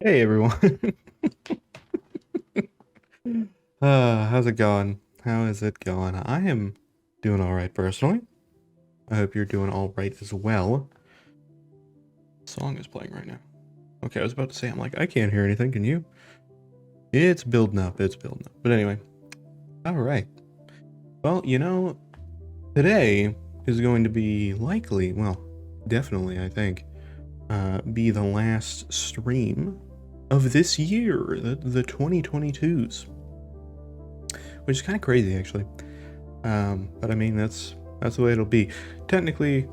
Hey everyone. How's it going? How is it going? I am doing all right personally. I hope you're doing all right as well. Song is playing right now. Okay, I was about to say, I'm like, I can't hear anything. Can you? It's building up. It's building up. But anyway, all right. Well, today is going to be likely, well, definitely, I think, be the last stream of this year, the 2022s. Which is kind of crazy, actually. But I mean, that's the way it'll be. Technically,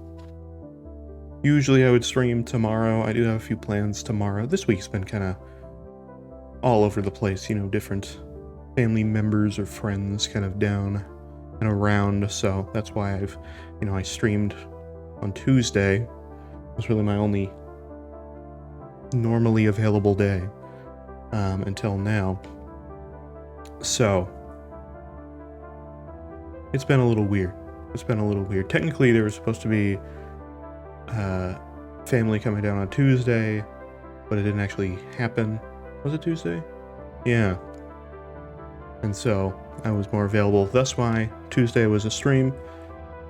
usually I would stream tomorrow. I do have a few plans tomorrow. This week's been kind of all over the place, different family members or friends kind of down and around. So that's why I streamed on Tuesday. It was really my only normally available day until now. So it's been a little weird. Technically, there was supposed to be family coming down on Tuesday, but it didn't actually happen. Was it Tuesday? Yeah. And so I was more available. That's why Tuesday was a stream.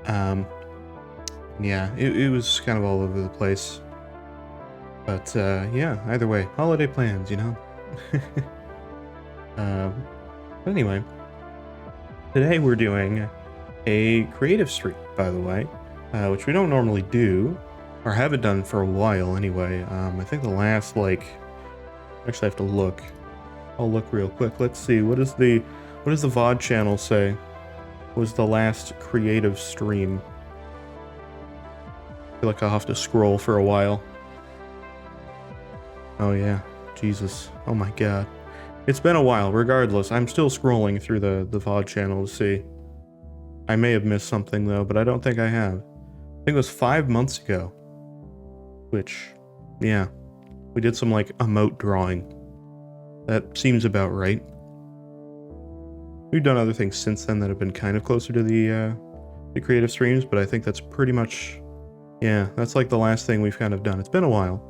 Yeah, it was kind of all over the place. But yeah, either way, holiday plans, But anyway, today we're doing a creative stream, by the way, which we don't normally do, or haven't done for a while anyway. I think the last, actually I have to look. I'll look real quick. Let's see, what does the VOD channel say was the last creative stream? I feel like I'll have to scroll for a while. Oh yeah, Jesus, oh my god. It's been a while, regardless. I'm still scrolling through the VOD channel to see. I may have missed something though, but I don't think I have. I think it was 5 months ago. Which, yeah. We did some emote drawing. That seems about right. We've done other things since then that have been kind of closer to the creative streams, but I think that's pretty much, yeah, that's like the last thing we've kind of done. It's been a while.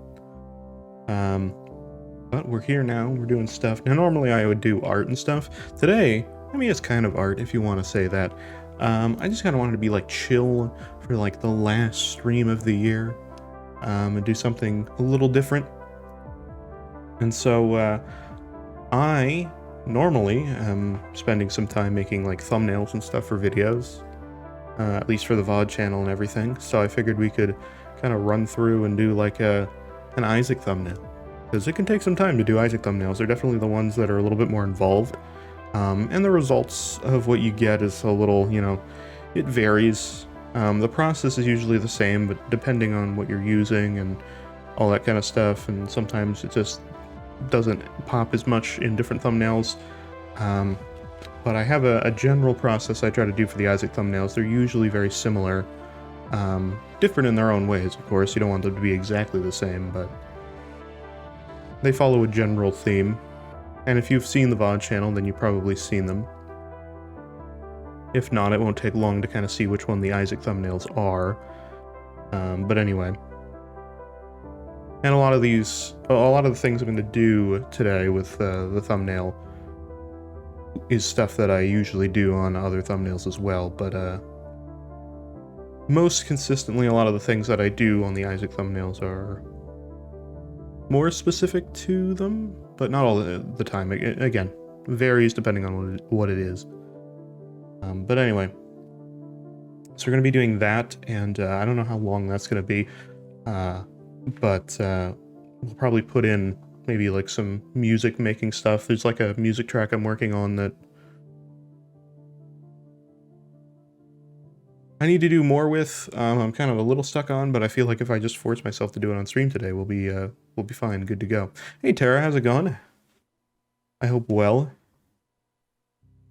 But we're here now, we're doing stuff. Now normally I would do art and stuff. Today, I mean, it's kind of art if you want to say that. I just kind of wanted to be chill for the last stream of the year, and do something a little different. And so I normally am spending some time making thumbnails and stuff for videos, at least for the VOD channel and everything. So I figured we could kind of run through and do an Isaac thumbnail, because it can take some time to do Isaac thumbnails. They're definitely the ones that are a little bit more involved. And the results of what you get is a little, it varies. The process is usually the same, but depending on what you're using and all that kind of stuff, and sometimes it just doesn't pop as much in different thumbnails. But I have a general process I try to do for the Isaac thumbnails. They're usually very similar, different in their own ways, of course. You don't want them to be exactly the same, but they follow a general theme. And if you've seen the VOD channel, then you've probably seen them. If not, it won't take long to kind of see which one the Isaac thumbnails are. But anyway. And a lot of the things I'm going to do today with the thumbnail is stuff that I usually do on other thumbnails as well. But most consistently, a lot of the things that I do on the Isaac thumbnails are more specific to them, but not all the time. Again, varies depending on what it is. But anyway, so we're going to be doing that, and I don't know how long that's going to be, but we'll probably put in maybe some music making stuff. There's a music track I'm working on that I need to do more with. I'm kind of a little stuck on, but I feel like if I just force myself to do it on stream today, we'll be fine, good to go. Hey Tara, how's it going? I hope well.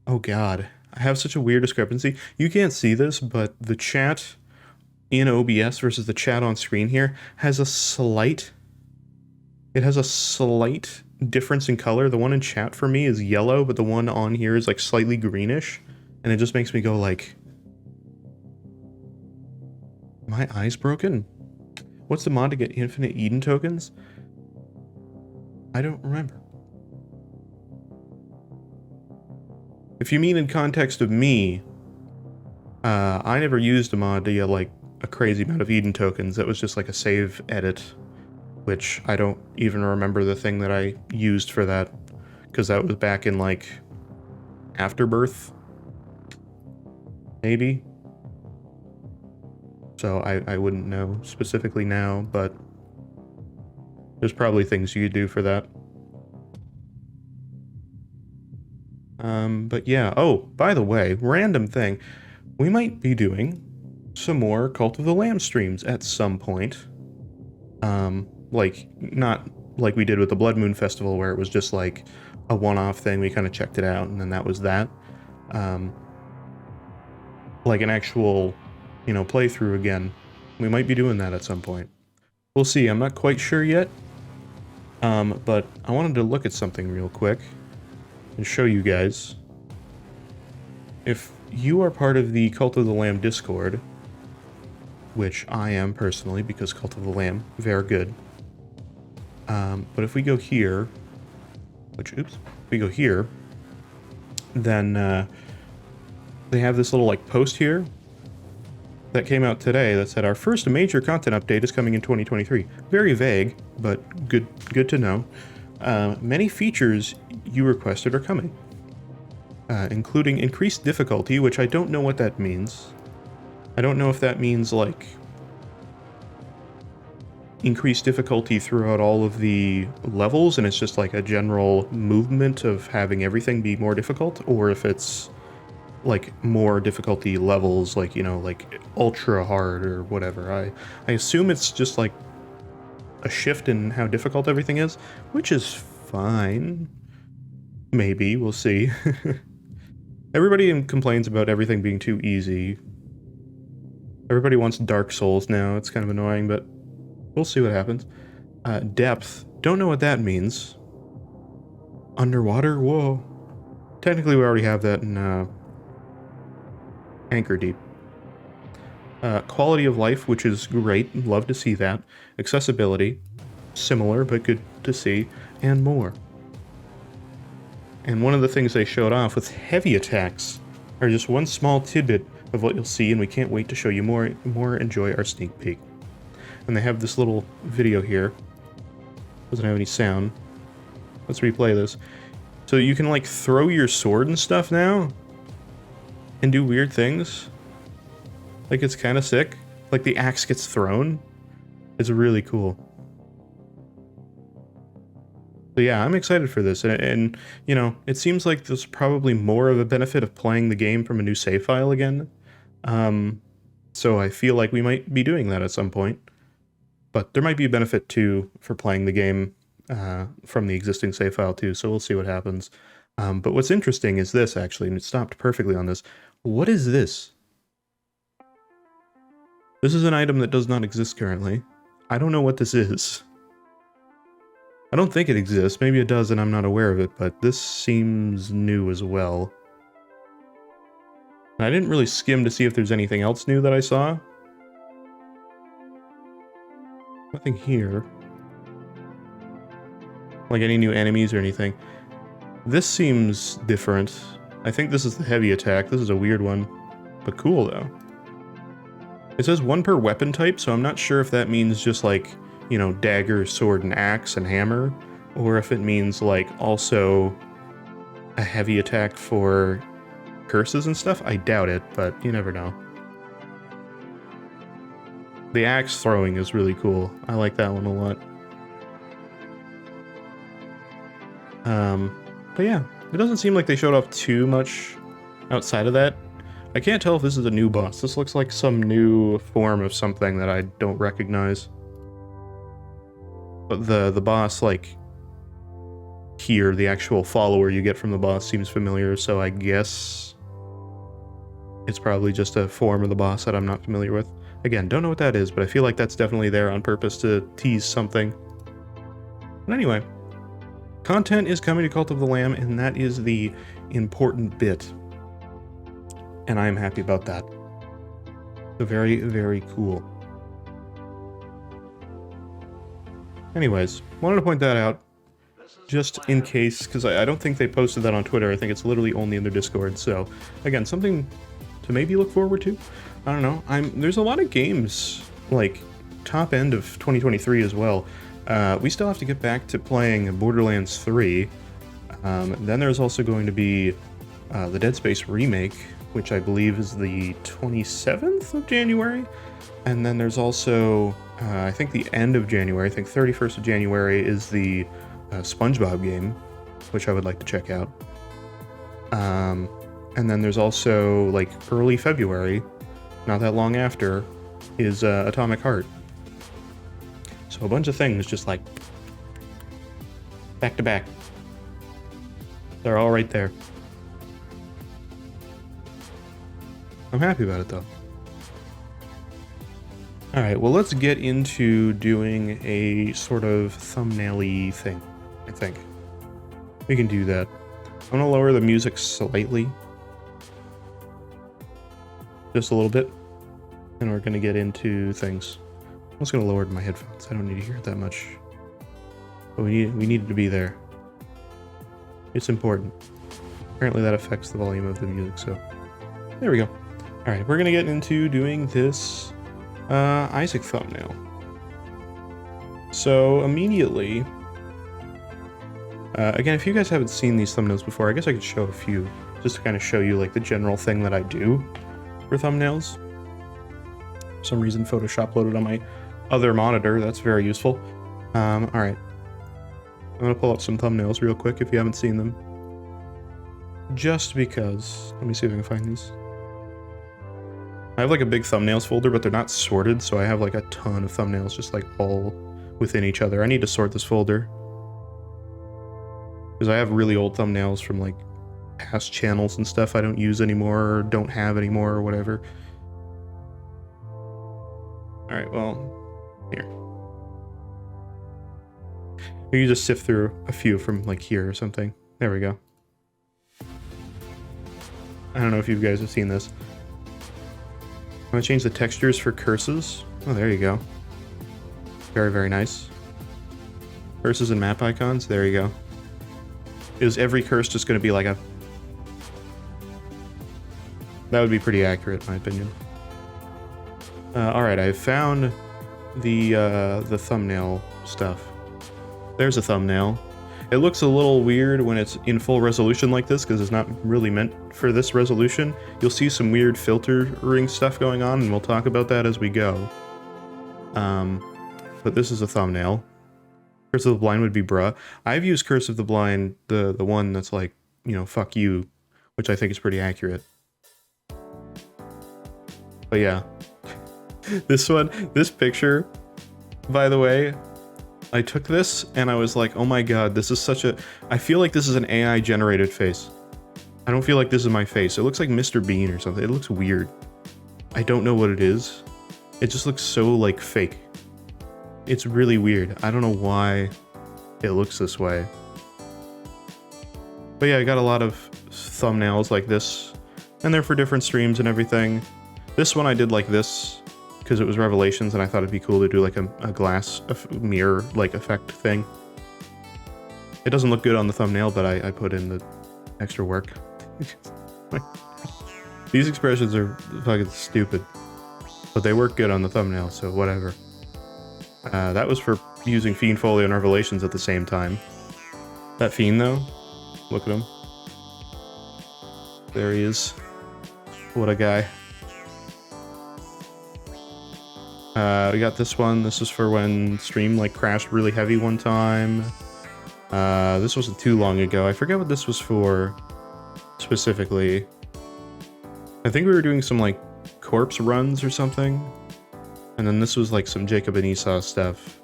Oh god, I have such a weird discrepancy. You can't see this, but the chat in OBS versus the chat on screen here has a slight difference in color. The one in chat for me is yellow, but the one on here is slightly greenish, and it just makes me go my eyes broken? What's the mod to get infinite Eden tokens? I don't remember. If you mean in context of me, I never used a mod to get like a crazy amount of Eden tokens. That was just like a save edit, which I don't even remember the thing that I used for that, because that was back in like Afterbirth, maybe. So I wouldn't know specifically now, but there's probably things you could do for that. But yeah, oh, by the way, random thing. We might be doing some more Cult of the Lamb streams at some point. Like, not like we did with the Blood Moon Festival, where it was just like a one-off thing, we kind of checked it out, and then that was that. Like an actual, you know, playthrough again. We might be doing that at some point. We'll see, I'm not quite sure yet. But I wanted to look at something real quick and show you guys. If you are part of the Cult of the Lamb Discord, which I am personally, because Cult of the Lamb, very good. But if we go here, which, oops, if we go here, then they have this little like post here that came out today that said our first major content update is coming in 2023. Very vague, but good to know. Many features you requested are coming, including increased difficulty, which I don't know what that means. I don't know if that means like increased difficulty throughout all of the levels and it's just like a general movement of having everything be more difficult, or if it's like more difficulty levels, like, you know, like ultra hard or whatever. I assume it's just like a shift in how difficult everything is, which is fine. Maybe, we'll see. Everybody complains about everything being too easy. Everybody wants Dark Souls now, it's kind of annoying, but we'll see what happens. Depth, don't know what that means. Underwater? Whoa. Technically we already have that in Anchor Deep. Quality of life, which is great, love to see that. Accessibility, similar, but good to see, and more. And one of the things they showed off with heavy attacks are just one small tidbit of what you'll see, and we can't wait to show you more. Enjoy our sneak peek. And they have this little video here. Doesn't have any sound. Let's replay this. So you can like throw your sword and stuff now and do weird things. Like, it's kind of sick. Like, the axe gets thrown. It's really cool. So yeah, I'm excited for this, and you know, it seems like there's probably more of a benefit of playing the game from a new save file again. So I feel like we might be doing that at some point. But there might be a benefit too for playing the game from the existing save file too, so we'll see what happens. But what's interesting is this, actually, and it stopped perfectly on this. What is this? This is an item that does not exist currently. I don't know what this is. I don't think it exists. Maybe it does and I'm not aware of it, but this seems new as well. I didn't really skim to see if there's anything else new that I saw. Nothing here. Like any new enemies or anything. This seems different. I think this is the heavy attack. This is a weird one, but cool though. It says 1 per weapon type, so I'm not sure if that means just like, you know, dagger, sword, and axe, and hammer, or if it means like also a heavy attack for curses and stuff. I doubt it, but you never know. The axe throwing is really cool. I like that one a lot. But yeah, it doesn't seem like they showed off too much outside of that. I can't tell if this is a new boss. This looks like some new form of something that I don't recognize. But the boss, like, here, the actual follower you get from the boss seems familiar, so I guess it's probably just a form of the boss that I'm not familiar with. Again, don't know what that is, but I feel like that's definitely there on purpose to tease something. But anyway, content is coming to Cult of the Lamb, and that is the important bit. And I'm happy about that. So very, very cool. Anyways, wanted to point that out. just in case, because I don't think they posted that on Twitter. I think it's literally only in their Discord. So again, something to maybe look forward to. I don't know. There's a lot of games like top end of 2023 as well. We still have to get back to playing Borderlands 3. Then there's also going to be the Dead Space remake, which I believe is the 27th of January. And then there's also, I think the end of January, I think 31st of January is the SpongeBob game, which I would like to check out. And then there's also, like, early February, not that long after, is Atomic Heart. So a bunch of things just like back to back. They're all right there. I'm happy about it though. Alright, well let's get into doing a sort of thumbnail-y thing, I think. We can do that. I'm gonna lower the music slightly. Just a little bit. And we're gonna get into things. I'm just gonna lower my headphones. I don't need to hear it that much. But we need it to be there. It's important. Apparently that affects the volume of the music, so there we go. Alright, we're gonna get into doing this Isaac thumbnail. So immediately, again, if you guys haven't seen these thumbnails before, I guess I could show a few, just to kind of show you like the general thing that I do for thumbnails. For some reason Photoshop loaded on my other monitor. That's very useful. Alright. I'm gonna pull up some thumbnails real quick if you haven't seen them. Just because. Let me see if I can find these. I have like a big thumbnails folder, but they're not sorted, so I have like a ton of thumbnails just like all within each other. I need to sort this folder. Because I have really old thumbnails from like past channels and stuff I don't use anymore or don't have anymore or whatever. Alright, well, here. You just sift through a few from like here or something. There we go. I don't know if you guys have seen this. I'm gonna change the textures for curses. Oh, there you go. Very, very nice. Curses and map icons, there you go. Is every curse just gonna be like a... That would be pretty accurate, in my opinion. Alright, I found the thumbnail stuff. There's a thumbnail. It looks a little weird when it's in full resolution like this, because it's not really meant for this resolution. You'll see some weird filtering stuff going on, and we'll talk about that as we go. But this is a thumbnail. Curse of the Blind would be bruh. I've used Curse of the Blind, the one that's like, you know, fuck you, which I think is pretty accurate. But yeah. This picture, by the way, I took this and I was like, oh my god, this is such a... I feel like this is an AI generated face. I don't feel like this is my face. It looks like Mr. Bean or something. It looks weird. I don't know what it is. It just looks so like fake. It's really weird. I don't know why it looks this way. But yeah, I got a lot of thumbnails like this, and they're for different streams and everything. This one I did like this, because it was Revelations, and I thought it'd be cool to do like a glass mirror like effect thing. It doesn't look good on the thumbnail, but I put in the extra work. These expressions are fucking stupid, but they work good on the thumbnail, so whatever. That was for using Fiend Folio and Revelations at the same time. That Fiend though, look at him. There he is. What a guy. We got this one. This is for when stream like crashed really heavy one time. This wasn't too long ago. I forget what this was for specifically. I think we were doing some like corpse runs or something. And then this was like some Jacob and Esau stuff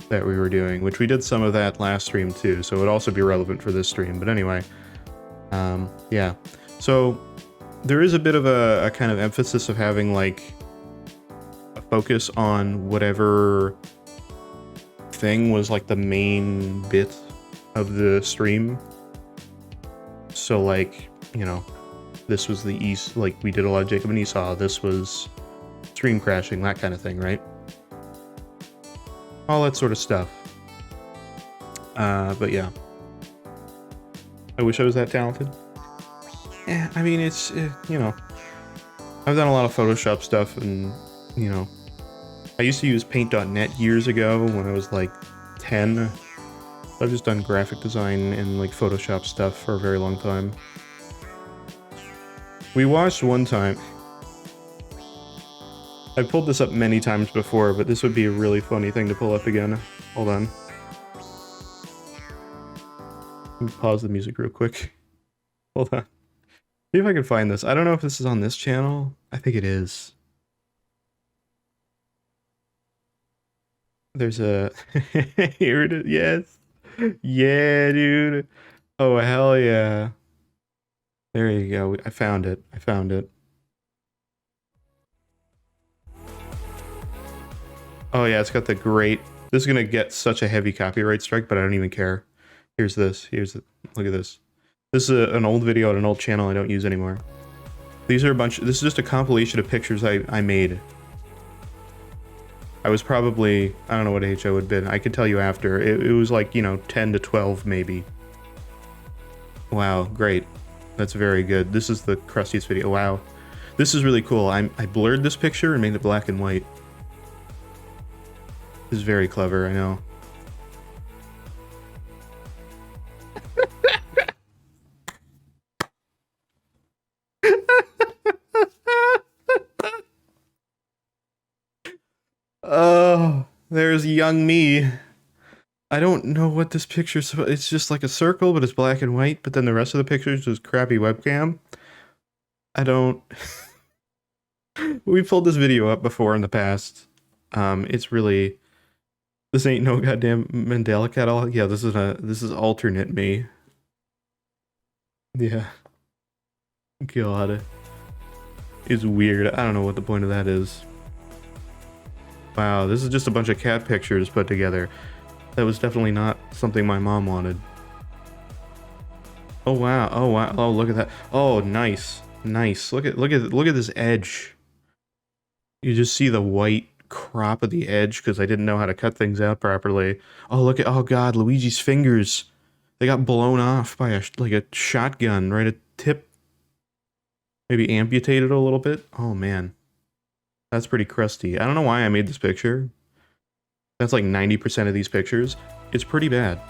that we were doing, which we did some of that last stream too, so it would also be relevant for this stream. But anyway, yeah. So there is a bit of a kind of emphasis of having like a focus on whatever thing was like the main bit of the stream. So like, you know, this was the East, like we did a lot of Jacob and Esau, this was stream crashing, that kind of thing, right? All that sort of stuff. But yeah. I wish I was that talented. Yeah, I mean, it's, you know, I've done a lot of Photoshop stuff, and, you know, I used to use paint.net years ago when I was like 10. I've just done graphic design and like Photoshop stuff for a very long time. We watched one time. I've pulled this up many times before, but this would be a really funny thing to pull up again. Hold on. Let me pause the music real quick. Hold on. See if I can find this. I don't know if this is on this channel. I think it is. There's a... Here it is. Yes. Yeah, dude. Oh, hell yeah. There you go. I found it. I found it. Oh yeah, it's got the great... This is gonna get such a heavy copyright strike, but I don't even care. Here's this. Here's the... Look at this. This is an old video on an old channel I don't use anymore. These are a bunch... This is just a compilation of pictures I made. I was probably... I don't know what age I would have been. I could tell you after. It was like, you know, 10 to 12 maybe. Wow, great. That's very good. This is the crustiest video. Wow. This is really cool. I blurred this picture and made it black and white. This is very clever, I know. Oh, there's young me. I don't know what this picture's... It's just like a circle, but it's black and white, but then the rest of the picture's just crappy webcam. I don't... We pulled this video up before in the past. It's really... This ain't no goddamn Mandela catalog. Yeah, this is alternate me. Yeah. God. It's weird. I don't know what the point of that is. Wow, this is just a bunch of cat pictures put together. That was definitely not something my mom wanted. Oh wow, oh wow, oh look at that. Oh nice. Nice. Look at this edge. You just see the white crop of the edge because I didn't know how to cut things out properly. Oh look at, oh god, Luigi's fingers. They got blown off by a shotgun right at tip. Maybe amputated a little bit. Oh man. That's pretty crusty. I don't know why I made this picture. That's like 90% of these pictures. It's pretty bad.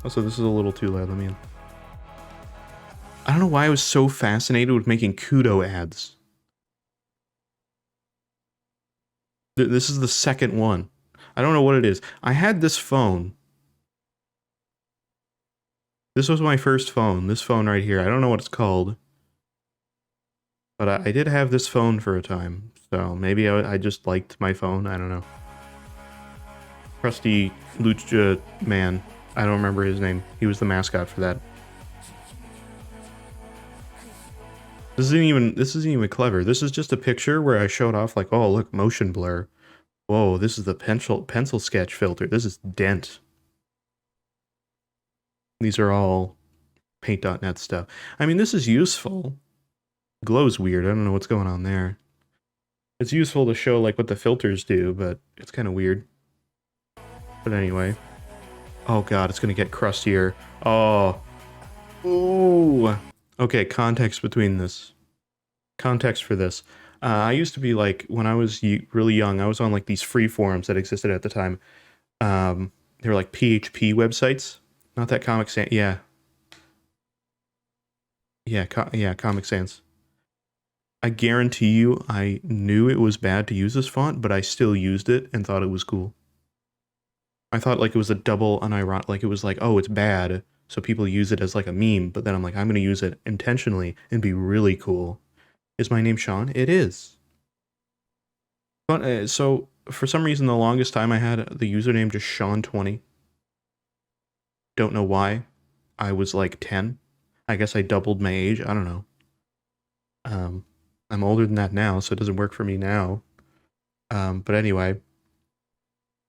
Also, this is a little too loud. Let me in. I don't know why I was so fascinated with making Kudo ads. This is the second one. I don't know what it is. I had this phone. This was my first phone. This phone right here. I don't know what it's called. But I did have this phone for a time. So maybe I just liked my phone. I don't know. Krusty Lucha Man. I don't remember his name. He was the mascot for that. This isn't even clever. This is just a picture where I showed off like, oh look, motion blur. Whoa, this is the pencil sketch filter. This is Dent. These are all paint.net stuff. I mean, this is useful. Glow's weird. I don't know what's going on there. It's useful to show like what the filters do, but it's kind of weird. But anyway. Oh god, it's gonna get crustier. Oh. Ooh. Okay, context between this. Context for this. I used to be like, when I was really young, I was on like these free forums that existed at the time. They were like PHP websites. Not that Comic Sans. Yeah. Yeah, Comic Sans. I guarantee you I knew it was bad to use this font, but I still used it and thought it was cool. I thought like it was a double unironic, like it was like, oh, it's bad, so people use it as like a meme, but then I'm like, I'm going to use it intentionally and be really cool. Is my name Sean? It is. But, so, for some reason, the longest time I had the username just Sean20. Don't know why. I was like 10. I guess I doubled my age. I don't know. I'm older than that now, so it doesn't work for me now. But anyway,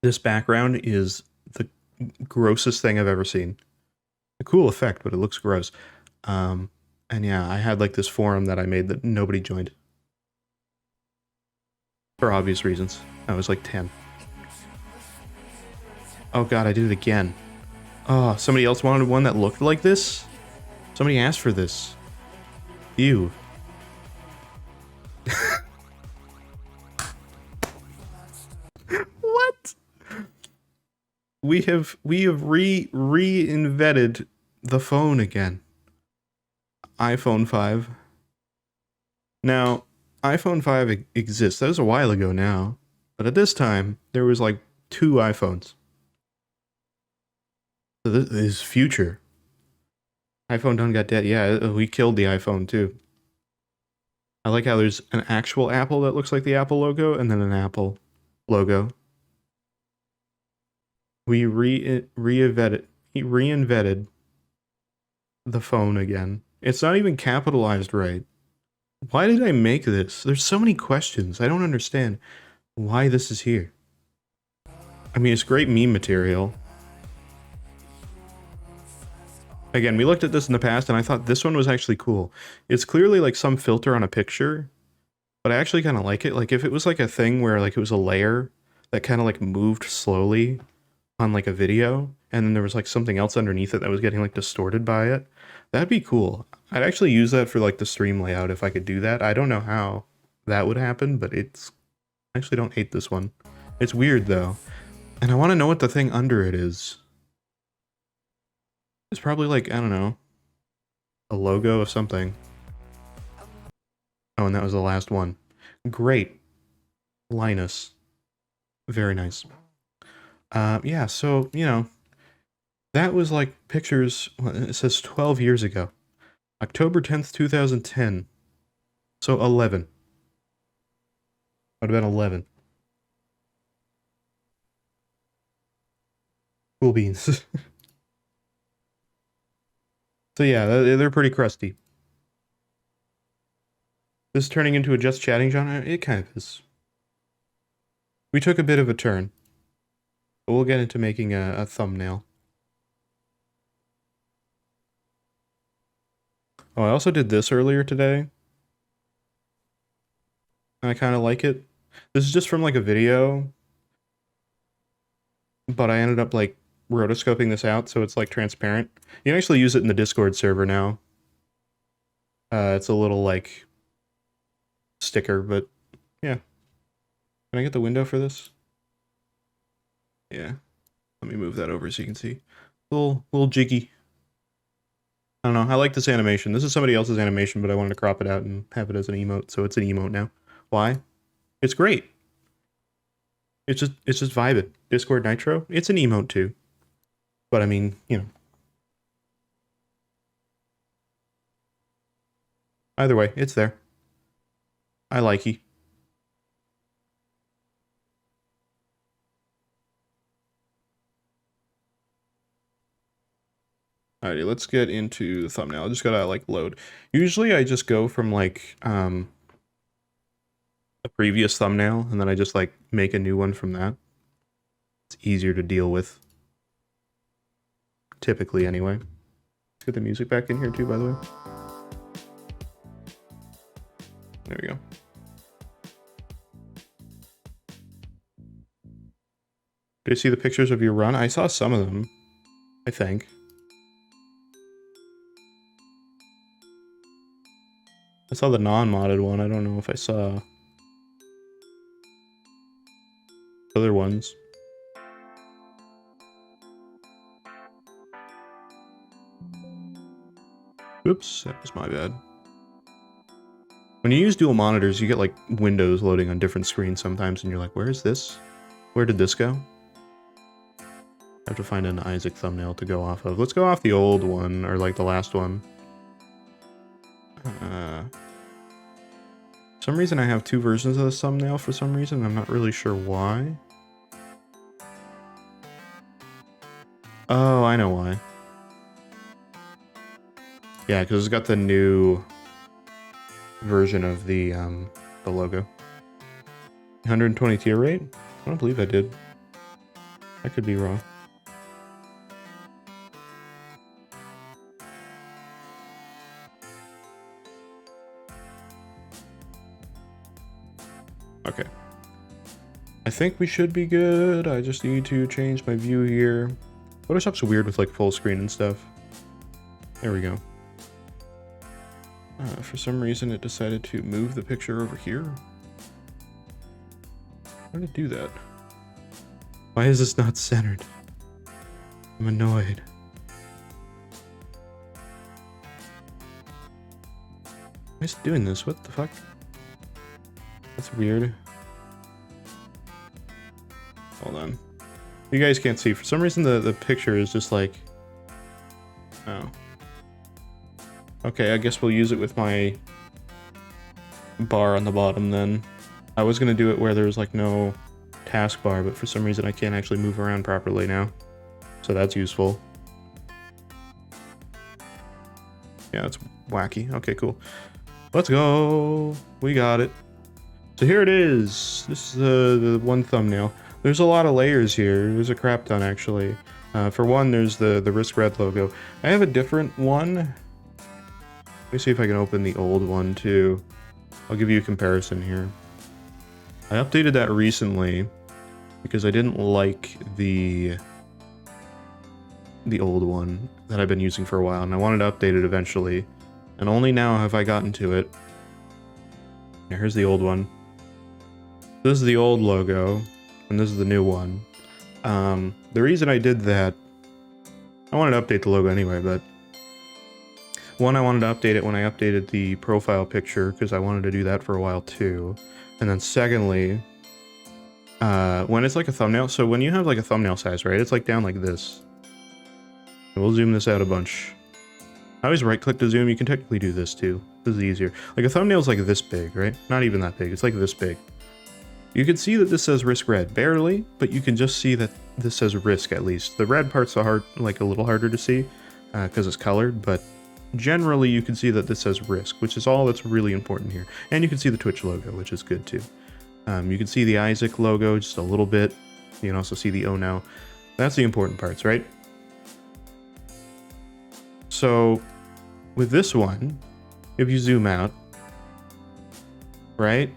this background is the grossest thing I've ever seen. A cool effect, but it looks gross. And yeah, I had like this forum that I made that nobody joined. For obvious reasons. I was like 10. Oh god, I did it again. Oh, somebody else wanted one that looked like this? Somebody asked for this. Ew. What? We have reinvented the phone again. iPhone 5. Now, iPhone 5 exists. That was a while ago now. But at this time, there was like 2 iPhones. So this is future. iPhone done got dead. Yeah, we killed the iPhone too. I like how there's an actual Apple that looks like the Apple logo, and then an Apple logo. We reinvented the phone again. It's not even capitalized right. Why did I make this? There's so many questions. I don't understand why this is here. I mean, it's great meme material. Again, we looked at this in the past, and I thought this one was actually cool. It's clearly like some filter on a picture, but I actually kind of like it. Like if it was like a thing where like it was a layer that kind of like moved slowly on like a video, and then there was like something else underneath it that was getting like distorted by it, that'd be cool. I'd actually use that for like the stream layout if I could do that. I don't know how that would happen, but it's... I actually don't hate this one. It's weird though. And I want to know what the thing under it is. It's probably like, I don't know, a logo of something. Oh, and that was the last one. Great. Linus. Very nice. Yeah, so, you know, that was like pictures, it says 12 years ago. October 10th, 2010. So 11. Would have been 11. Cool beans. So yeah, they're pretty crusty. This is turning into a just chatting genre? It kind of is. We took a bit of a turn. But we'll get into making a thumbnail. Oh, I also did this earlier today. I kind of like it. This is just from like a video. But I ended up like rotoscoping this out so it's like transparent. You can actually use it in the Discord server now. It's a little like sticker, but yeah. Can I get the window for this? Yeah. Let me move that over so you can see. Little jiggy. I don't know. I like this animation. This is somebody else's animation, but I wanted to crop it out and have it as an emote, so it's an emote now. Why? It's great. It's just vibing. Discord Nitro. It's an emote too. But I mean, you know. Either way, it's there. I like you. Alrighty, let's get into the thumbnail. I just gotta like load. Usually I just go from like a previous thumbnail and then I just like make a new one from that. It's easier to deal with. Typically anyway. Let's get the music back in here too, by the way. There we go. Did you see the pictures of your run? I saw some of them, I think. I saw the non-modded one. I don't know if I saw other ones. Oops, that was my bad. When you use dual monitors, you get like windows loading on different screens sometimes, and you're like, where is this? Where did this go? I have to find an Isaac thumbnail to go off of. Let's go off the old one, or like the last one. For some reason I have 2 versions of this thumbnail for some reason. I'm not really sure why. Oh, I know why. Yeah, because it's got the new version of the logo. 120 tier rate? I don't believe I did. I could be wrong. Okay. I think we should be good. I just need to change my view here. Photoshop's weird with like full screen and stuff. There we go. For some reason it decided to move the picture over here. How did it do that? Why is this not centered? I'm annoyed. Why is it doing this? What the fuck? That's weird. Hold on. You guys can't see. For some reason the picture is just like... Oh. Okay, I guess we'll use it with my bar on the bottom then. I was gonna do it where there's like no taskbar, but for some reason I can't actually move around properly now. So that's useful. Yeah, it's wacky. Okay, cool. Let's go. We got it. So here it is. This is the one thumbnail. There's a lot of layers here. There's a crap ton actually. For one, there's the riskRED logo. I have a different one. Let me see if I can open the old one too. I'll give you a comparison here. I updated that recently because I didn't like the old one that I've been using for a while, and I wanted to update it eventually. And only now have I gotten to it. Here's the old one. This is the old logo, and this is the new one. The reason I did that, I wanted to update the logo anyway, but one, I wanted to update it when I updated the profile picture, because I wanted to do that for a while too. And then secondly, when it's like a thumbnail, so when you have like a thumbnail size, right, it's like down like this. We'll zoom this out a bunch. I always right-click to zoom. You can technically do this too. This is easier. Like a thumbnail's like this big, right? Not even that big. It's like this big. You can see that this says riskRED, barely, but you can just see that this says risk at least. The red parts are hard, like a little harder to see because it's colored, but generally you can see that this says risk, which is all that's really important here. And you can see the Twitch logo, which is good too. You can see the Isaac logo just a little bit. You can also see the Oh Now. That's the important parts, right? So with this one, if you zoom out, right,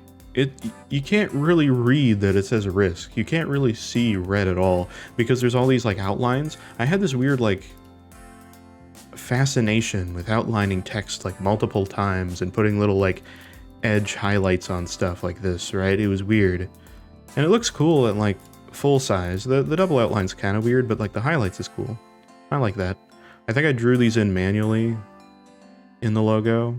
you can't really read that it says risk. You can't really see red at all because there's all these like outlines. I had this weird like fascination with outlining text like multiple times and putting little like edge highlights on stuff like this, right? It was weird. And it looks cool at like full size. The double outline's kind of weird, but like the highlights is cool. I like that. I think I drew these in manually in the logo.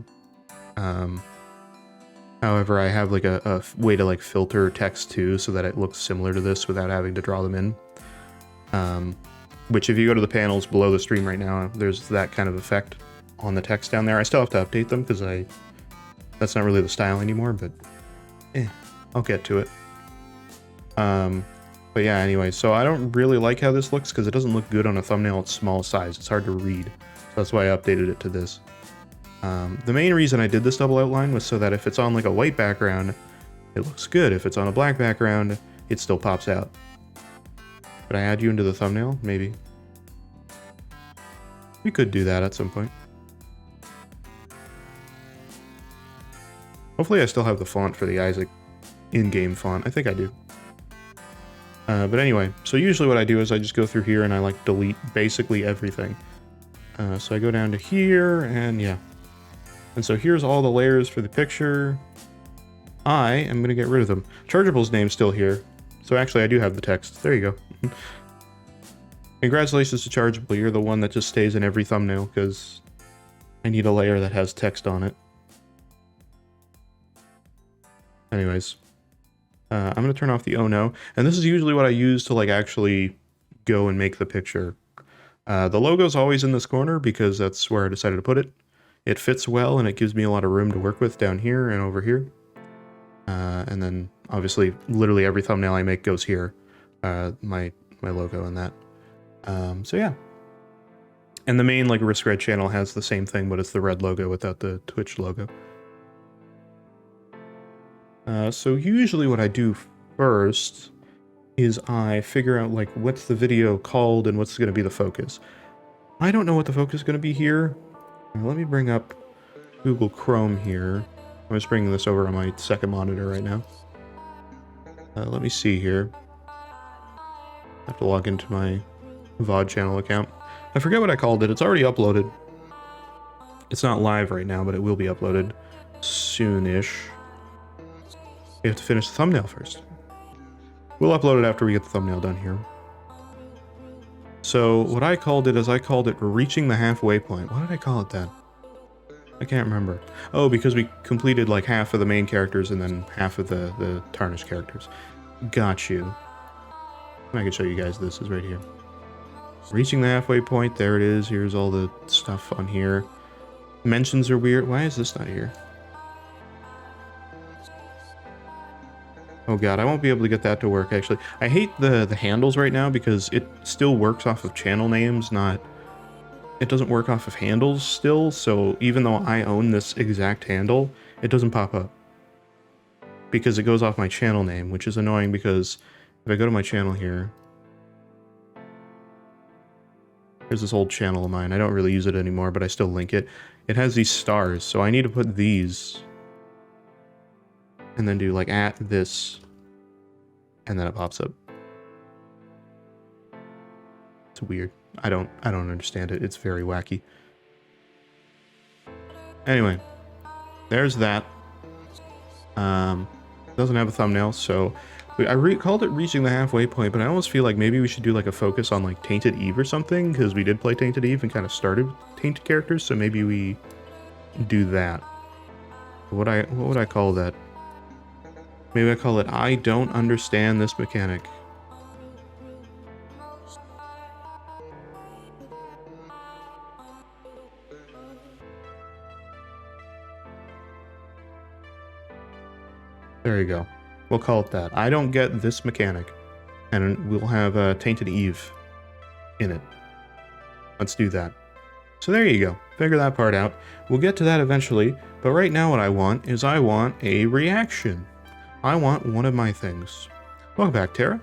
However, I have like a way to like filter text too so that it looks similar to this without having to draw them in. Which if you go to the panels below the stream right now, there's that kind of effect on the text down there. I still have to update them because that's not really the style anymore, but I'll get to it. But yeah, anyway, so I don't really like how this looks because it doesn't look good on a thumbnail. It's small size. It's hard to read. So that's why I updated it to this. The main reason I did this double outline was so that if it's on like a white background, it looks good. If it's on a black background, it still pops out. Could I add you into the thumbnail? Maybe. We could do that at some point. Hopefully I still have the font for the Isaac in-game font. I think I do. But anyway, so usually what I do is I just go through here and I like delete basically everything. So I go down to here and yeah. And so here's all the layers for the picture. I am going to get rid of them. Chargeable's name's still here. So actually I do have the text. There you go. Congratulations to Chargeable. You're the one that just stays in every thumbnail because I need a layer that has text on it. Anyways. I'm going to turn off the Oh No. And this is usually what I use to like actually go and make the picture. The logo's always in this corner because that's where I decided to put it. It fits well and it gives me a lot of room to work with down here and over here. And then obviously literally every thumbnail I make goes here. My logo and that. So yeah. And the main like riskRED channel has the same thing, but it's the red logo without the Twitch logo. So usually what I do first is I figure out like what's the video called and what's going to be the focus. I don't know what the focus is going to be here. Let me bring up Google Chrome here. I'm just bringing this over on my second monitor right now. Let me see here. I have to log into my VOD channel account. I forget what I called it. It's already uploaded. It's not live right now, but it will be uploaded soon-ish. We have to finish the thumbnail first. We'll upload it after we get the thumbnail done here. So what I called it is I called it reaching the halfway point. Why did I call it that? I can't remember. Oh, because we completed like half of the main characters and then half of the tarnished characters. Got you. And I can show you guys this is right here. Reaching the halfway point. There it is. Here's all the stuff on here. Mentions are weird. Why is this not here? Oh god, I won't be able to get that to work, actually. I hate the handles right now because it still works off of channel names, not... It doesn't work off of handles still, so even though I own this exact handle, it doesn't pop up. Because it goes off my channel name, which is annoying because if I go to my channel here... Here's this old channel of mine. I don't really use it anymore, but I still link it. It has these stars, so I need to put these... and then do like at this, and then it pops up. It's weird. I don't understand it. It's very wacky. Anyway, there's that. Doesn't have a thumbnail, so I called it reaching the halfway point, but I almost feel like maybe we should do like a focus on like Tainted Eve or something, because we did play Tainted Eve and kind of started with Tainted characters, so maybe we do that. What would I call that? Maybe I call it, I don't understand this mechanic. There you go. We'll call it that. I don't get this mechanic. And we'll have Tainted Eve in it. Let's do that. So there you go. Figure that part out. We'll get to that eventually, but right now what I want is I want a reaction. I want one of my things. Welcome back, Tara.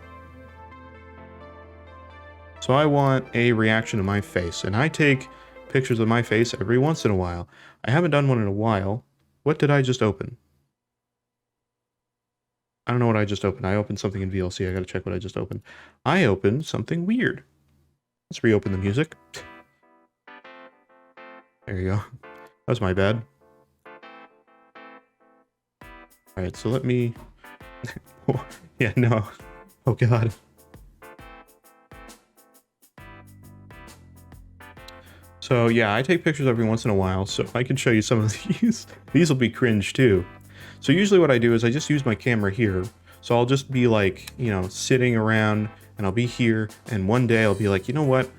So I want a reaction to my face, and I take pictures of my face every once in a while. I haven't done one in a while. What did I just open? I don't know what I just opened. I opened something in VLC. I gotta check what I just opened. I opened something weird. Let's reopen the music. There you go. That was my bad. Alright, so let me... yeah, no. Oh god. So yeah, I take pictures every once in a while, so I can show you some of these. These will be cringe too. So usually what I do is I just use my camera here. So I'll just be like, you know, sitting around and I'll be here, and one day I'll be like, you know what?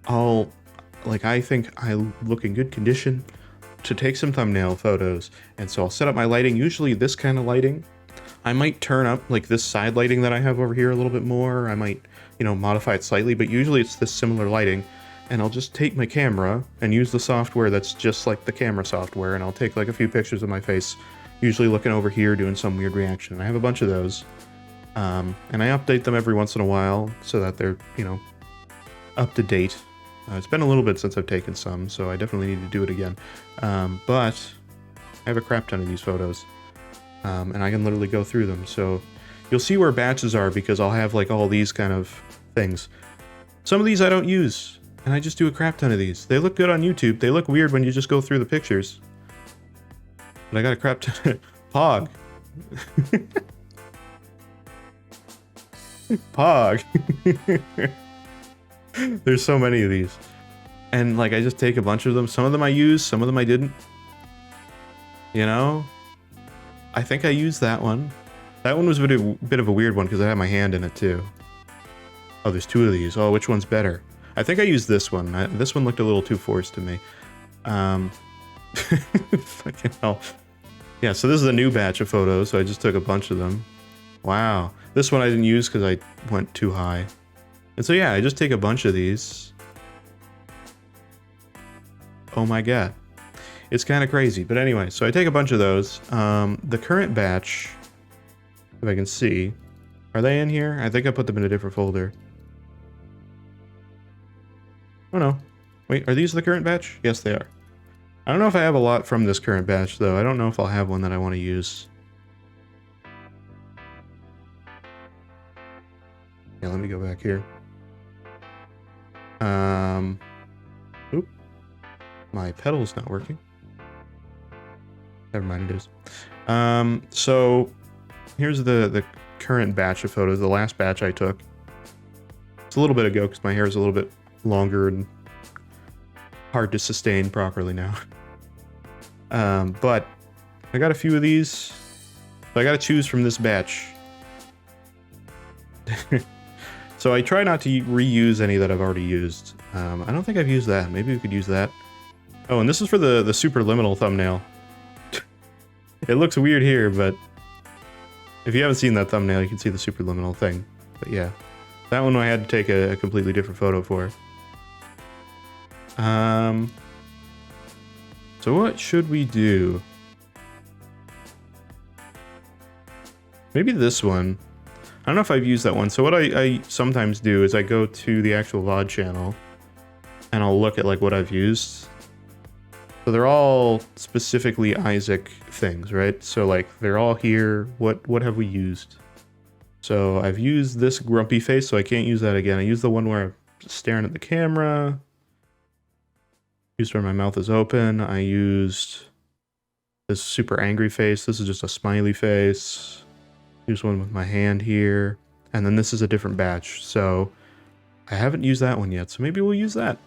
I think I look in good condition to take some thumbnail photos. And so I'll set up my lighting, usually this kind of lighting. I might turn up like this side lighting that I have over here a little bit more. I might, you know, modify it slightly, but usually it's this similar lighting. And I'll just take my camera and use the software that's just like the camera software, and I'll take like a few pictures of my face, usually looking over here doing some weird reaction. I have a bunch of those. And I update them every once in a while so that they're, you know, up to date. It's been a little bit since I've taken some, so I definitely need to do it again. But I have a crap ton of these photos, and I can literally go through them. So you'll see where batches are because I'll have like all these kind of things. Some of these I don't use, and I just do a crap ton of these. They look good on YouTube. They look weird when you just go through the pictures. But I got a crap ton. Pog. Pog. There's so many of these. And like I just take a bunch of them. Some of them I used, some of them I didn't. You know? I think I used that one. That one was a bit of a weird one because I had my hand in it too. Oh, there's two of these. Oh, which one's better? I think I used this one. This one looked a little too forced to me. Fucking hell. Yeah, so this is a new batch of photos, so I just took a bunch of them. Wow. This one I didn't use because I went too high. And so yeah, I just take a bunch of these. Oh my god. It's kind of crazy. But anyway, so I take a bunch of those. The current batch, if I can see, are they in here? I think I put them in a different folder. Oh no. Wait, are these the current batch? Yes, they are. I don't know if I have a lot from this current batch, though. I don't know if I'll have one that I want to use. Yeah, let me go back here. Oop. My pedal's not working. Never mind, it is. So here's the current batch of photos, the last batch I took. It's a little bit ago because my hair is a little bit longer and hard to sustain properly now. But I got a few of these, so I gotta choose from this batch. So I try not to reuse any that I've already used. I don't think I've used that. Maybe we could use that. Oh, and this is for the superliminal thumbnail. It looks weird here, but if you haven't seen that thumbnail, you can see the superliminal thing. But yeah, that one I had to take a completely different photo for. So what should we do? Maybe this one. I don't know if I've used that one. So what I sometimes do is I go to the actual VOD channel and I'll look at like what I've used. So they're all specifically Isaac things, right? So like they're all here. What have we used? So I've used this grumpy face, so I can't use that again. I used the one where I'm staring at the camera. Used where my mouth is open. I used this super angry face. This is just a smiley face. Used one with my hand here. And then this is a different batch. So I haven't used that one yet. So maybe we'll use that.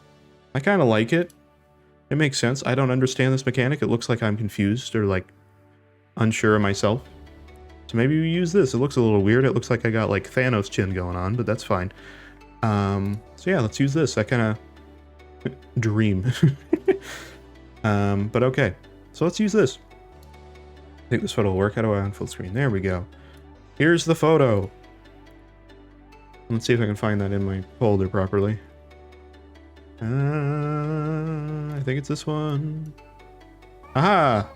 I kind of like it. It makes sense. I don't understand this mechanic. It looks like I'm confused or like unsure of myself. So maybe we use this. It looks a little weird. It looks like I got like Thanos chin going on, but that's fine. So yeah, let's use this. I kind of dream. But okay. So let's use this. I think this photo will work. How do I on full screen? There we go. Here's the photo. Let's see if I can find that in my folder properly. I think it's this one. Aha!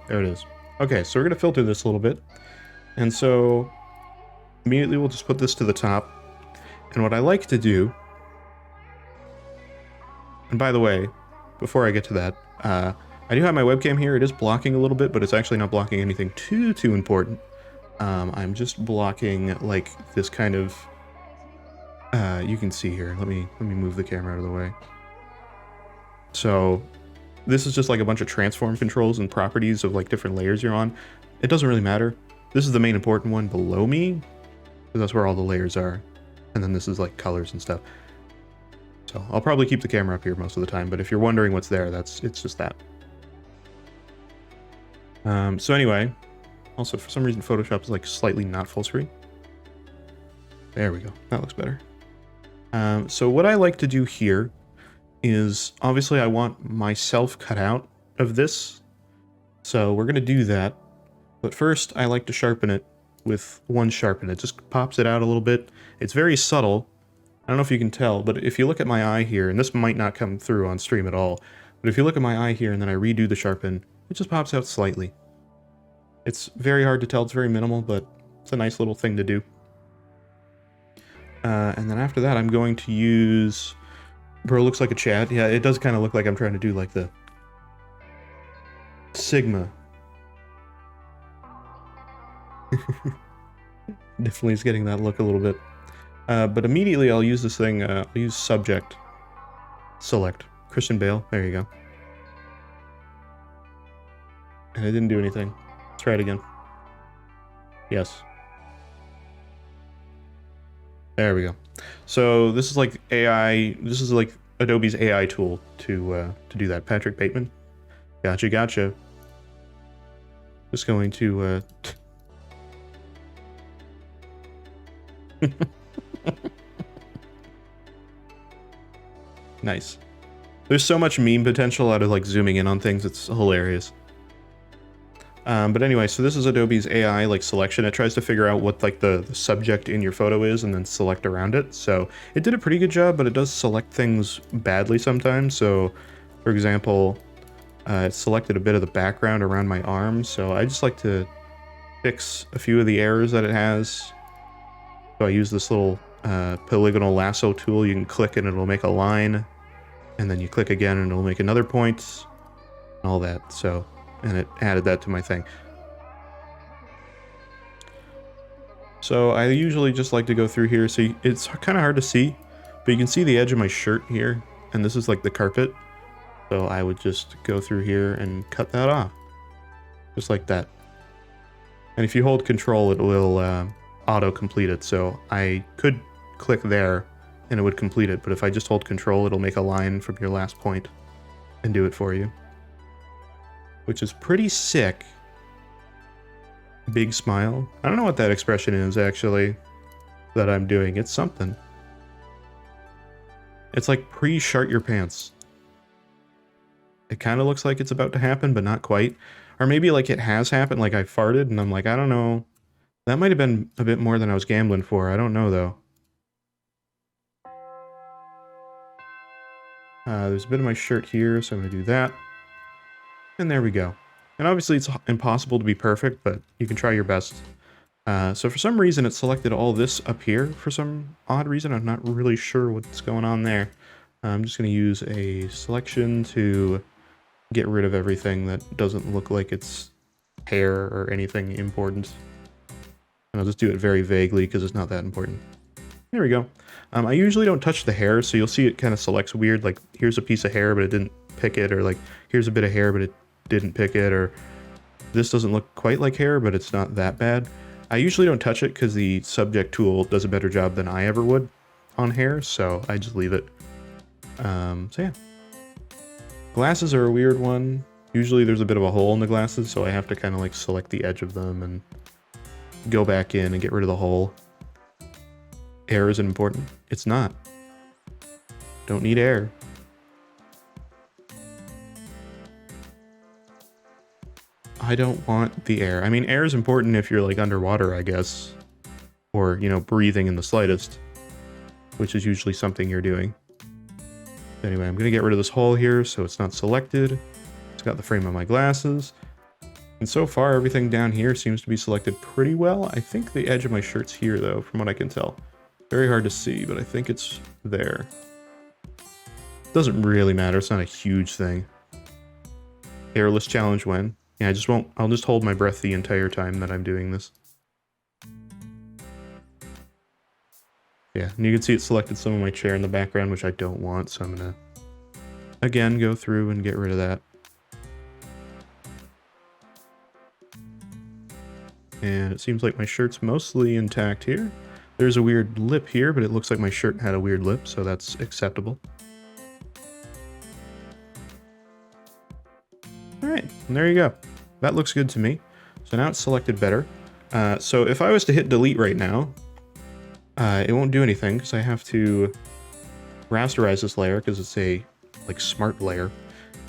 There it is. Okay, so we're going to filter this a little bit. And so immediately we'll just put this to the top. And what I like to do, and by the way, before I get to that, I do have my webcam here. It is blocking a little bit, but it's actually not blocking anything too important. I'm just blocking like this kind of, you can see here. Let me move the camera out of the way. So this is just like a bunch of transform controls and properties of like different layers you're on. It doesn't really matter. This is the main important one below me, because that's where all the layers are. And then this is like colors and stuff. So I'll probably keep the camera up here most of the time, but if you're wondering what's there, it's just that. So anyway, also for some reason Photoshop is like slightly not full screen. There we go. That looks better. So what I like to do here is obviously I want myself cut out of this. So we're going to do that. But first I like to sharpen it with one sharpen. It just pops it out a little bit. It's very subtle. I don't know if you can tell, but if you look at my eye here, and this might not come through on stream at all, but if you look at my eye here and then I redo the sharpen, it just pops out slightly. It's very hard to tell. It's very minimal, but it's a nice little thing to do. And then after that, I'm going to use... Bro, looks like a chat. Yeah, it does kind of look like I'm trying to do like the Sigma. Definitely is getting that look a little bit. But immediately I'll use this thing, I'll use subject. Select. Christian Bale. There you go. And it didn't do anything. Let's try it again. Yes. There we go. So this is like AI, this is like Adobe's AI tool to do that. Patrick Bateman. Gotcha. Just going to Nice. There's so much meme potential out of like zooming in on things, it's hilarious. But anyway, so this is Adobe's AI like selection. It tries to figure out what like the subject in your photo is and then select around it. So it did a pretty good job, but it does select things badly sometimes. So for example, it selected a bit of the background around my arm. So I just like to fix a few of the errors that it has. So I use this little polygonal lasso tool. You can click and it'll make a line, and then you click again and it'll make another point, and all that. So, and it added that to my thing. So I usually just like to go through here. So it's kind of hard to see, But you can see the edge of my shirt here, and this is like the carpet. So I would just go through here and cut that off. Just like that. And if you hold control, it will auto-complete it. So I could click there and it would complete it. But if I just hold control, it'll make a line from your last point and do it for you. Which is pretty sick. Big smile. I don't know what that expression is, actually, that I'm doing. It's something. It's like pre-shart your pants. It kind of looks like it's about to happen, but not quite. Or maybe like it has happened, like I farted, and I'm like, I don't know. That might have been a bit more than I was gambling for. I don't know, though. There's a bit of my shirt here, so I'm going to do that. And there we go. And obviously it's impossible to be perfect, but you can try your best. So for some reason it selected all this up here for some odd reason. I'm not really sure what's going on there. I'm just going to use a selection to get rid of everything that doesn't look like it's hair or anything important. And I'll just do it very vaguely because it's not that important. There we go. I usually don't touch the hair, so you'll see it kind of selects weird, like here's a piece of hair but it didn't pick it, or like here's a bit of hair but it didn't pick it, or this doesn't look quite like hair but it's not that bad. I usually don't touch it because the subject tool does a better job than I ever would on hair, so I just leave it. So yeah. Glasses are a weird one. Usually there's a bit of a hole in the glasses, so I have to kind of like select the edge of them and go back in and get rid of the hole. Air isn't important. It's not. Don't need air. I don't want the air. I mean, air is important if you're like underwater, I guess. Or, you know, breathing in the slightest. Which is usually something you're doing. Anyway, I'm going to get rid of this hole here so it's not selected. It's got the frame of my glasses. And so far, everything down here seems to be selected pretty well. I think the edge of my shirt's here, though, from what I can tell. Very hard to see, but I think it's there. Doesn't really matter. It's not a huge thing. Airless challenge when? Yeah, I'll just hold my breath the entire time that I'm doing this. Yeah, and you can see it selected some of my chair in the background, which I don't want, so I'm gonna, again, go through and get rid of that. And it seems like my shirt's mostly intact here. There's a weird lip here, but it looks like my shirt had a weird lip, so that's acceptable. Alright, and there you go. That looks good to me. So now it's selected better. So if I was to hit delete right now, it won't do anything because I have to rasterize this layer because it's a like smart layer.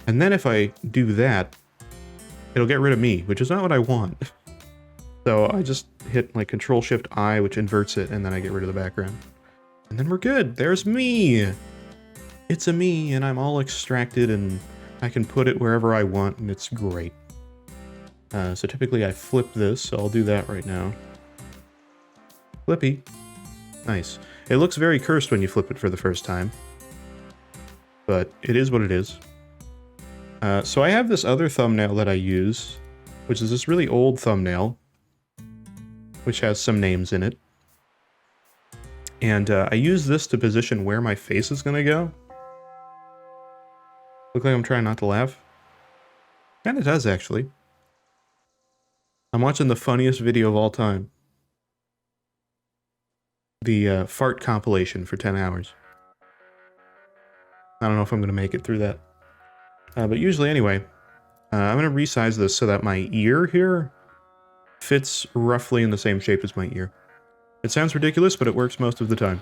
And then if I do that, it'll get rid of me, which is not what I want. So I just hit like Control-Shift-I, which inverts it, and then I get rid of the background. And then we're good. There's me. It's a me, and I'm all extracted, and I can put it wherever I want, and it's great. So typically I flip this, so I'll do that right now. Flippy. Nice. It looks very cursed when you flip it for the first time. But it is what it is. So I have this other thumbnail that I use, which is this really old thumbnail, which has some names in it. And I use this to position where my face is going to go. Look like I'm trying not to laugh. And it does, actually. I'm watching the funniest video of all time. The fart compilation for 10 hours. I don't know if I'm going to make it through that. But usually anyway, I'm going to resize this so that my ear here fits roughly in the same shape as my ear. It sounds ridiculous, but it works most of the time.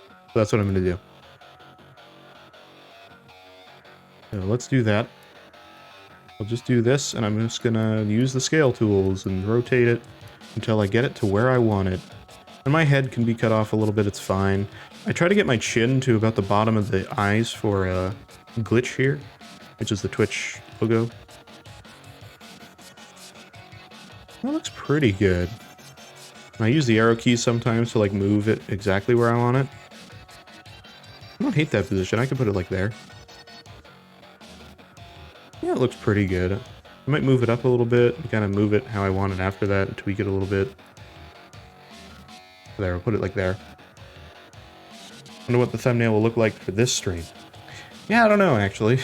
So that's what I'm going to do. So let's do that. I'll just do this, and I'm just going to use the scale tools and rotate it until I get it to where I want it. And my head can be cut off a little bit, it's fine. I try to get my chin to about the bottom of the eyes for a glitch here, which is the Twitch logo. That looks pretty good. And I use the arrow keys sometimes to like move it exactly where I want it. I don't hate that position. I can put it like there. Yeah, it looks pretty good. I might move it up a little bit and kind of move it how I want it after that and tweak it a little bit. There, I'll put it like there. Wonder what the thumbnail will look like for this stream. Yeah, I don't know, actually.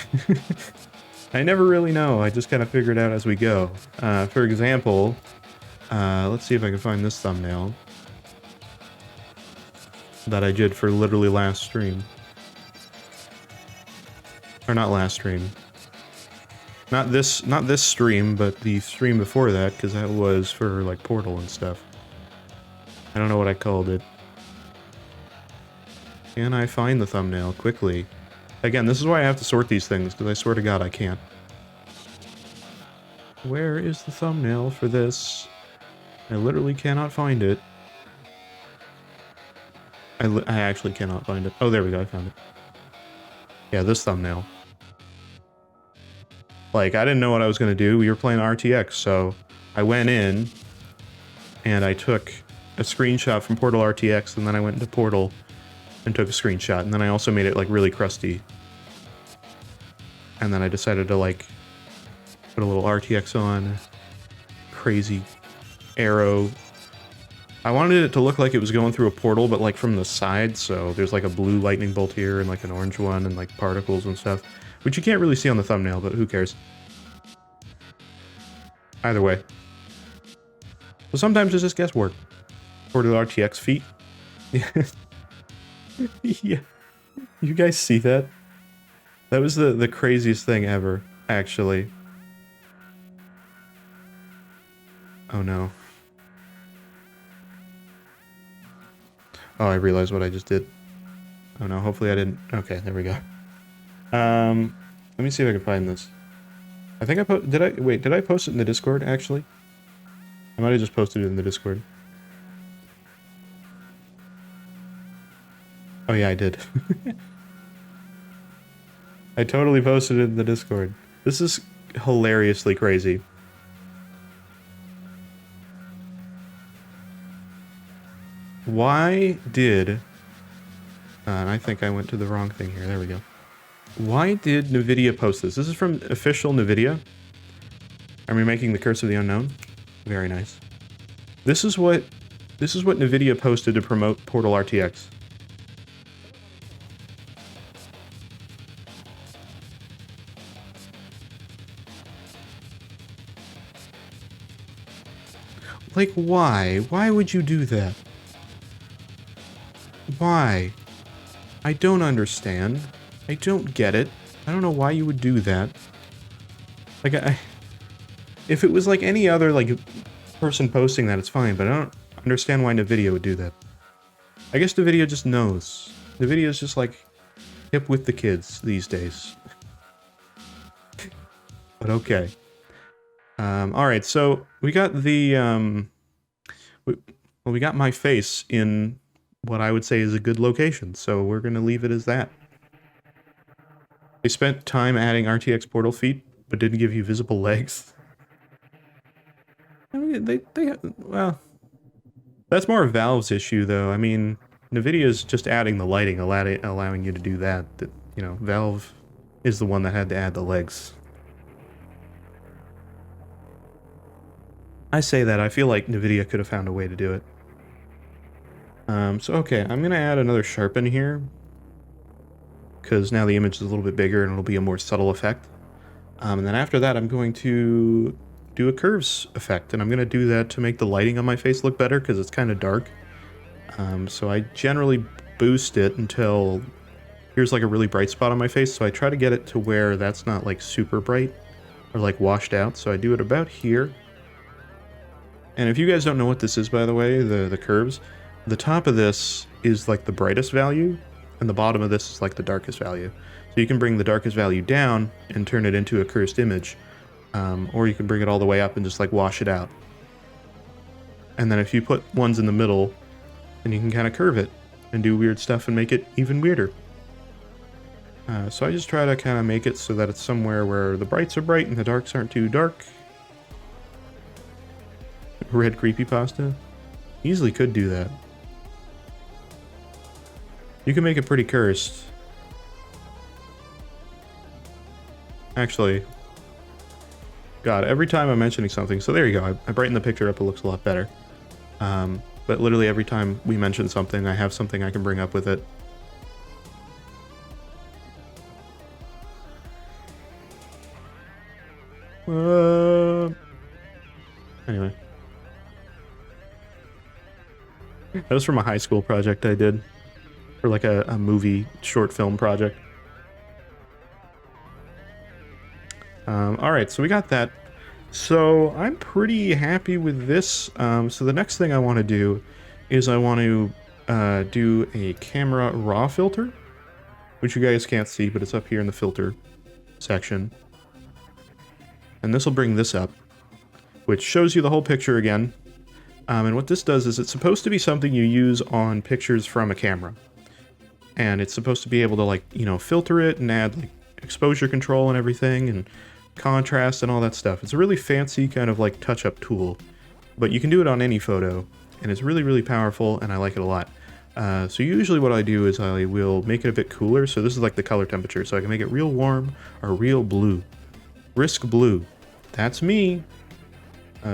I never really know. I just kind of figure it out as we go. For example, let's see if I can find this thumbnail that I did for literally last stream. Or not last stream. Not this stream, but the stream before that, because that was for, like, Portal and stuff. I don't know what I called it. Can I find the thumbnail quickly? Again, this is why I have to sort these things, because I swear to God I can't. Where is the thumbnail for this? I literally cannot find it. I actually cannot find it. Oh, there we go, I found it. Yeah, this thumbnail. Like, I didn't know what I was going to do. We were playing RTX, so I went in, and I took a screenshot from Portal RTX, and then I went into Portal and took a screenshot, and then I also made it, like, really crusty. And then I decided to, like, put a little RTX on. Crazy arrow. I wanted it to look like it was going through a portal, but, like, from the side, so there's, like, a blue lightning bolt here, and, like, an orange one, and, like, particles and stuff. Which you can't really see on the thumbnail, but who cares? Either way. So sometimes it's just guesswork. Portal RTX feet. Yeah. You guys see that? That was the craziest thing ever, actually. Oh no. Oh, I realized what I just did. Oh no, hopefully I didn't. Okay, there we go. Let me see if I can find this. I think I did I post it in the Discord, actually? I might have just posted it in the Discord. Oh yeah, I did. I totally posted it in the Discord. This is hilariously crazy. Why did... and I think I went to the wrong thing here. There we go. Why did NVIDIA post this? This is from official NVIDIA. Are we making the Curse of the Unknown? Very nice. This is what NVIDIA posted to promote Portal RTX. Like, why? Why would you do that? Why? I don't understand. I don't get it. I don't know why you would do that. Like, if it was like any other, like, person posting that, it's fine, but I don't understand why NVIDIA would do that. I guess NVIDIA just knows. NVIDIA is just, like, hip with the kids these days. But okay. Alright, so we got the, we got my face in what I would say is a good location, so we're gonna leave it as that. They spent time adding RTX portal feet, but didn't give you visible legs. I mean, well, that's more Valve's issue, though. I mean, NVIDIA's just adding the lighting, allowing you to do that. You know, Valve is the one that had to add the legs. I say that, I feel like NVIDIA could have found a way to do it. So okay, I'm gonna add another sharpen here, because now the image is a little bit bigger and it'll be a more subtle effect. And then after that, I'm going to do a curves effect, and I'm going to do that to make the lighting on my face look better, because it's kind of dark. So I generally boost it until here's like a really bright spot on my face, so I try to get it to where that's not like super bright or like washed out, so I do it about here. And if you guys don't know what this is, by the way, the curves, the top of this is like the brightest value, and the bottom of this is like the darkest value. So you can bring the darkest value down and turn it into a cursed image, or you can bring it all the way up and just like wash it out. And then if you put ones in the middle, then you can kind of curve it and do weird stuff and make it even weirder. So I just try to kind of make it so that it's somewhere where the brights are bright and the darks aren't too dark. Red creepypasta. Easily could do that. You can make it pretty cursed. Actually, God, every time I'm mentioning something, so there you go, I brighten the picture up, it looks a lot better. But literally every time we mention something, I have something I can bring up with it. Anyway. That was from a high school project I did. For like a movie short film project. Alright, so we got that. So I'm pretty happy with this. So the next thing I want to do is I want to do a camera raw filter, which you guys can't see, but it's up here in the filter section. And this will bring this up, which shows you the whole picture again. And what this does is it's supposed to be something you use on pictures from a camera. And it's supposed to be able to, like, you know, filter it and add like exposure control and everything and contrast and all that stuff. It's a really fancy kind of like touch-up tool, but you can do it on any photo, and it's really, really powerful, and I like it a lot. So usually what I do is I will make it a bit cooler. So this is like the color temperature, so I can make it real warm or real blue. Risk blue. That's me.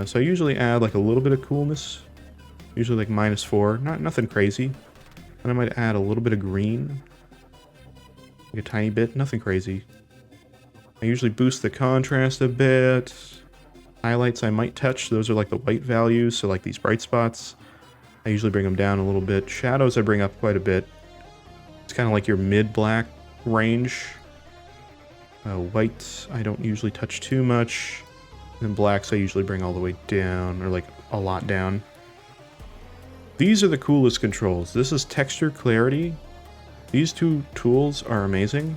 So I usually add like a little bit of coolness, usually like -4, nothing crazy. And I might add a little bit of green, like a tiny bit, nothing crazy. I usually boost the contrast a bit. Highlights I might touch, those are like the white values, so like these bright spots. I usually bring them down a little bit. Shadows I bring up quite a bit. It's kind of like your mid-black range. White I don't usually touch too much. And blacks I usually bring all the way down, or like a lot down. These are the coolest controls. This is texture clarity. These two tools are amazing.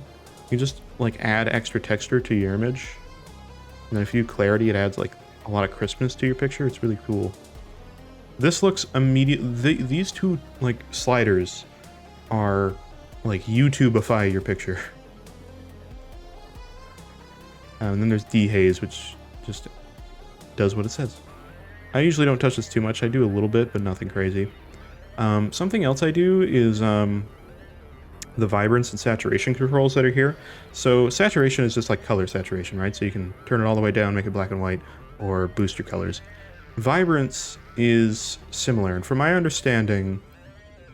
You just like add extra texture to your image. And then if you do clarity, it adds like a lot of crispness to your picture. It's really cool. This looks immediate. These two like sliders are like YouTubeify your picture. And then there's dehaze, which just does what it says. I usually don't touch this too much. I do a little bit, but nothing crazy. Something else I do is the vibrance and saturation controls that are here. So saturation is just like color saturation, right? So you can turn it all the way down, make it black and white, or boost your colors. Vibrance is similar, and from my understanding,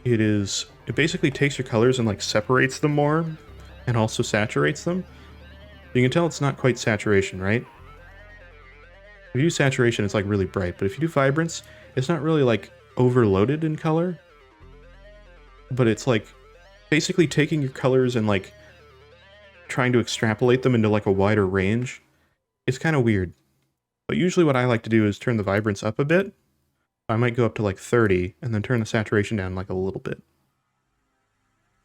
it basically takes your colors and like separates them more, and also saturates them. You can tell it's not quite saturation, right? If you do saturation, it's like really bright, but if you do vibrance, it's not really like overloaded in color, but it's like basically taking your colors and like trying to extrapolate them into like a wider range. It's kind of weird. But usually what I like to do is turn the vibrance up a bit. I might go up to like 30 and then turn the saturation down like a little bit.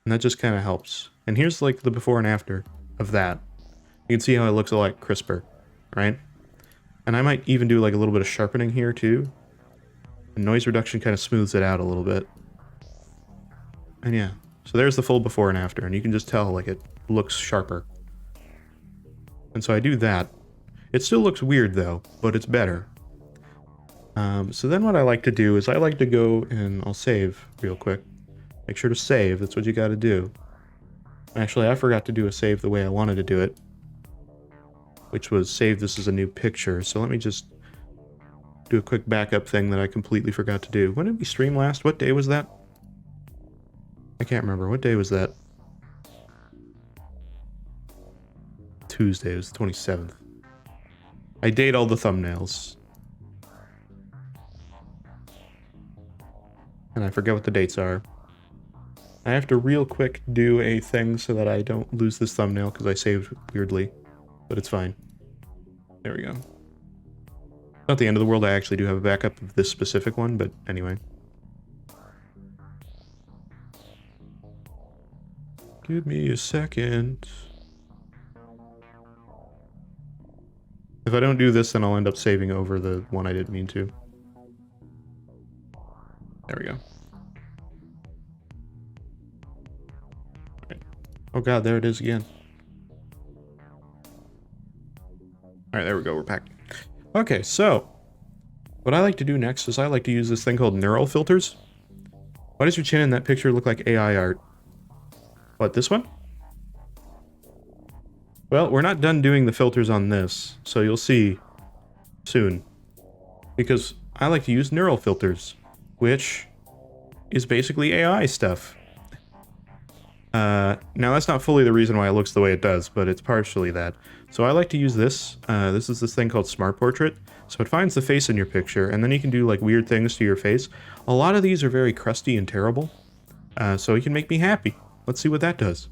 And that just kind of helps. And here's like the before and after of that. You can see how it looks a lot crisper, right? And I might even do like a little bit of sharpening here too. And noise reduction kind of smooths it out a little bit. And yeah, so there's the full before and after, and you can just tell like it looks sharper. And so I do that. It still looks weird though, but it's better. So then what I like to do is I like to go and I'll save real quick. Make sure to save, that's what you gotta do. Actually, I forgot to do a save the way I wanted to do it, which was save this as a new picture. So let me just do a quick backup thing that I completely forgot to do. When did we stream last? What day was that? I can't remember. What day was that? Tuesday. It was the 27th. I date all the thumbnails. And I forget what the dates are. I have to real quick do a thing so that I don't lose this thumbnail because I saved weirdly. But it's fine. There we go. Not the end of the world. I actually do have a backup of this specific one, but anyway. Give me a second. If I don't do this, then I'll end up saving over the one I didn't mean to. There we go. Right. Oh god, there it is again. Alright, there we go, we're back. Okay, so what I like to do next is I like to use this thing called neural filters. Why does your chin in that picture look like AI art? What, this one? Well, we're not done doing the filters on this, so you'll see soon. Because I like to use neural filters, which is basically AI stuff. Now that's not fully the reason why it looks the way it does, but it's partially that. So I like to use this. This is this thing called Smart Portrait. So it finds the face in your picture, and then you can do like weird things to your face. A lot of these are very crusty and terrible. So it can make me happy. Let's see what that does.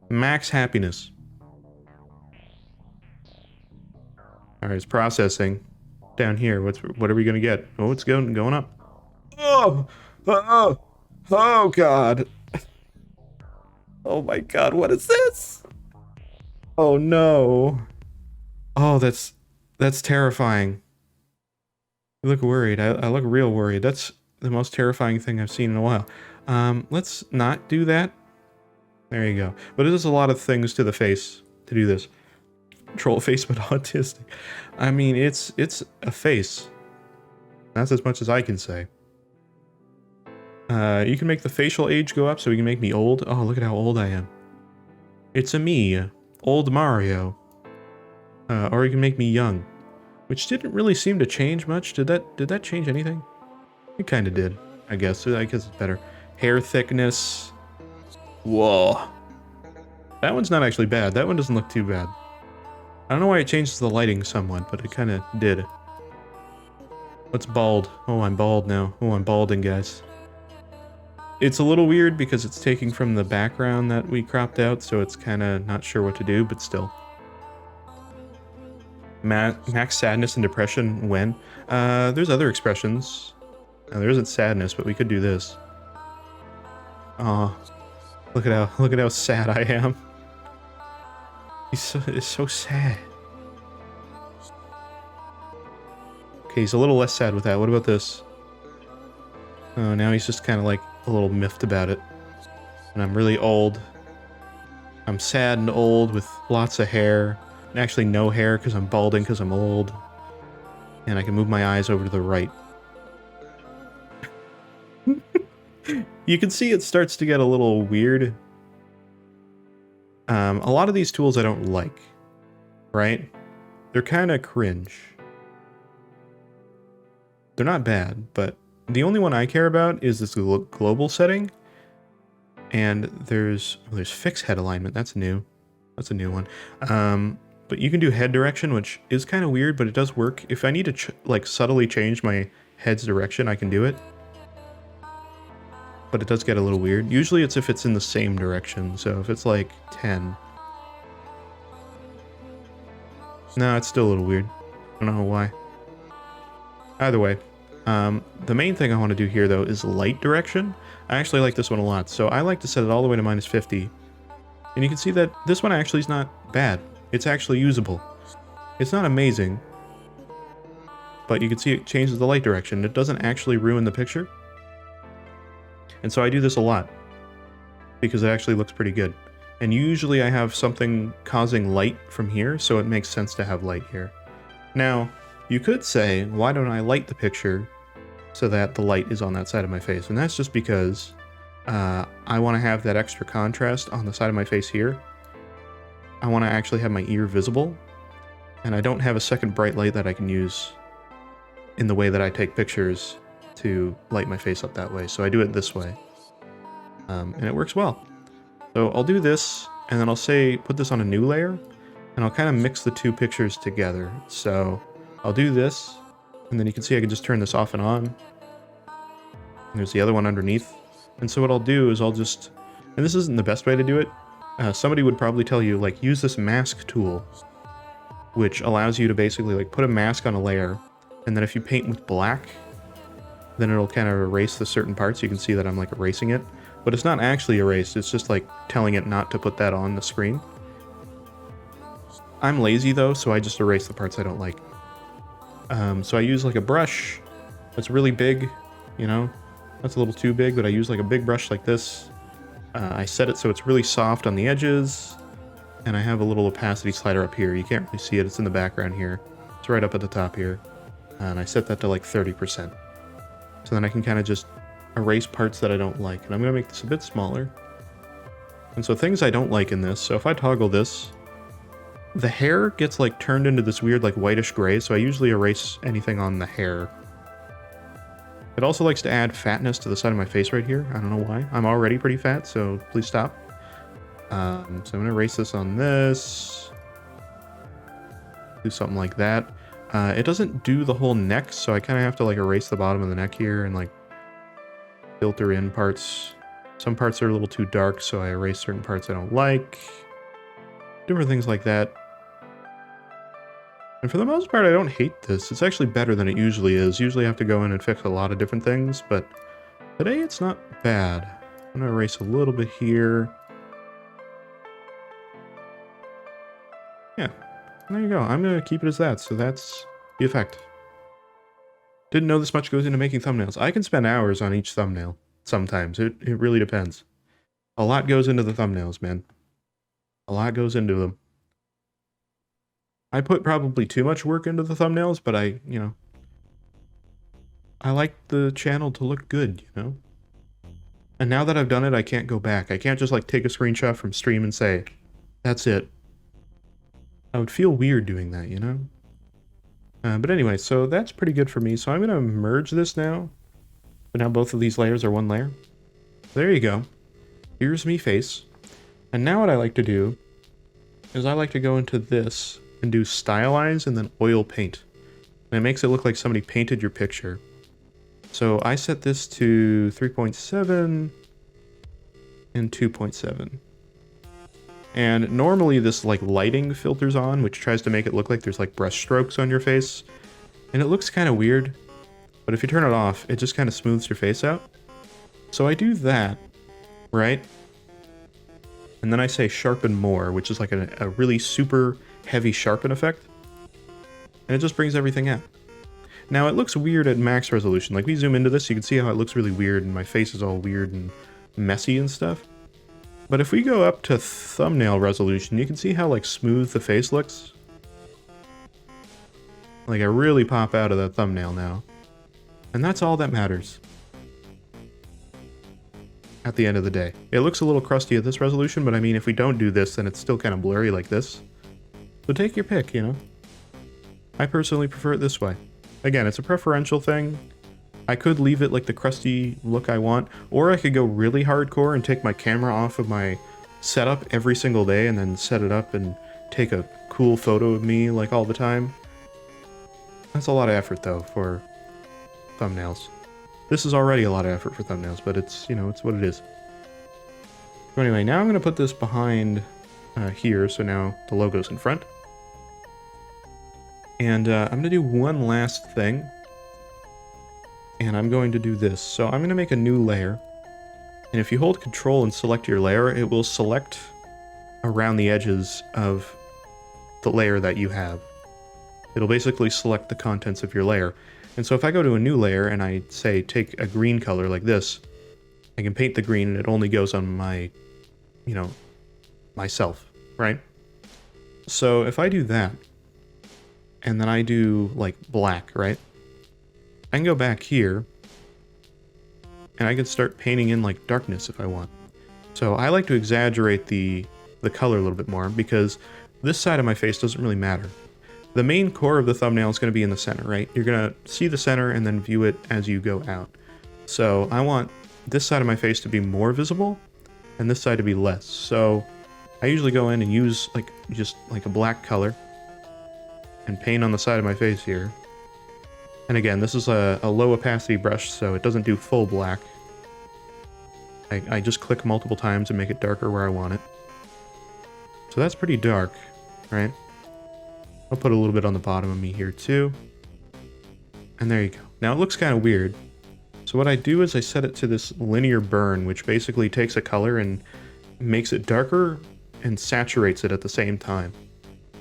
Max happiness. Alright, it's processing. Down here, what are we gonna get? Oh, it's going up. Oh! Oh! Oh, God! Oh my God, what is this? Oh no. Oh, that's terrifying. You look worried. I look real worried. That's the most terrifying thing I've seen in a while. Let's not do that. There you go. But it does a lot of things to the face to do this. Troll face but autistic. I mean, it's a face. That's as much as I can say. You can make the facial age go up so you can make me old. Oh, look at how old I am. It's a me, old Mario. Or you can make me young, which didn't really seem to change much. Did that change anything? It kind of did, I guess. I guess it's better. Hair thickness. Whoa. That one's not actually bad. That one doesn't look too bad. I don't know why it changes the lighting somewhat, but it kind of did. What's bald? Oh, I'm bald now. Oh, I'm balding, guys. It's a little weird because it's taking from the background that we cropped out, so it's kind of not sure what to do, but still. Max sadness and depression when? There's other expressions. There isn't sadness, but we could do this. Oh, look at how sad I am. It's so sad. Okay, he's a little less sad with that. What about this? Oh, now he's just kind of like a little miffed about it. And I'm really old. I'm sad and old with lots of hair. And actually no hair because I'm balding because I'm old. And I can move my eyes over to the right. You can see it starts to get a little weird. A lot of these tools I don't like, right? They're kind of cringe. They're not bad, but the only one I care about is this global setting. And there's fixed head alignment. That's new. That's a new one. But you can do head direction, which is kind of weird, but it does work. If I need to like subtly change my head's direction, I can do it. But it does get a little weird. Usually it's if it's in the same direction. So if it's like 10. No, it's still a little weird. I don't know why. Either way. The main thing I want to do here though is light direction. I actually like this one a lot. So I like to set it all the way to -50. And you can see that this one actually is not bad. It's actually usable. It's not amazing. But you can see it changes the light direction. It doesn't actually ruin the picture. And so I do this a lot, because it actually looks pretty good. And usually I have something causing light from here, so it makes sense to have light here. Now, you could say, why don't I light the picture so that the light is on that side of my face? And that's just because I want to have that extra contrast on the side of my face here. I want to actually have my ear visible, and I don't have a second bright light that I can use in the way that I take pictures to light my face up that way, so I do it this way. And it works well. So I'll do this, and then I'll say, put this on a new layer, and I'll kind of mix the two pictures together. So I'll do this, and then you can see I can just turn this off and on. And there's the other one underneath. And so what I'll do is I'll just, and this isn't the best way to do it, somebody would probably tell you, like, use this mask tool, which allows you to basically, like, put a mask on a layer, and then if you paint with black, then it'll kind of erase the certain parts. You can see that I'm like erasing it, but it's not actually erased. It's just like telling it not to put that on the screen. I'm lazy though, so I just erase the parts I don't like. So I use like a brush that's really big, you know, that's a little too big, but I use like a big brush like this. I set it so it's really soft on the edges, and I have a little opacity slider up here. You can't really see it, it's in the background here. It's right up at the top here. And I set that to like 30%. So then I can kind of just erase parts that I don't like. And I'm going to make this a bit smaller. And so things I don't like in this, so if I toggle this, the hair gets like turned into this weird like whitish gray, so I usually erase anything on the hair. It also likes to add fatness to the side of my face right here. I don't know why. I'm already pretty fat, so please stop. So I'm gonna erase this on this. Do something like that. It doesn't do the whole neck, so I kind of have to like erase the bottom of the neck here and like filter in parts. Some parts are a little too dark, so I erase certain parts I don't like. Different things like that. And for the most part, I don't hate this. It's actually better than it usually is. Usually I have to go in and fix a lot of different things, but today it's not bad. I'm gonna erase a little bit here. Yeah, there you go. I'm gonna keep it as that, so that's the effect. Didn't know this much goes into making thumbnails. I can spend hours on each thumbnail. Sometimes. It really depends. A lot goes into the thumbnails, man. A lot goes into them. I put probably too much work into the thumbnails, but I like the channel to look good, you know? And now that I've done it, I can't go back. I can't just like take a screenshot from stream and say, that's it. I would feel weird doing that, you know? But anyway, so that's pretty good for me. So I'm going to merge this now. But now both of these layers are one layer. There you go. Here's me face. And now what I like to do is I like to go into this and do stylize and then oil paint. And it makes it look like somebody painted your picture. So I set this to 3.7 and 2.7. And normally this like lighting filters on, which tries to make it look like there's like brush strokes on your face. And it looks kind of weird. But if you turn it off, it just kind of smooths your face out. So I do that, right? And then I say sharpen more, which is like a really super heavy sharpen effect. And it just brings everything out. Now it looks weird at max resolution. Like we zoom into this, you can see how it looks really weird and my face is all weird and messy and stuff. But if we go up to thumbnail resolution, you can see how like smooth the face looks. Like I really pop out of that thumbnail now. And that's all that matters. At the end of the day. It looks a little crusty at this resolution, but I mean, if we don't do this, then it's still kind of blurry like this. So take your pick, you know? I personally prefer it this way. Again, it's a preferential thing. I could leave it like the crusty look I want, or I could go really hardcore and take my camera off of my setup every single day and then set it up and take a cool photo of me like all the time. That's a lot of effort though for thumbnails. This is already a lot of effort for thumbnails, but it's, you know, it's what it is. So anyway, now I'm going to put this behind here, so now the logo's in front. And I'm going to do one last thing. And I'm going to do this. So I'm going to make a new layer. And if you hold Control and select your layer, it will select around the edges of the layer that you have. It'll basically select the contents of your layer. And so if I go to a new layer and I say take a green color like this, I can paint the green and it only goes on my, you know, myself, right? So if I do that, and then I do like black, right? I can go back here and I can start painting in like darkness if I want. So I like to exaggerate the color a little bit more because this side of my face doesn't really matter. The main core of the thumbnail is going to be in the center, right? You're going to see the center and then view it as you go out. So I want this side of my face to be more visible and this side to be less. So I usually go in and use like just like a black color and paint on the side of my face here. And again, this is a low opacity brush, so it doesn't do full black. I just click multiple times and make it darker where I want it. So that's pretty dark, right? I'll put a little bit on the bottom of me here too. And there you go. Now it looks kind of weird. So what I do is I set it to this linear burn, which basically takes a color and makes it darker and saturates it at the same time.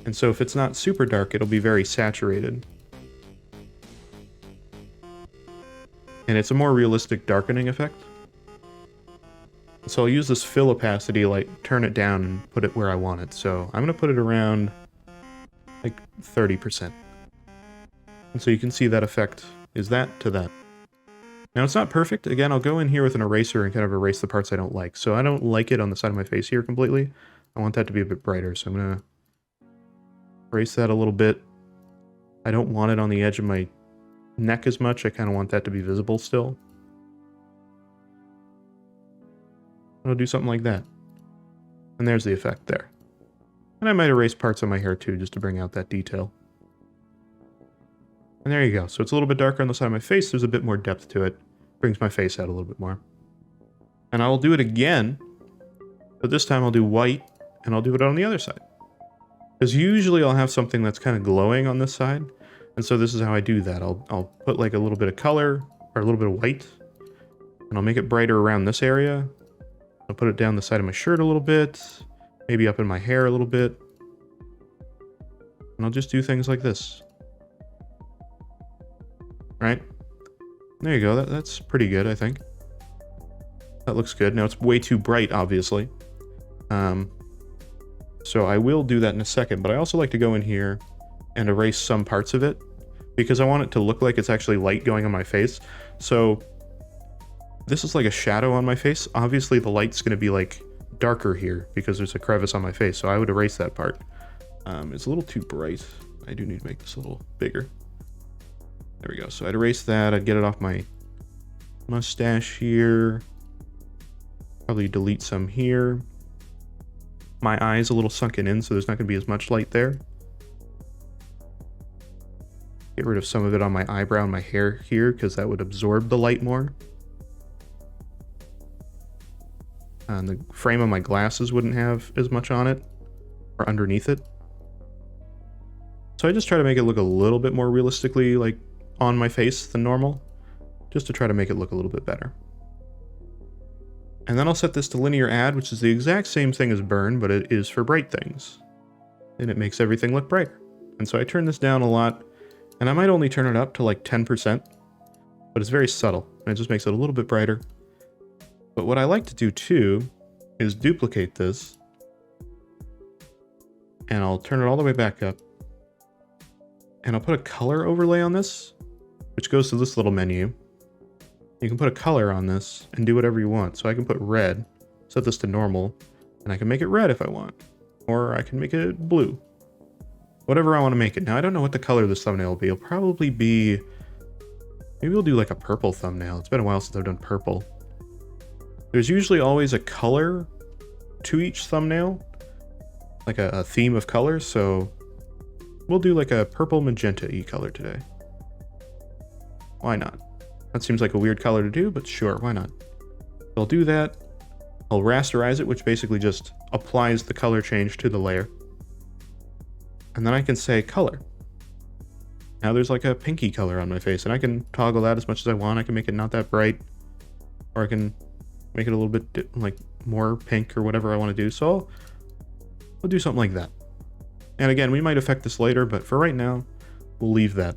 And so if it's not super dark, it'll be very saturated. And it's a more realistic darkening effect. So I'll use this fill opacity, like turn it down and put it where I want it. So I'm going to put it around like 30%. And so you can see that effect is that to that. Now it's not perfect. Again, I'll go in here with an eraser and kind of erase the parts I don't like. So I don't like it on the side of my face here completely. I want that to be a bit brighter. So I'm going to erase that a little bit. I don't want it on the edge of my neck as much. I kind of want that to be visible still. I'll do something like that. And there's the effect there. And I might erase parts of my hair too, just to bring out that detail. And there you go. So it's a little bit darker on the side of my face. There's a bit more depth to it. Brings my face out a little bit more. And I will do it again. But this time I'll do white, and I'll do it on the other side. Because usually I'll have something that's kind of glowing on this side. And so this is how I do that. I'll put like a little bit of color, or a little bit of white. And I'll make it brighter around this area. I'll put it down the side of my shirt a little bit. Maybe up in my hair a little bit. And I'll just do things like this. Right? There you go. That's pretty good, I think. That looks good. Now it's way too bright, obviously. So I will do that in a second, but I also like to go in here and erase some parts of it because I want it to look like it's actually light going on my face. So this is like a shadow on my face. Obviously the light's going to be like darker here because there's a crevice on my face, so I would erase that part. It's a little too bright. I do need to make this a little bigger. There we go. So I'd erase that. I'd get it off my mustache here. Probably delete some here. My eye's a little sunken in, so there's not going to be as much light there. Get rid of some of it on my eyebrow and my hair here, because that would absorb the light more. And the frame of my glasses wouldn't have as much on it, or underneath it. So I just try to make it look a little bit more realistically, like, on my face than normal, just to try to make it look a little bit better. And then I'll set this to linear add, which is the exact same thing as burn, but it is for bright things. And it makes everything look brighter. And so I turn this down a lot, and I might only turn it up to like 10%, but it's very subtle, and it just makes it a little bit brighter. But what I like to do too is duplicate this, and I'll turn it all the way back up, and I'll put a color overlay on this, which goes to this little menu. You can put a color on this and do whatever you want. So I can put red, set this to normal, and I can make it red if I want. Or I can make it blue. Whatever I want to make it. Now I don't know what the color of this thumbnail will be. It'll probably be... maybe we'll do like a purple thumbnail. It's been a while since I've done purple. There's usually always a color to each thumbnail. Like a theme of color, so... we'll do like a purple magenta-y color today. Why not? That seems like a weird color to do, but sure, why not? I'll do that. I'll rasterize it, which basically just applies the color change to the layer. And then I can say color. Now there's like a pinky color on my face, and I can toggle that as much as I want. I can make it not that bright, or I can make it a little bit like more pink or whatever I want to do. So I'll do something like that. And again, we might affect this later, but for right now, we'll leave that.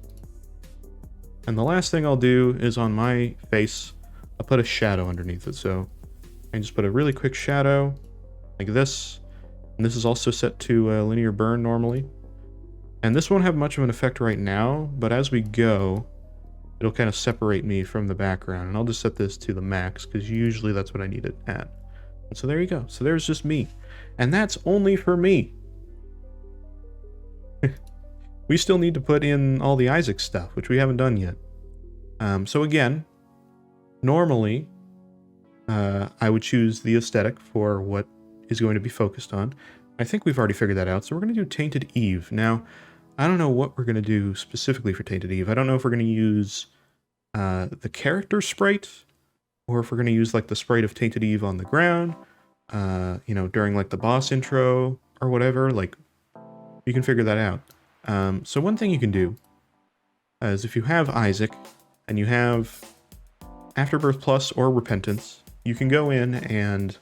And the last thing I'll do is on my face, I'll put a shadow underneath it. So I can just put a really quick shadow like this. And this is also set to linear burn normally. And this won't have much of an effect right now, but as we go, it'll kind of separate me from the background. And I'll just set this to the max, because usually that's what I need it at. And so there you go. So there's just me. And that's only for me. We still need to put in all the Isaac stuff, which we haven't done yet. So again, normally, I would choose the aesthetic for what is going to be focused on. I think we've already figured that out, so we're going to do Tainted Eve. Now, I don't know what we're going to do specifically for Tainted Eve. I don't know if we're going to use the character sprite, or if we're going to use like the sprite of Tainted Eve on the ground, you know, during like the boss intro or whatever. Like, you can figure that out. So one thing you can do is if you have Isaac and you have Afterbirth Plus or Repentance, you can go in and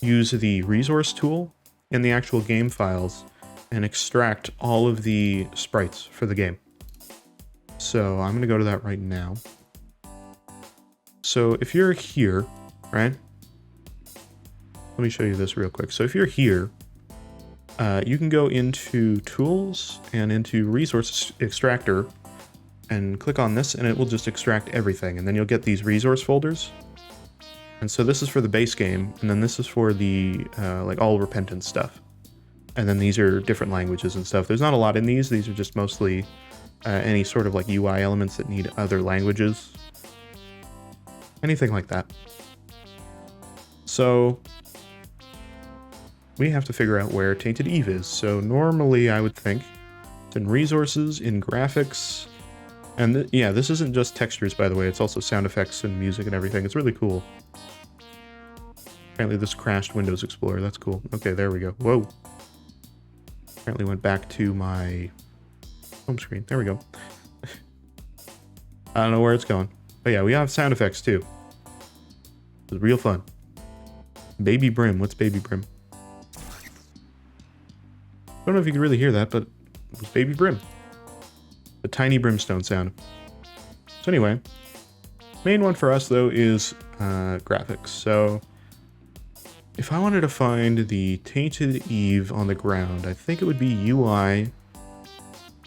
use the resource tool in the actual game files and extract all of the sprites for the game. So I'm going to go to that right now. So if you're here, right? Let me show you this real quick. So if you're here, you can go into Tools and into Resource Extractor and click on this, and it will just extract everything. And then you'll get these resource folders. And so this is for the base game, and then this is for the like all Repentance stuff. And then these are different languages and stuff. There's not a lot in these. These are just mostly any sort of like UI elements that need other languages. Anything like that. So we have to figure out where Tainted Eve is. So normally I would think it's in resources, in graphics, and yeah, this isn't just textures, by the way. It's also sound effects and music and everything. It's really cool. Apparently this crashed Windows Explorer. That's cool. Okay, there we go. Whoa. Apparently went back to my home screen. There we go. I don't know where it's going. But yeah, we have sound effects too. It's real fun. Baby Brim. What's Baby Brim? I don't know if you can really hear that, but it was Baby Brim. The tiny brimstone sound. So anyway, main one for us though is graphics. So if I wanted to find the Tainted Eve on the ground, I think it would be UI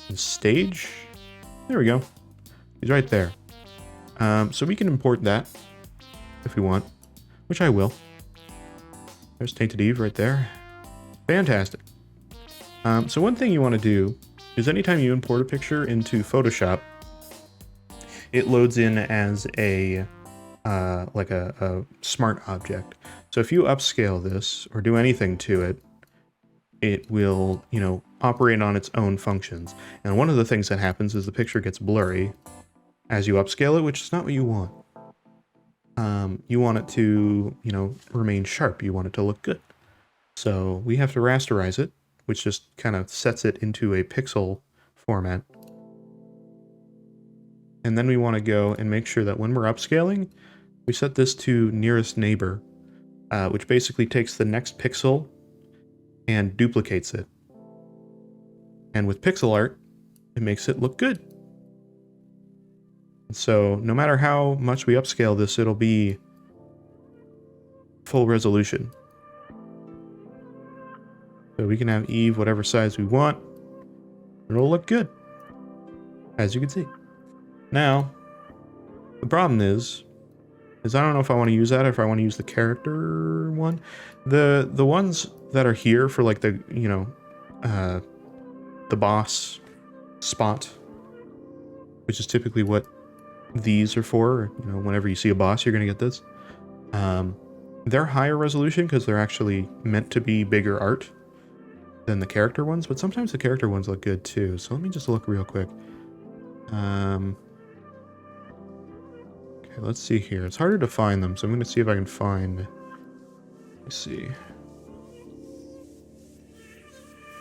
and stage. There we go. He's right there. So we can import that if we want, which I will. There's Tainted Eve right there. Fantastic. So one thing you want to do is anytime you import a picture into Photoshop, it loads in as a like a smart object. So if you upscale this or do anything to it, it will, you know, operate on its own functions. And one of the things that happens is the picture gets blurry as you upscale it, which is not what you want. You want it to, you know, remain sharp. You want it to look good. So we have to rasterize it, which just kind of sets it into a pixel format. And then we want to go and make sure that when we're upscaling, we set this to nearest neighbor, which basically takes the next pixel and duplicates it. And with pixel art, it makes it look good. So no matter how much we upscale this, it'll be full resolution. So we can have Eve whatever size we want, and it'll look good, as you can see. Now, the problem is I don't know if I want to use that or if I want to use the character one. The ones that are here for like the, you know, the boss spot, which is typically what these are for. You know, whenever you see a boss, you're going to get this. They're higher resolution because they're actually meant to be bigger art than the character ones, but sometimes the character ones look good too. So let me just look real quick. Okay, let's see here. It's harder to find them, so I'm going to see if I can find... Let's see.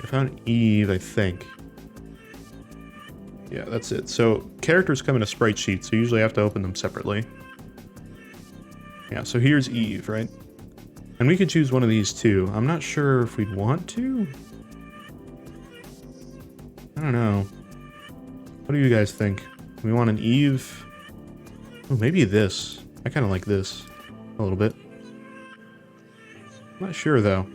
I found Eve, I think. Yeah, that's it. So characters come in a sprite sheet, so you usually have to open them separately. Yeah, so here's Eve, right? And we could choose one of these too. I'm not sure if we'd want to. I don't know. What do you guys think? We want an Eve? Oh, maybe this. I kind of like this a little bit. I'm not sure though.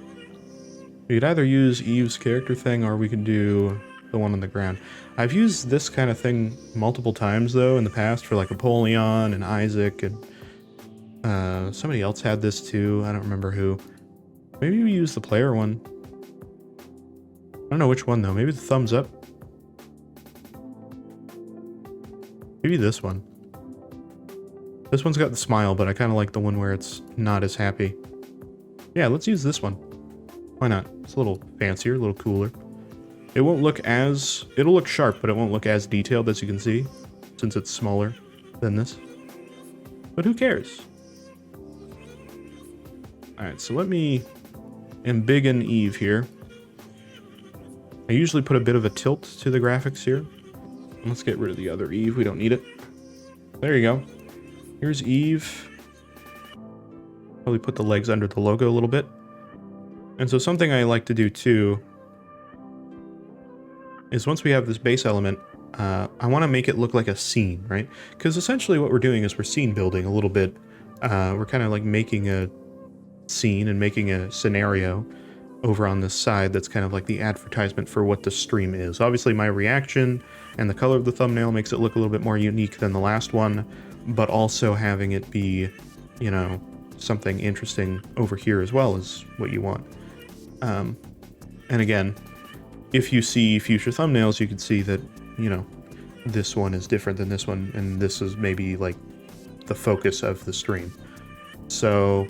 We could either use Eve's character thing or we could do the one on the ground. I've used this kind of thing multiple times though in the past for like Apollyon and Isaac, and somebody else had this too. I don't remember who. Maybe we use the player one. I don't know which one though. Maybe the thumbs up. Maybe this one. This one's got the smile, but I kind of like the one where it's not as happy. Yeah, let's use this one. Why not? It's a little fancier, a little cooler. It won't look as... It'll look sharp, but it won't look as detailed as you can see, since it's smaller than this. But who cares? Alright, so let me embiggen Eve here. I usually put a bit of a tilt to the graphics here. Let's get rid of the other Eve, we don't need it. There you go. Here's Eve. Probably put the legs under the logo a little bit. And so something I like to do too is once we have this base element, I want to make it look like a scene, right? Because essentially what we're doing is we're scene building a little bit. We're kind of like making a scene and making a scenario over on this side that's kind of like the advertisement for what the stream is. Obviously my reaction and the color of the thumbnail makes it look a little bit more unique than the last one, but also having it be, you know, something interesting over here as well is what you want. And again, if you see future thumbnails, you can see that, you know, this one is different than this one, and this is maybe like the focus of the stream. So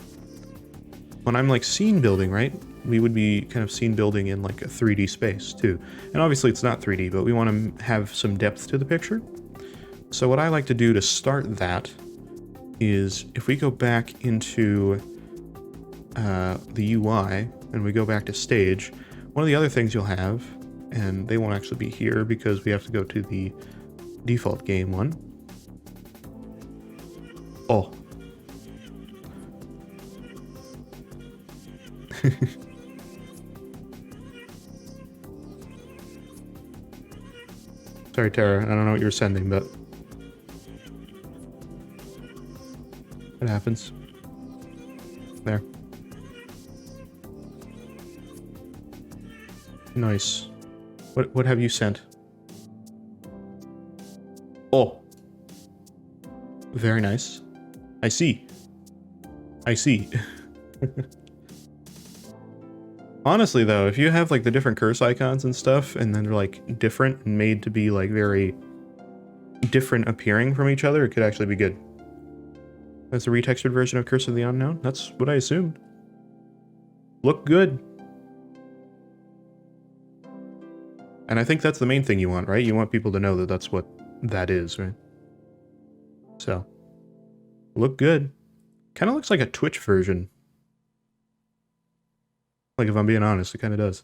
when I'm like scene building, right, we would be kind of scene building in like a 3D space too. And obviously it's not 3D, but we want to have some depth to the picture. So what I like to do to start that is if we go back into the UI and we go back to stage, one of the other things you'll have, and they won't actually be here because we have to go to the default game one. Oh. Sorry, Tara, I don't know what you're sending, but it happens. There. Nice. What have you sent? Oh. Very nice. I see. I see. Honestly, though, if you have, like, the different curse icons and stuff, and then they're, like, different and made to be, like, very different appearing from each other, it could actually be good. That's a retextured version of Curse of the Unknown? That's what I assumed. Look good. And I think that's the main thing you want, right? You want people to know that that's what that is, right? So, look good. Kind of looks like a Twitch version. Like, if I'm being honest, it kind of does.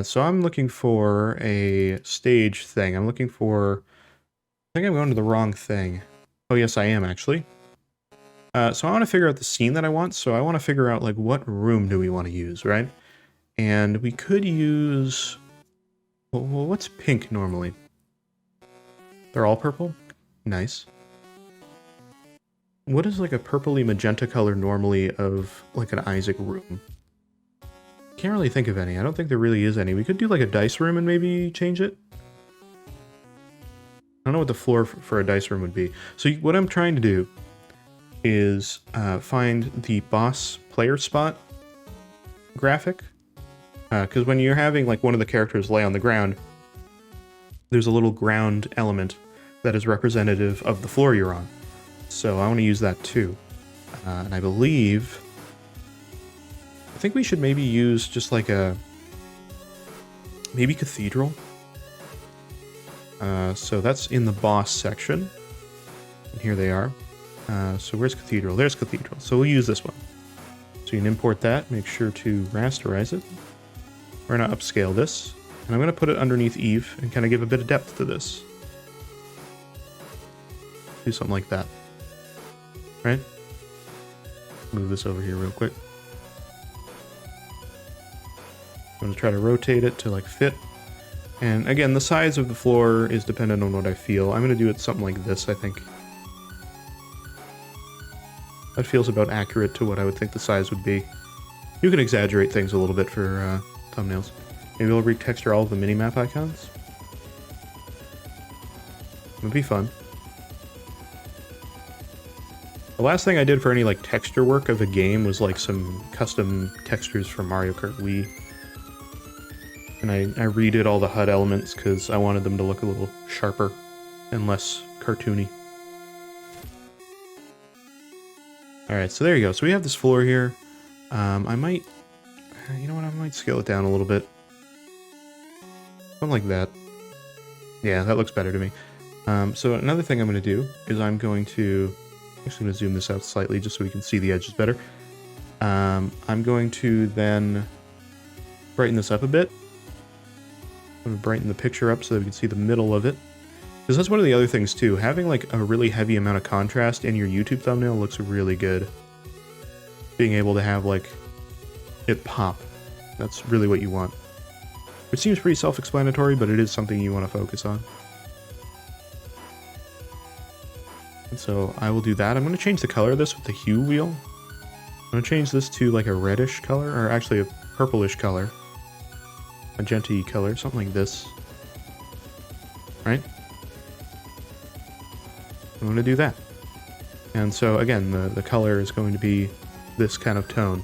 So I'm looking for a stage thing. I'm looking for... I think I'm going to the wrong thing. Oh, yes, I am, actually. So I want to figure out the scene that I want. So I want to figure out, like, what room do we want to use, right? And we could use... Well, what's pink normally? They're all purple? Nice. What is like a purpley magenta color normally of like an Isaac room? Can't really think of any. I don't think there really is any. We could do like a dice room and maybe change it. I don't know what the floor for a dice room would be. So what I'm trying to do is find the boss player spot graphic. Because when you're having like one of the characters lay on the ground, there's a little ground element that is representative of the floor you're on. So I want to use that too. And I think we should maybe use just like a, maybe cathedral. So that's in the boss section. And here they are. So where's cathedral? There's cathedral. So we'll use this one. So you can import that, make sure to rasterize it. We're going to upscale this. And I'm going to put it underneath Eve and kind of give a bit of depth to this. Do something like that. Right? Move this over here real quick. I'm going to try to rotate it to like fit. And again, the size of the floor is dependent on what I feel. I'm going to do it something like this, I think. That feels about accurate to what I would think the size would be. You can exaggerate things a little bit for thumbnails. Maybe we'll retexture all of the minimap icons. It would be fun. The last thing I did for any like texture work of a game was like some custom textures for Mario Kart Wii. And I redid all the HUD elements because I wanted them to look a little sharper and less cartoony. Alright, so there you go. So we have this floor here. I might... You know what? I might scale it down a little bit. Something like that. Yeah, that looks better to me. So another thing I'm going to do is I'm going to... I'm just going to zoom this out slightly just so we can see the edges better. I'm going to then brighten this up a bit. I'm going to brighten the picture up so that we can see the middle of it. Because that's one of the other things too. Having like a really heavy amount of contrast in your YouTube thumbnail looks really good. Being able to have like it pop. That's really what you want. Which seems pretty self-explanatory, but it is something you want to focus on. And so I will do that. I'm going to change the color of this with the hue wheel. I'm going to change this to like a reddish color, or actually a purplish color. Magenta-y color, something like this. Right? I'm going to do that. And so again, the color is going to be this kind of tone.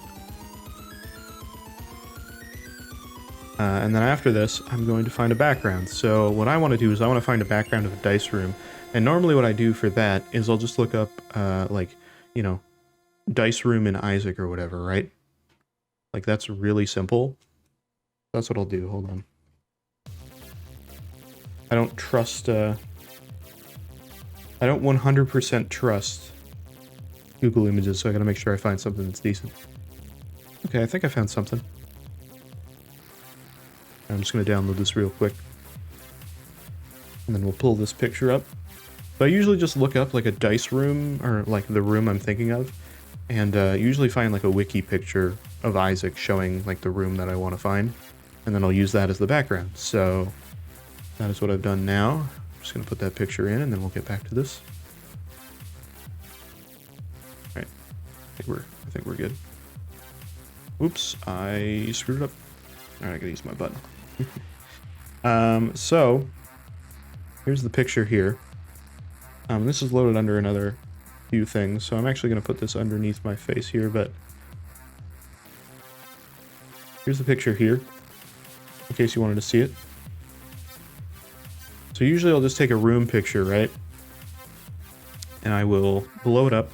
And then after this, I'm going to find a background. So what I want to do is I want to find a background of a dice room. And normally what I do for that is I'll just look up, like, you know, dice room in Isaac or whatever, right? Like, that's really simple. That's what I'll do. Hold on. I don't trust, I don't 100% trust Google Images, so I gotta make sure I find something that's decent. Okay, I think I found something. I'm just going to download this real quick. And then we'll pull this picture up. So I usually just look up like a dice room, or like the room I'm thinking of, and usually find like a wiki picture of Isaac showing like the room that I want to find. And then I'll use that as the background. So that is what I've done now. I'm just going to put that picture in and then we'll get back to this. Alright, I think we're good. Oops, I screwed it up. Alright, I gotta use my button. So here's the picture here. This is loaded under another few things, so I'm actually going to put this underneath my face here, but here's the picture here, in case you wanted to see it. So usually I'll just take a room picture, right? And I will blow it up.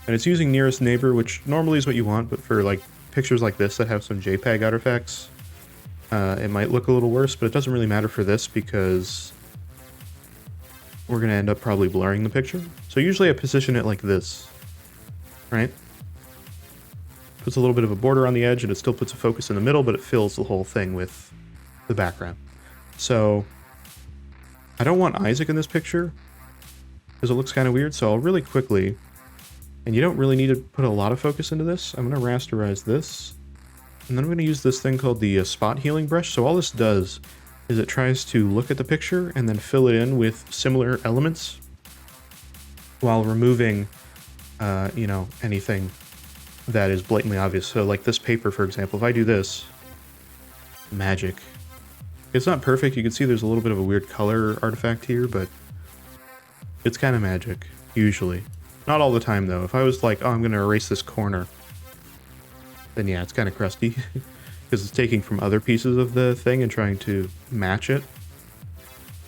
And it's using nearest neighbor, which normally is what you want, but for like pictures like this that have some JPEG artifacts, it might look a little worse, but it doesn't really matter for this because we're going to end up probably blurring the picture. So usually I position it like this, right? Puts a little bit of a border on the edge and it still puts a focus in the middle, but it fills the whole thing with the background. So I don't want Isaac in this picture because it looks kind of weird, so I'll really quickly, and you don't really need to put a lot of focus into this, I'm going to rasterize this. And then I'm going to use this thing called the spot healing brush. So all this does is it tries to look at the picture and then fill it in with similar elements while removing, you know, anything that is blatantly obvious. So like this paper, for example, if I do this, magic. It's not perfect. You can see there's a little bit of a weird color artifact here, but it's kind of magic, usually. Not all the time, though. If I was like, oh, I'm going to erase this corner, then yeah, it's kind of crusty. Because it's taking from other pieces of the thing and trying to match it.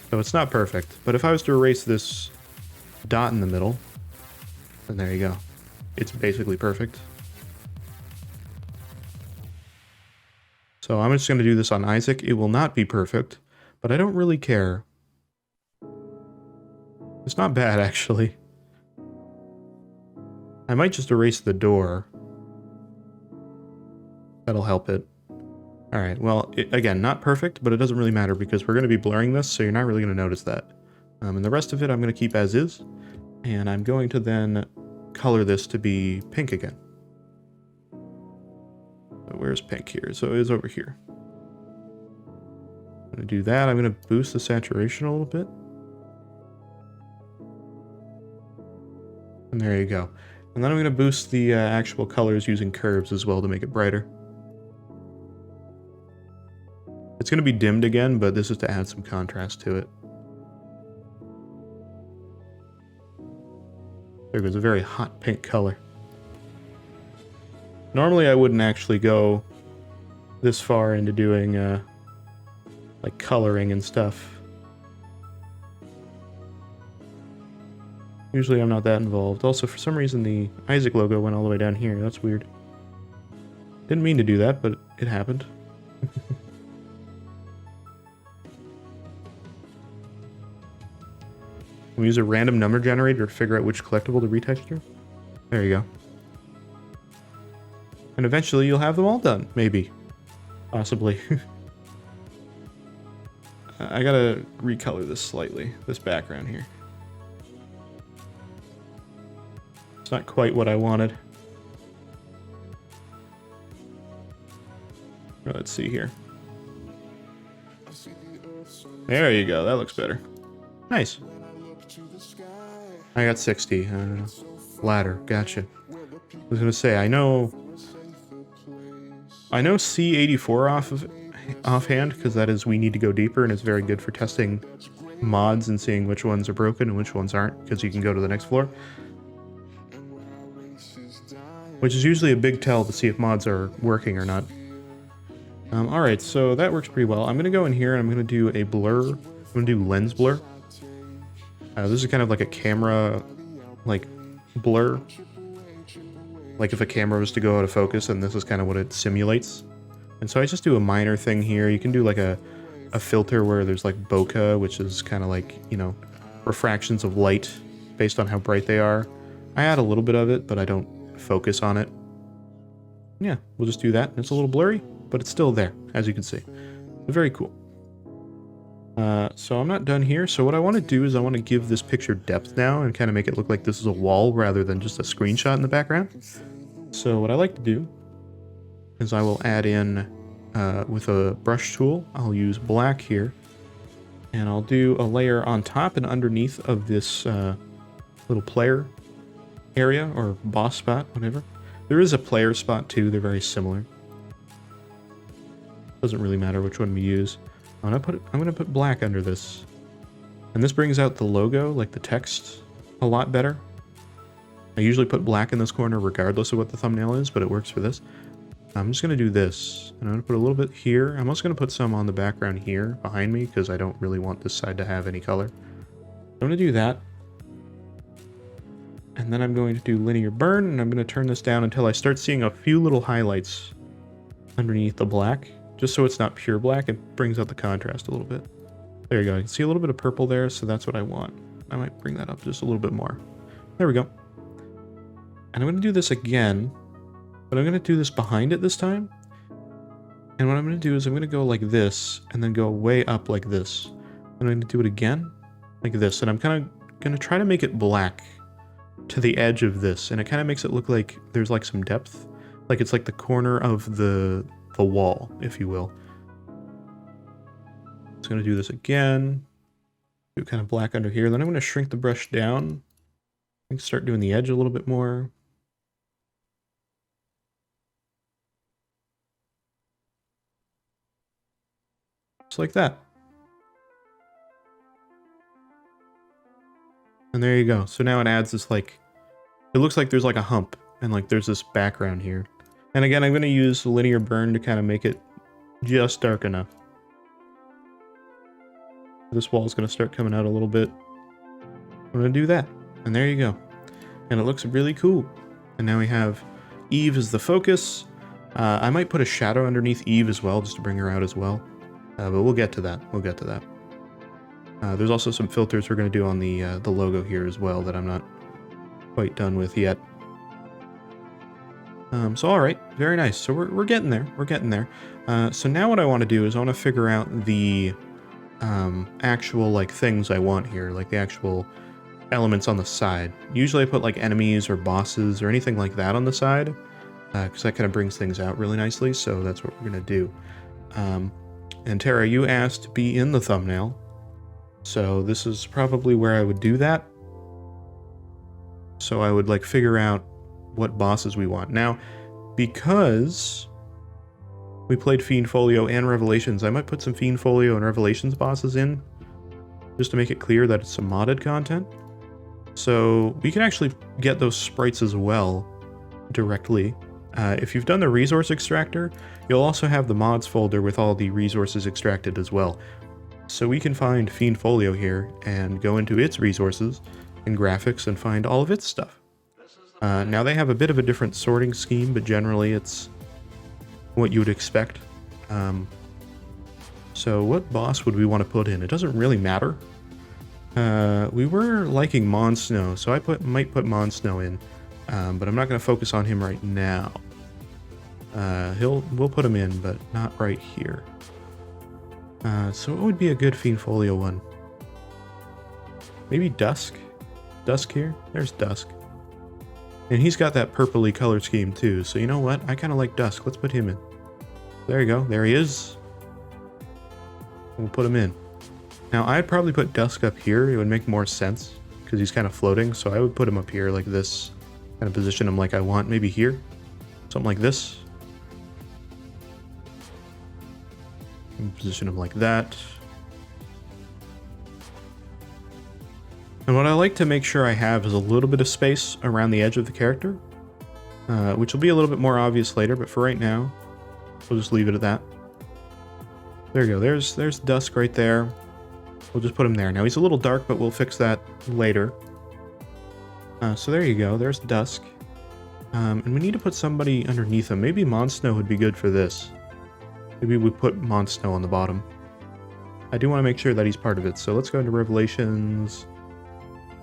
So it's not perfect. But if I was to erase this dot in the middle, then there you go. It's basically perfect. So I'm just going to do this on Isaac. It will not be perfect, but I don't really care. It's not bad, actually. I might just erase the door. That'll help it. Alright, well, again, not perfect, but it doesn't really matter because we're going to be blurring this, so you're not really going to notice that. And the rest of it I'm going to keep as is, and I'm going to then color this to be pink again. So where's pink here? So it is over here. I'm going to do that. I'm going to boost the saturation a little bit. And there you go. And then I'm going to boost the actual colors using curves as well to make it brighter. It's going to be dimmed again, but this is to add some contrast to it. There goes a very hot pink color. Normally I wouldn't actually go this far into doing like coloring and stuff. Usually I'm not that involved. Also, for some reason the Isaac logo went all the way down here. That's weird. Didn't mean to do that, but it happened. We use a random number generator to figure out which collectible to retexture. There you go. And eventually you'll have them all done. Maybe. Possibly. I gotta recolor this slightly. This background here. It's not quite what I wanted. Let's see here. There you go. That looks better. Nice. I got 60. Ladder. Gotcha. I was gonna say, I know C84 offhand, because that is We Need to Go Deeper, and it's very good for testing mods and seeing which ones are broken and which ones aren't, because you can go to the next floor. Which is usually a big tell to see if mods are working or not. All right, so that works pretty well. I'm gonna go in here and I'm gonna do a blur. I'm gonna do lens blur. This is kind of like a camera, like, blur. Like if a camera was to go out of focus, and this is kind of what it simulates. And so I just do a minor thing here. You can do like a filter where there's like bokeh, which is kind of like, you know, refractions of light based on how bright they are. I add a little bit of it, but I don't focus on it. Yeah, we'll just do that. It's a little blurry, but it's still there, as you can see. Very cool. So I'm not done here. So what I want to do is I want to give this picture depth now and kind of make it look like this is a wall rather than just a screenshot in the background. So what I like to do is I will add in, with a brush tool, I'll use black here, and I'll do a layer on top and underneath of this little player area, or boss spot, whatever. There is a player spot too, they're very similar. Doesn't really matter which one we use. I'm gonna put black under this. And this brings out the logo, like the text, a lot better. I usually put black in this corner regardless of what the thumbnail is, but it works for this. I'm just gonna do this, and I'm gonna put a little bit here. I'm also gonna put some on the background here behind me, because I don't really want this side to have any color. I'm gonna do that. And then I'm going to do linear burn, and I'm gonna turn this down until I start seeing a few little highlights underneath the black. Just so it's not pure black, it brings out the contrast a little bit. There you go, you can see a little bit of purple there, so that's what I want. I might bring that up just a little bit more. There we go. And I'm gonna do this again, but I'm gonna do this behind it this time. And what I'm gonna do is I'm gonna go like this, and then go way up like this. And I'm gonna do it again, like this. And I'm kind of gonna try to make it black to the edge of this, and it kind of makes it look like there's like some depth. Like it's like the corner of the wall, if you will. Just gonna do this again. Do kind of black under here. Then I'm gonna shrink the brush down. I can start doing the edge a little bit more. Just like that. And there you go. So now it adds this, like, it looks like there's like a hump, and like there's this background here. And again, I'm going to use linear burn to kind of make it just dark enough. This wall is going to start coming out a little bit. I'm going to do that. And there you go. And it looks really cool. And now we have Eve as the focus. I might put a shadow underneath Eve as well, just to bring her out as well. But we'll get to that. We'll get to that. There's also some filters we're going to do on the logo here as well that I'm not quite done with yet. So all right, very nice. So we're getting there. We're getting there. So now what I want to do is I want to figure out the actual like things I want here, like the actual elements on the side. Usually I put like enemies or bosses or anything like that on the side, because that kind of brings things out really nicely. So that's what we're gonna do. And Tara, you asked to be in the thumbnail, so this is probably where I would do that. So I would like figure out what bosses we want. Now, because we played Fiend Folio and Revelations, I might put some Fiend Folio and Revelations bosses in, just to make it clear that it's some modded content. So we can actually get those sprites as well directly. If you've done the resource extractor, you'll also have the mods folder with all the resources extracted as well. So we can find Fiend Folio here and go into its resources and graphics and find all of its stuff. Now they have a bit of a different sorting scheme, but generally it's what you would expect. So what boss would we want to put in? It doesn't really matter. We were liking Monsnow, so I might put Monsnow in, but I'm not going to focus on him right now. We'll put him in, but not right here. So what would be a good Fiend Folio one? Maybe Dusk? Dusk here? There's Dusk. And he's got that purpley color scheme too, so you know what? I kind of like Dusk. Let's put him in. There you go. There he is. We'll put him in. Now, I'd probably put Dusk up here. It would make more sense, because he's kind of floating, so I would put him up here like this. Kind of position him like I want. Maybe here. Something like this. And position him like that. And what I like to make sure I have is a little bit of space around the edge of the character, which will be a little bit more obvious later, but for right now, we'll just leave it at that. There you go. There's Dusk right there. We'll just put him there. Now, he's a little dark, but we'll fix that later. So there you go. There's Dusk. And we need to put somebody underneath him. Maybe Monsnow would be good for this. Maybe we put Monsnow on the bottom. I do want to make sure that he's part of it. So let's go into Revelations.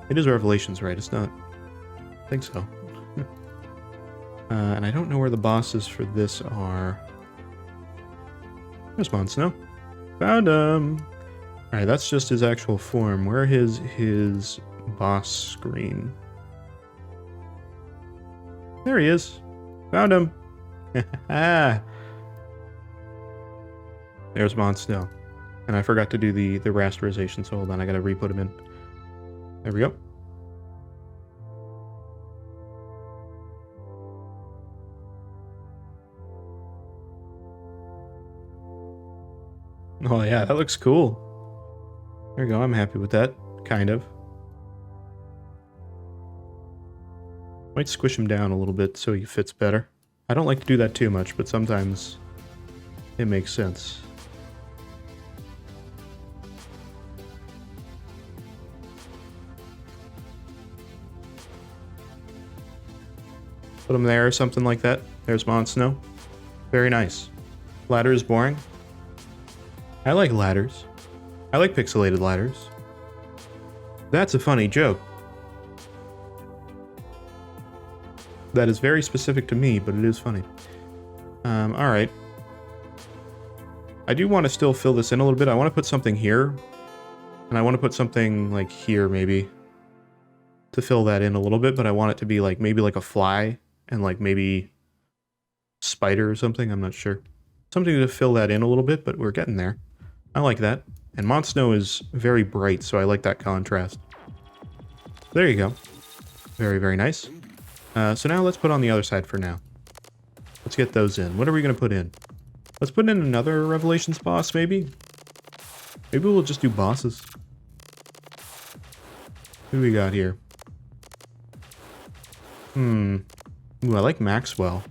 It is Revelations, right? It's not. I think so. And I don't know where the bosses for this are. There's Monsnow. Found him! Alright, that's just his actual form. Where is his boss screen? There he is. Found him. There's Monsnow. And I forgot to do the rasterization, so hold on, I gotta re-put him in. There we go. Oh yeah, that looks cool. There you go, I'm happy with that. Kind of. Might squish him down a little bit so he fits better. I don't like to do that too much, but sometimes it makes sense. Put him there or something like that. There's Monsnow. Very nice. Ladder is boring. I like ladders. I like pixelated ladders. That's a funny joke. That is very specific to me, but it is funny. Alright. I do want to still fill this in a little bit. I want to put something here. And I want to put something like here, maybe. To fill that in a little bit, but I want it to be like, maybe like a fly. And like maybe spider or something, I'm not sure. Something to fill that in a little bit, but we're getting there. I like that. And Monsnow is very bright, so I like that contrast. There you go. Very, very nice. So now let's put on the other side for now. Let's get those in. What are we going to put in? Let's put in another Revelations boss, maybe? Maybe we'll just do bosses. Who do we got here? Ooh, I like Maxwell.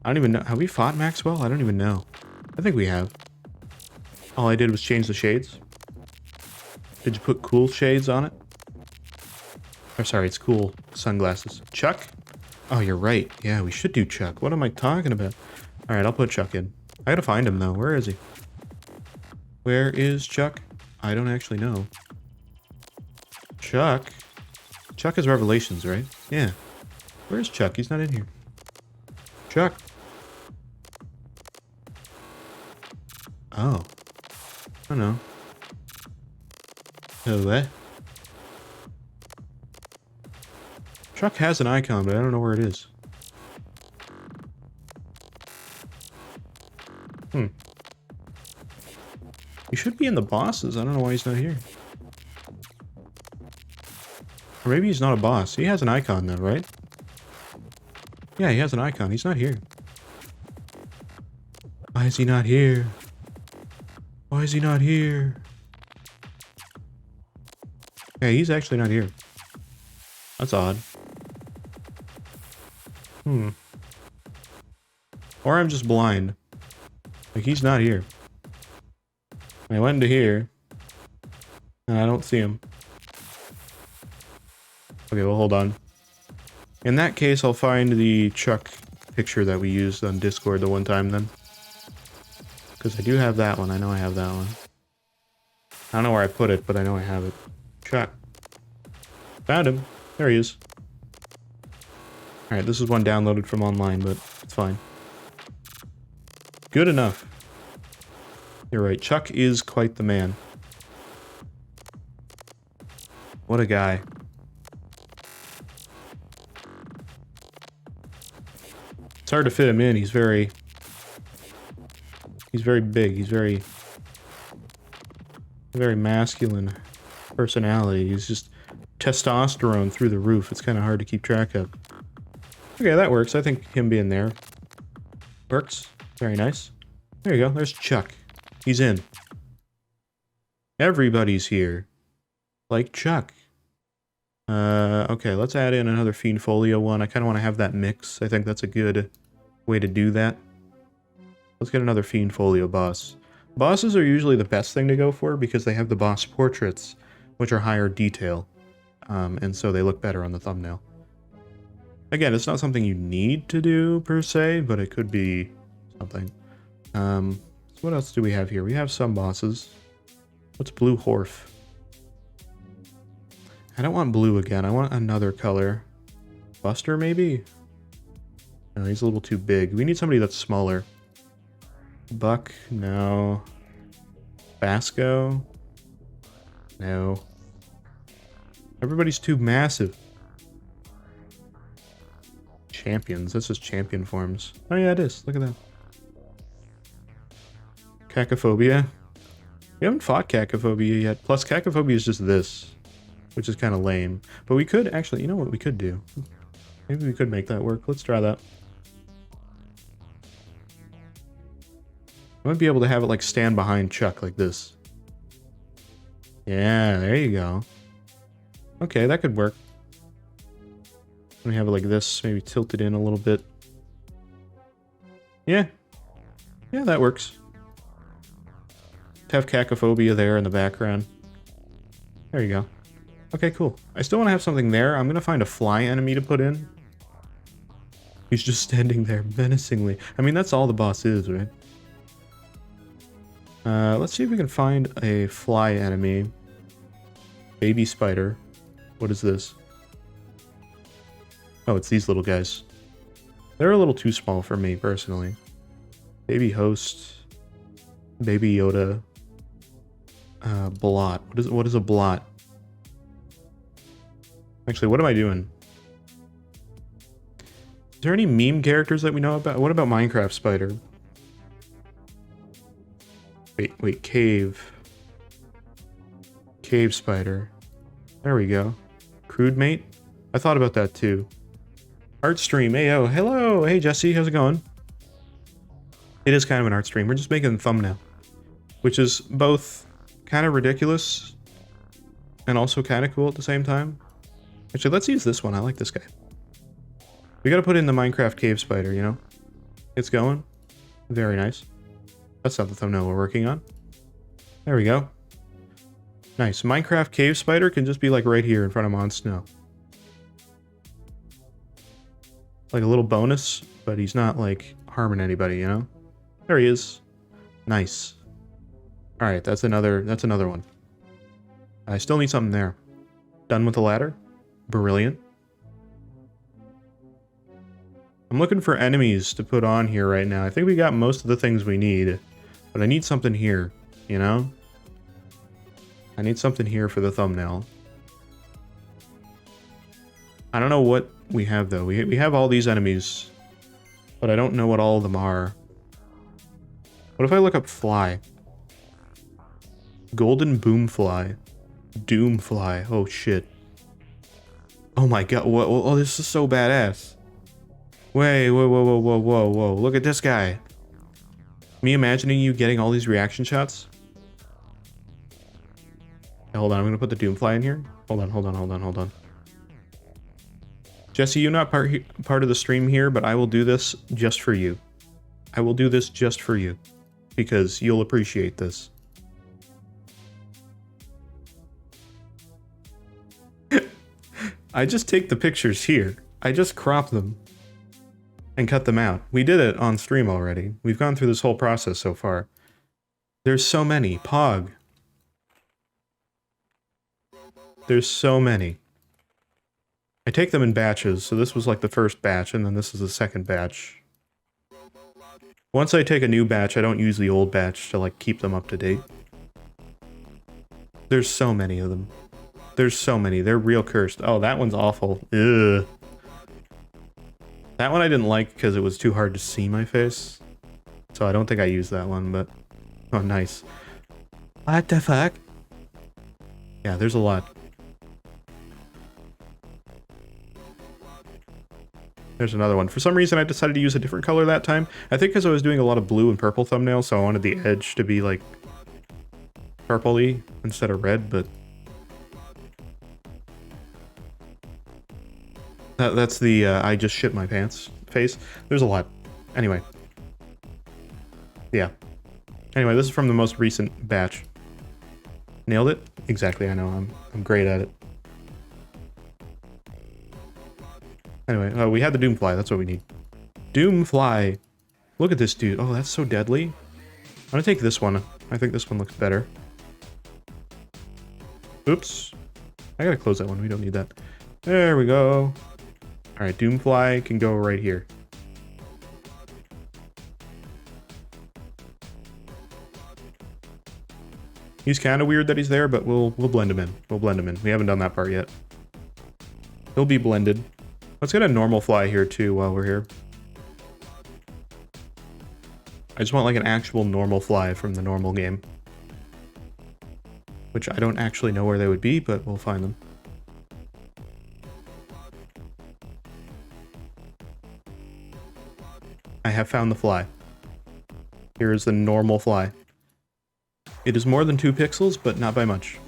I don't even know. Have we fought Maxwell? I don't even know. I think we have. All I did was change the shades. Did you put cool shades on it? Or sorry, it's cool sunglasses. Chuck? Oh, you're right. Yeah, we should do Chuck. What am I talking about? Alright, I'll put Chuck in. I gotta find him, though. Where is he? Where is Chuck? I don't actually know. Chuck? Chuck is Revelations, right? Yeah. Where's Chuck? He's not in here. Chuck. Oh. I don't know. Oh, what? Chuck has an icon, but I don't know where it is. He should be in the bosses. I don't know why he's not here. Or maybe he's not a boss. He has an icon though, right? Yeah, he has an icon. He's not here. Why is he not here? Why is he not here? Yeah, he's actually not here. That's odd. Or I'm just blind. Like, he's not here. I went into here, and I don't see him. Okay, well, hold on. In that case, I'll find the Chuck picture that we used on Discord the one time then. Because I do have that one. I know I have that one. I don't know where I put it, but I know I have it. Chuck. Found him. There he is. Alright, this is one downloaded from online, but it's fine. Good enough. You're right, Chuck is quite the man. What a guy. It's hard to fit him in, he's very big, he's very masculine personality. He's just testosterone through the roof. It's kind of hard to keep track of. Okay, that works. I think him being there works. Very nice. There you go. There's Chuck. He's in. Everybody's here. Like Chuck. Okay, let's add in another Fiend Folio one. I kind of want to have that mix. I think that's a good way to do that. Let's get another Fiend Folio boss. Bosses are usually the best thing to go for because they have the boss portraits, which are higher detail, and so they look better on the thumbnail. Again, it's not something you need to do per se, but it could be something. So what else do we have here? We have some bosses. What's Blue Horf? I don't want blue again. I want another color. Buster, maybe? No, he's a little too big. We need somebody that's smaller. Buck? No. Basco? No. Everybody's too massive. Champions. This is champion forms. Oh yeah, it is. Look at that. Cacophobia. We haven't fought Cacophobia yet. Plus, Cacophobia is just this, which is kind of lame. But we could actually, you know what we could do? Maybe we could make that work. Let's try that. I might be able to have it like stand behind Chuck like this. Yeah, there you go. Okay, that could work. Let me have it like this, maybe tilt it in a little bit. Yeah. Yeah, that works. Have Cacophobia there in the background. There you go. Okay, cool. I still want to have something there. I'm going to find a fly enemy to put in. He's just standing there menacingly. I mean, that's all the boss is, right? Let's see if we can find a fly enemy. Baby spider. What is this? Oh, it's these little guys. They're a little too small for me, personally. Baby host. Baby Yoda. Blot. What is a blot? Actually, what am I doing? Is there any meme characters that we know about? What about Minecraft Spider? Wait, cave. Cave spider. There we go. Crude mate? I thought about that too. Art stream, ayo, hello! Hey Jesse, how's it going? It is kind of an art stream, we're just making a thumbnail. Which is both kind of ridiculous and also kind of cool at the same time. Actually, let's use this one, I like this guy. We gotta put in the Minecraft cave spider, you know? It's going. Very nice. That's not the thumbnail we're working on. There we go. Nice. Minecraft cave spider can just be like right here in front of Mon Snow. Like a little bonus, but he's not like harming anybody, you know? There he is. Nice. Alright, that's another one. I still need something there. Done with the ladder? Brilliant. I'm looking for enemies to put on here right now. I think we got most of the things we need. But I need something here, you know? I need something here for the thumbnail. I don't know what we have, though. We have all these enemies, but I don't know what all of them are. What if I look up fly? Golden boomfly. Doomfly. Oh, shit. Oh my god. Whoa, oh, this is so badass. Wait, whoa. Look at this guy. Me imagining you getting all these reaction shots. Hold on, I'm gonna put the Doomfly in here. Hold on. Jesse, you're not part of the stream here, but I will do this just for you. I will do this just for you. Because you'll appreciate this. I just take the pictures here. I just crop them. And cut them out. We did it on stream already. We've gone through this whole process so far. There's so many. Pog. There's so many. I take them in batches, so this was like the first batch, and then this is the second batch. Once I take a new batch, I don't use the old batch to like keep them up to date. There's so many of them. There's so many. They're real cursed. Oh, that one's awful. Ugh. That one I didn't like because it was too hard to see my face. So I don't think I used that one, but... Oh, nice. What the fuck? Yeah, there's a lot. There's another one. For some reason, I decided to use a different color that time. I think because I was doing a lot of blue and purple thumbnails, so I wanted the edge to be, like, purpley instead of red, but... That's the, I just shit my pants face. There's a lot. Anyway. Yeah. Anyway, this is from the most recent batch. Nailed it? Exactly, I know. I'm great at it. Anyway, we had the Doomfly. That's what we need. Doomfly. Look at this dude. Oh, that's so deadly. I'm gonna take this one. I think this one looks better. Oops. I gotta close that one. We don't need that. There we go. Alright, Doomfly can go right here. He's kind of weird that he's there, but we'll blend him in. We'll blend him in. We haven't done that part yet. He'll be blended. Let's get a normal fly here too while we're here. I just want like an actual normal fly from the normal game. Which I don't actually know where they would be, but we'll find them. I have found the fly. Here is the normal fly. It is more than 2 pixels, but not by much.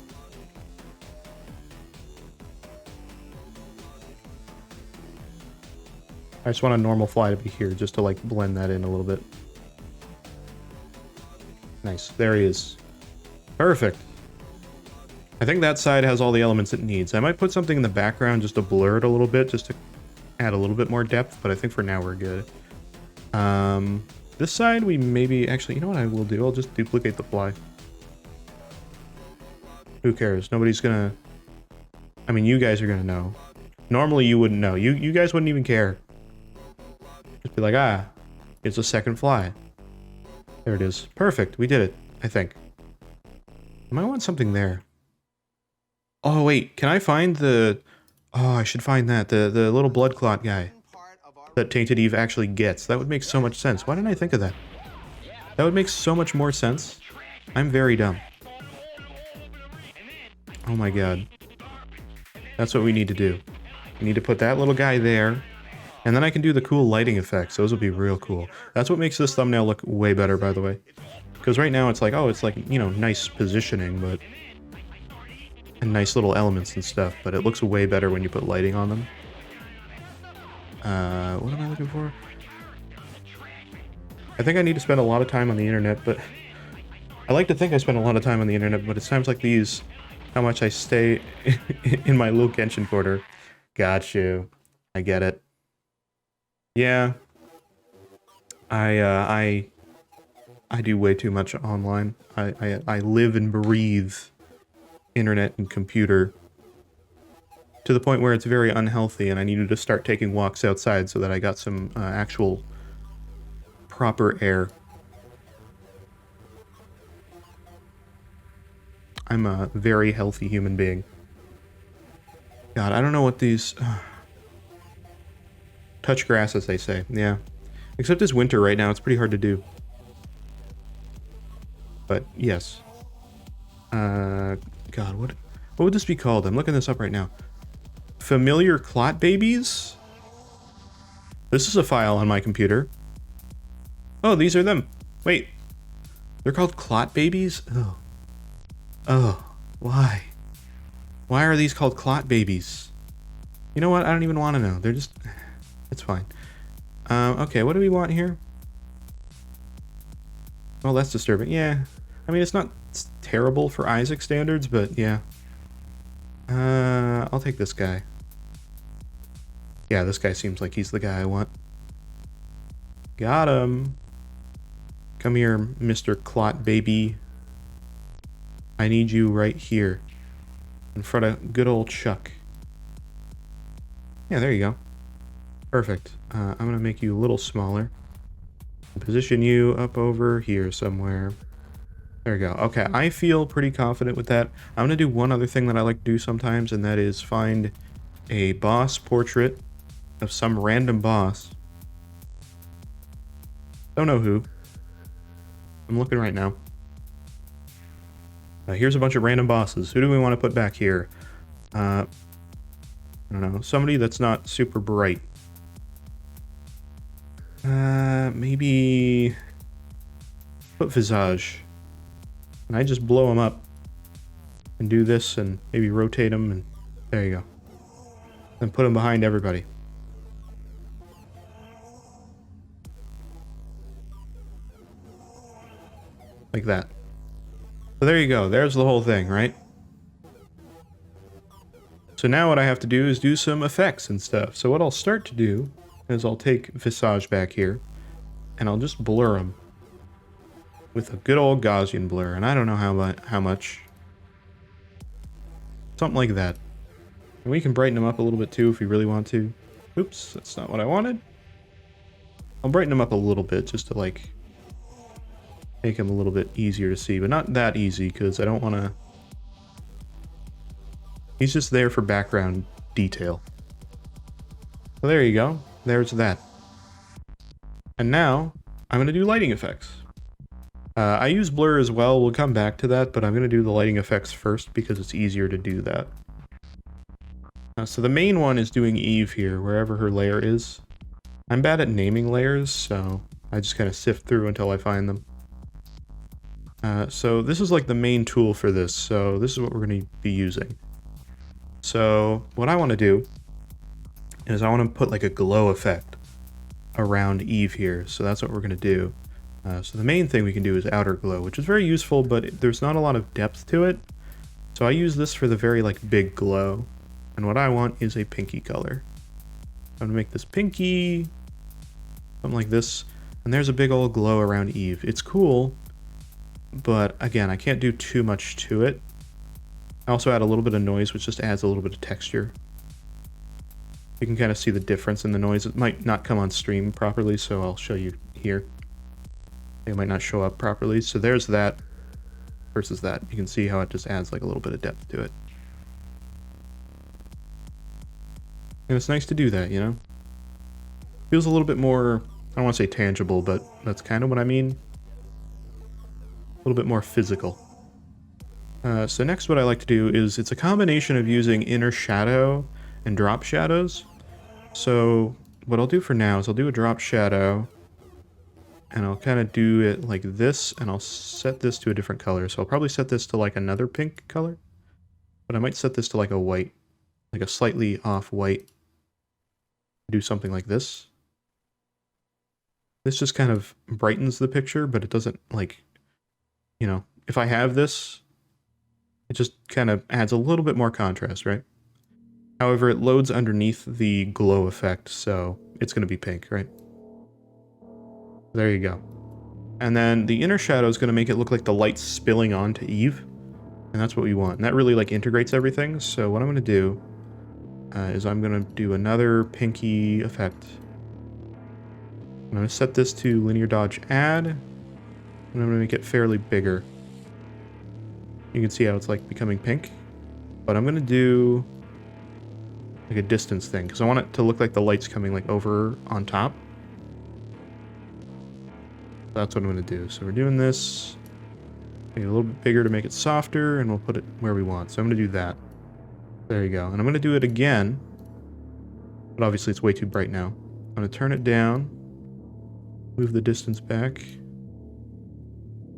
I just want a normal fly to be here, just to like blend that in a little bit. Nice, there he is. Perfect. I think that side has all the elements it needs. I might put something in the background just to blur it a little bit, just to add a little bit more depth, but I think for now we're good. This side we maybe, actually, you know what I will do? I'll just duplicate the fly. Who cares? Nobody's gonna... I mean, you guys are gonna know. Normally you wouldn't know. You guys wouldn't even care. Just be like, ah, it's a second fly. There it is. Perfect. We did it, I think. I might want something there. Oh, wait. Can I find the... Oh, I should find that. The little blood clot guy that Tainted Eve actually gets. That would make so much sense. Why didn't I think of that? That would make so much more sense. I'm very dumb. Oh my god. That's what we need to do. We need to put that little guy there. And then I can do the cool lighting effects. Those will be real cool. That's what makes this thumbnail look way better, by the way. Because right now it's like, oh, it's like, you know, nice positioning, but... and nice little elements and stuff. But it looks way better when you put lighting on them. What am I looking for? I think I need to spend a lot of time on the internet, but... I like to think I spend a lot of time on the internet, but it's times like these... how much I stay in my little Genshin corner. Got you. I get it. Yeah. I do way too much online. I live and breathe internet and computer to the point where it's very unhealthy, and I needed to start taking walks outside so that I got some actual proper air. I'm a very healthy human being. God, I don't know what these... touch grass, as they say. Yeah. Except it's winter right now. It's pretty hard to do. But, yes. God, what would this be called? I'm looking this up right now. Familiar clot babies? This is a file on my computer. Oh, these are them. Wait. They're called clot babies? Oh. Oh, why? Why are these called clot babies? You know what? I don't even want to know. They're just... it's fine. Okay, what do we want here? Well, that's disturbing. Yeah. I mean, it's not terrible for Isaac standards, but yeah. I'll take this guy. Yeah, this guy seems like he's the guy I want. Got him. Come here, Mr. Clot Baby. I need you right here. In front of good old Chuck. Yeah, there you go. Perfect. I'm going to make you a little smaller. Position you up over here somewhere. There you go. Okay, I feel pretty confident with that. I'm going to do one other thing that I like to do sometimes, and that is find a boss portrait of some random boss. Don't know who. I'm looking right now. Here's a bunch of random bosses. Who do we want to put back here? I don't know. Somebody that's not super bright. Maybe... put Visage. And I just blow him up. And do this and maybe rotate him and... there you go. Then put him behind everybody. like that. So there you go, there's the whole thing, right? So now what I have to do is do some effects and stuff. So what I'll start to do is I'll take Visage back here, and I'll just blur them with a good old Gaussian blur, and I don't know how much. Something like that. And we can brighten them up a little bit too if we really want to. Oops, that's not what I wanted. I'll brighten them up a little bit just to like make them a little bit easier to see, but not that easy because I don't want to... He's just there for background detail. So there you go. There's that. And now I'm going to do lighting effects. I use blur as well. We'll come back to that, but I'm going to do the lighting effects first because it's easier to do that. So the main one is doing Eve here, wherever her layer is. I'm bad at naming layers, so I just kind of sift through until I find them. So this is like the main tool for this, so this is what we're going to be using. So what I want to do is I want to put like a glow effect around Eve here, so that's what we're going to do. So the main thing we can do is outer glow, which is very useful, but there's not a lot of depth to it. So I use this for the very like big glow. And what I want is a pinky color. I'm gonna make this pinky, something like this. And there's a big old glow around Eve. It's cool, but again, I can't do too much to it. I also add a little bit of noise, which just adds a little bit of texture. You can kind of see the difference in the noise. It might not come on stream properly, so I'll show you here. It might not show up properly. So there's that versus that. You can see how it just adds like a little bit of depth to it. And it's nice to do that, you know? Feels a little bit more, I don't want to say tangible, but that's kind of what I mean. A little bit more physical. So next what I like to do is, it's a combination of using inner shadow and drop shadows. So what I'll do for now is I'll do a drop shadow, and I'll kind of do it like this, and I'll set this to a different color. So I'll probably set this to like another pink color, but I might set this to like a white, like a slightly off white. Do something like this. This just kind of brightens the picture, but it doesn't like, you know, if I have this, it just kind of adds a little bit more contrast, right? However, it loads underneath the glow effect, so it's going to be pink, right? There you go. And then the inner shadow is going to make it look like the light's spilling onto Eve, and that's what we want. And that really like integrates everything. So what I'm going to do is I'm going to do another pinky effect. I'm going to set this to linear dodge add, and I'm going to make it fairly bigger. You can see how it's like becoming pink, but I'm going to do like a distance thing because I want it to look like the light's coming like over on top. That's what I'm going to do. So we're doing this, make it a little bit bigger to make it softer, and we'll put it where we want. So I'm going to do that. There you go. And I'm going to do it again, but obviously it's way too bright now. I'm going to turn it down, move the distance back,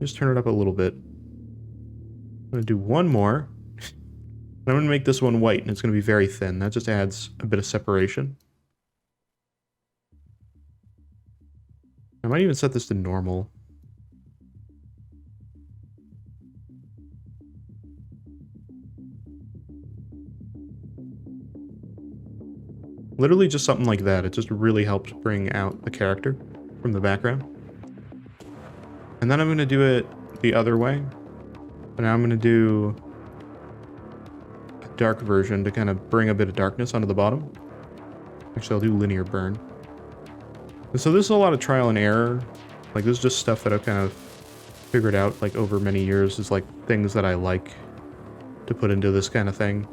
just turn it up a little bit. I'm going to do one more. I'm going to make this one white, and it's going to be very thin. That just adds a bit of separation. I might even set this to normal. Literally just something like that. It just really helps bring out the character from the background. And then I'm going to do it the other way. But now I'm going to do a dark version to kind of bring a bit of darkness onto the bottom. Actually, I'll do linear burn. And so this is a lot of trial and error. Like, this is just stuff that I've kind of figured out, like, over many years. Is like things that I like to put into this kind of thing.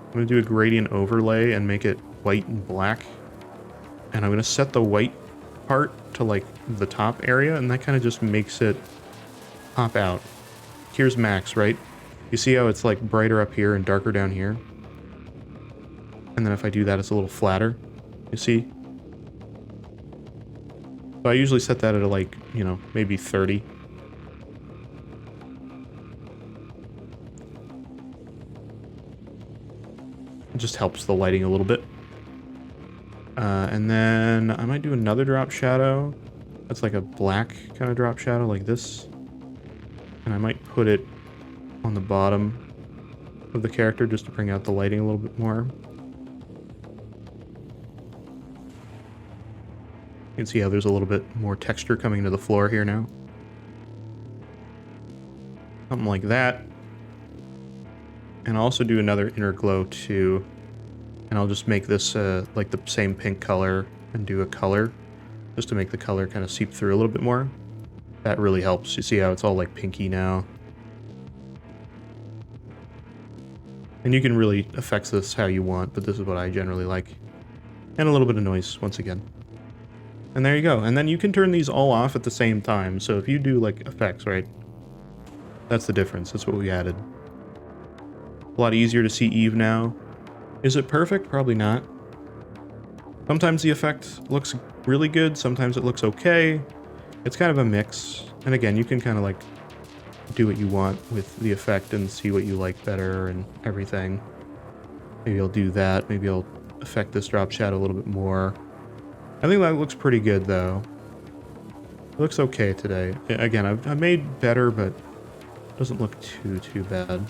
I'm going to do a gradient overlay and make it white and black. And I'm going to set the white part to, like, the top area, and that kind of just makes it pop out. Here's max, right? You see how it's, like, brighter up here and darker down here? And then if I do that, it's a little flatter. You see? So I usually set that at, like, you know, maybe 30. It just helps the lighting a little bit. And then I might do another drop shadow. That's like a black kind of drop shadow like this. And I might put it on the bottom of the character just to bring out the lighting a little bit more. You can see how there's a little bit more texture coming into the floor here now. Something like that. And I'll also do another inner glow too. And I'll just make this like the same pink color and do a color just to make the color kind of seep through a little bit more. That really helps. You see how it's all like pinky now. And you can really affect this how you want, but this is what I generally like. And a little bit of noise, once again. And there you go. And then you can turn these all off at the same time. So if you do like effects, right? That's the difference. That's what we added. A lot easier to see Eve now. Is it perfect? Probably not. Sometimes the effect looks really good. Sometimes it looks okay. It's kind of a mix. And again, you can kind of like do what you want with the effect and see what you like better and everything. Maybe I'll do that. Maybe I'll affect this drop shadow a little bit more. I think that looks pretty good though. It looks okay today. Again, I've made better, but it doesn't look too bad.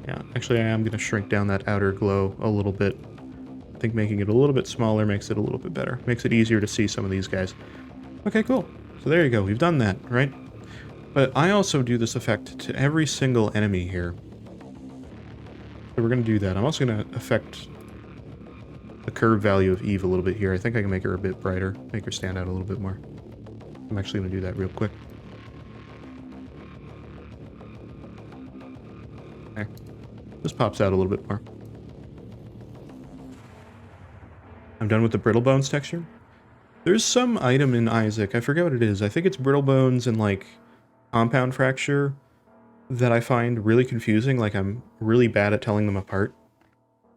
Yeah, actually I am going to shrink down that outer glow a little bit. I think making it a little bit smaller makes it a little bit better. Makes it easier to see some of these guys. Okay, cool. So there you go. We've done that, right? But I also do this effect to every single enemy here. So we're going to do that. I'm also going to affect the curve value of Eve a little bit here. I think I can make her a bit brighter. Make her stand out a little bit more. I'm actually going to do that real quick. There. This pops out a little bit more. I'm done with the brittle bones texture. There's some item in Isaac, I forget what it is. I think it's brittle bones and like compound fracture that I find really confusing. Like I'm really bad at telling them apart.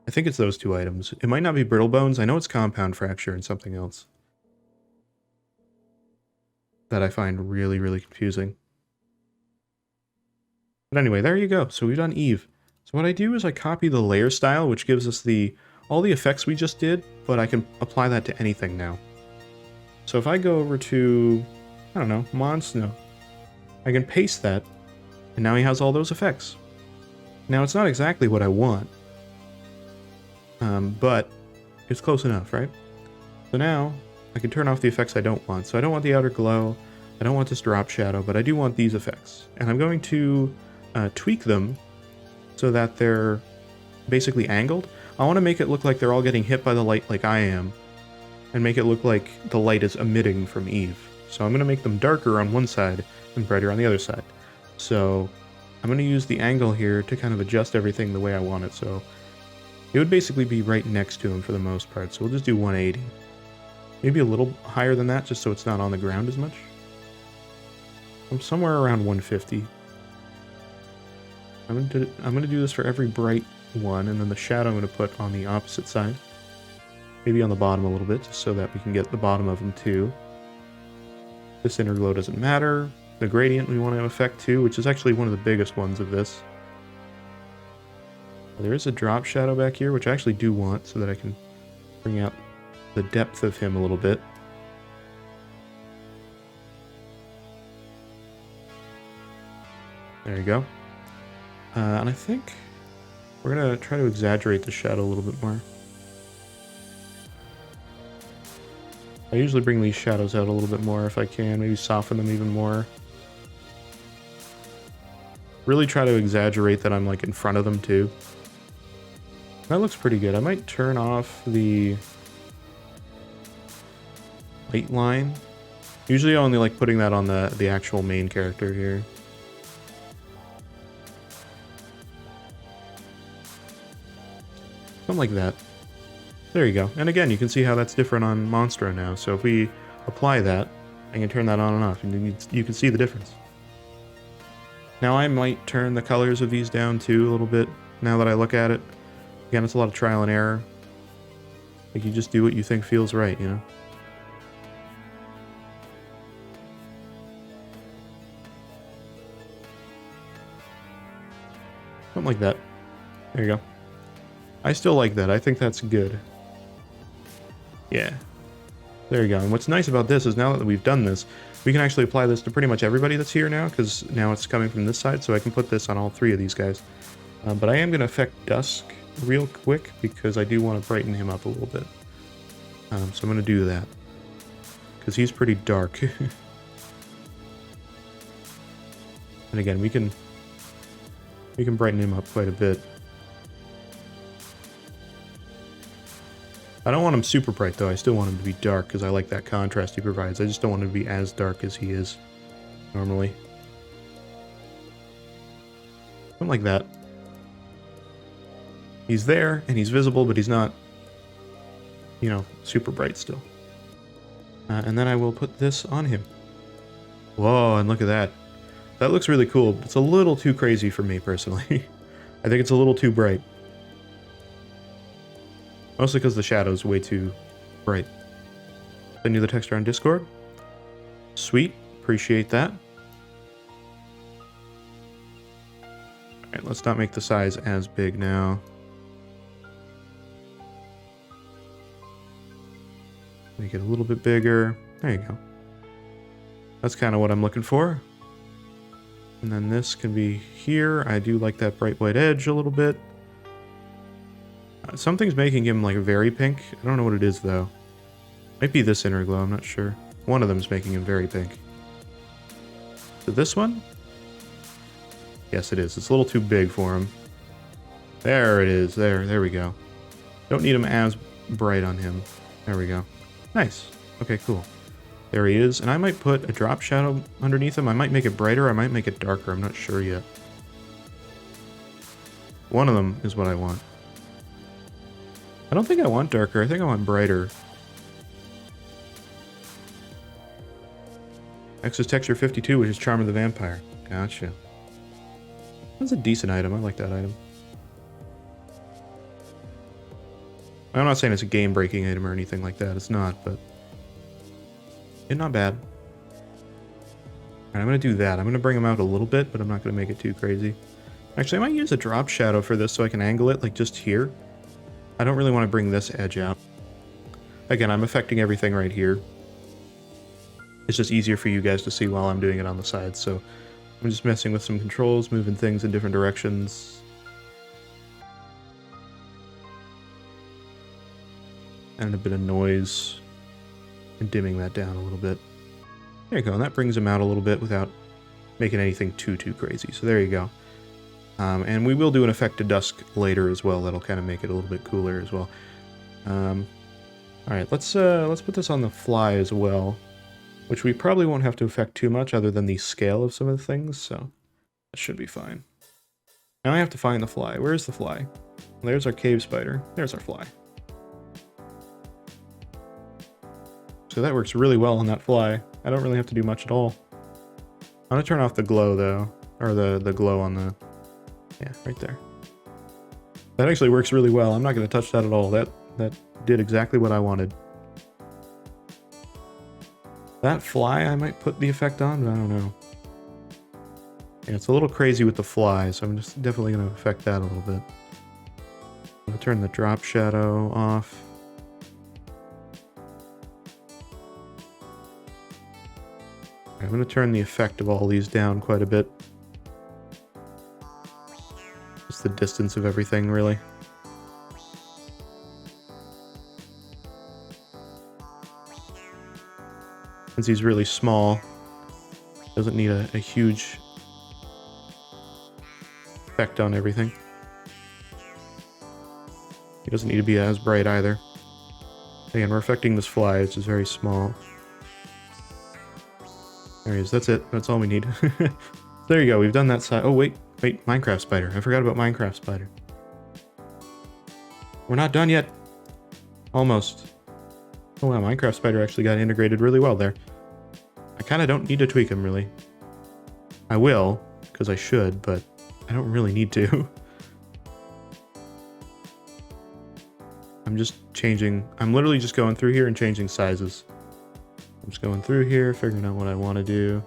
I think it's those two items. It might not be brittle bones. I know it's compound fracture and something else that I find really confusing. But anyway, there you go. So we've done Eve. So what I do is I copy the layer style, which gives us all the effects we just did, but I can apply that to anything now. So if I go over to, I don't know, Monsno, I can paste that, and now he has all those effects. Now it's not exactly what I want, but it's close enough, right? So now I can turn off the effects I don't want. So I don't want the outer glow, I don't want this drop shadow, but I do want these effects. And I'm going to tweak them so that they're basically angled. I want to make it look like they're all getting hit by the light like I am, and make it look like the light is emitting from Eve. So I'm going to make them darker on one side and brighter on the other side. So I'm going to use the angle here to kind of adjust everything the way I want it. So it would basically be right next to him for the most part. So we'll just do 180. Maybe a little higher than that just so it's not on the ground as much. I'm somewhere around 150. I'm gonna do this for every bright one, and then the shadow I'm gonna put on the opposite side. Maybe on the bottom a little bit, just so that we can get the bottom of them too. This inner glow doesn't matter. The gradient we want to affect too, which is actually one of the biggest ones of this. There is a drop shadow back here, which I actually do want, so that I can bring out the depth of him a little bit. There you go. And I think we're going to try to exaggerate the shadow a little bit more. I usually bring these shadows out a little bit more if I can, maybe soften them even more. Really try to exaggerate that I'm like in front of them too. That looks pretty good. I might turn off the light line. Usually I only like putting that on the actual main character here. Something like that. There you go. And again, you can see how that's different on Monstro now. So if we apply that, I can turn that on and off, and you can see the difference. Now I might turn the colors of these down too a little bit, now that I look at it. Again, it's a lot of trial and error. Like, you just do what you think feels right, you know? Something like that. There you go. I still like that. I think that's good. Yeah. There you go. And what's nice about this is now that we've done this, we can actually apply this to pretty much everybody that's here now, because now it's coming from this side, so I can put this on all three of these guys. But I am going to affect Dusk real quick, because I do want to brighten him up a little bit. So I'm going to do that, because he's pretty dark. And again, we can brighten him up quite a bit. I don't want him super bright, though. I still want him to be dark, because I like that contrast he provides. I just don't want him to be as dark as he is normally. Something like that. He's there, and he's visible, but he's not, you know, super bright still. And then I will put this on him. Whoa, and look at that. That looks really cool. It's a little too crazy for me, personally. I think it's a little too bright. Mostly because the shadow's way too bright. Send you the texture on Discord. Sweet. Appreciate that. Alright, let's not make the size as big now. Make it a little bit bigger. There you go. That's kind of what I'm looking for. And then this can be here. I do like that bright white edge a little bit. Something's making him like very pink. I don't know what it is though. Might be this inner glow, I'm not sure. One of them's making him very pink. So this one? Yes, it is. It's a little too big for him. There it is. There we go. Don't need him as bright on him. There we go. Nice. Okay, cool. There he is. And I might put a drop shadow underneath him. I might make it brighter. I might make it darker. I'm not sure yet. One of them is what I want. I don't think I want darker. I think I want brighter. X is texture 52, which is Charm of the Vampire. Gotcha. That's a decent item. I like that item. I'm not saying it's a game-breaking item or anything like that. It's not, but it's not bad. Alright, I'm going to do that. I'm going to bring him out a little bit, but I'm not going to make it too crazy. Actually, I might use a drop shadow for this so I can angle it, like just here. I don't really want to bring this edge out. Again, I'm affecting everything right here. It's just easier for you guys to see while I'm doing it on the side, so I'm just messing with some controls, moving things in different directions. And a bit of noise, and dimming that down a little bit. There you go, and that brings him out a little bit without making anything too crazy. So there you go. And we will do an effect to dusk later as well. That'll kind of make it a little bit cooler as well. All right, let's put this on the fly as well, which we probably won't have to affect too much other than the scale of some of the things. So that should be fine. Now I have to find the fly. Where's the fly? There's our cave spider. There's our fly. So that works really well on that fly. I don't really have to do much at all. I'm gonna turn off the glow though, or the glow on the, yeah, right there. That actually works really well. I'm not gonna touch that at all. That did exactly what I wanted. That fly, I might put the effect on, but I don't know. Yeah, it's a little crazy with the fly, so I'm just definitely gonna affect that a little bit. I'm gonna turn the drop shadow off. I'm going to turn the effect of all these down quite a bit. Just the distance of everything, really. Since he's really small, doesn't need a huge effect on everything. He doesn't need to be as bright either. Again, we're affecting this fly, which is very small. There he is. That's it. That's all we need. There you go. We've done that side. Oh, wait. Minecraft spider. I forgot about Minecraft spider. We're not done yet. Almost. Oh, wow. Minecraft spider actually got integrated really well there. I kind of don't need to tweak him, really. I will, because I should, but I don't really need to. I'm just changing. I'm literally just going through here and changing sizes. I'm just going through here, figuring out what I want to do.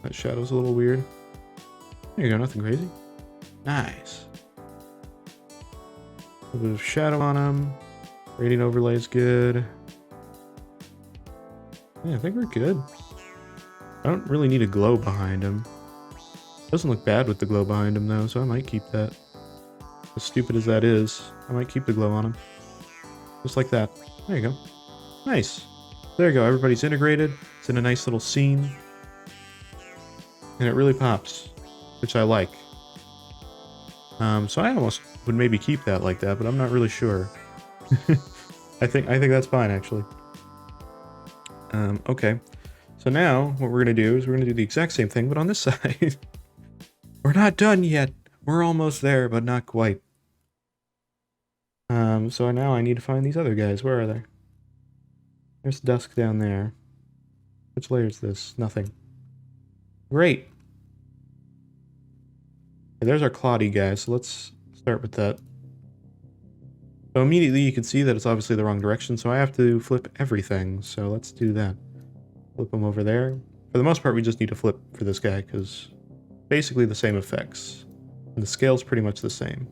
That shadow's a little weird. There you go, nothing crazy. Nice. A bit of shadow on him. Gradient overlay is good. Yeah, I think we're good. I don't really need a glow behind him. Doesn't look bad with the glow behind him though, so I might keep that. As stupid as that is, I might keep the glow on him. Just like that. There you go. Nice. There you go, everybody's integrated. It's in a nice little scene. And it really pops, which I like. So I almost would maybe keep that like that, but I'm not really sure. I think that's fine actually. Okay. So now what we're gonna do is we're gonna do the exact same thing, but on this side. We're not done yet. We're almost there, but not quite. So now I need to find these other guys. Where are they? There's dusk down there. Which layer is this? Nothing. Great. Okay, there's our cloudy guy, so let's start with that. So immediately you can see that it's obviously the wrong direction, so I have to flip everything. So let's do that. Flip them over there. For the most part, we just need to flip for this guy, because basically the same effects. And the scale's pretty much the same.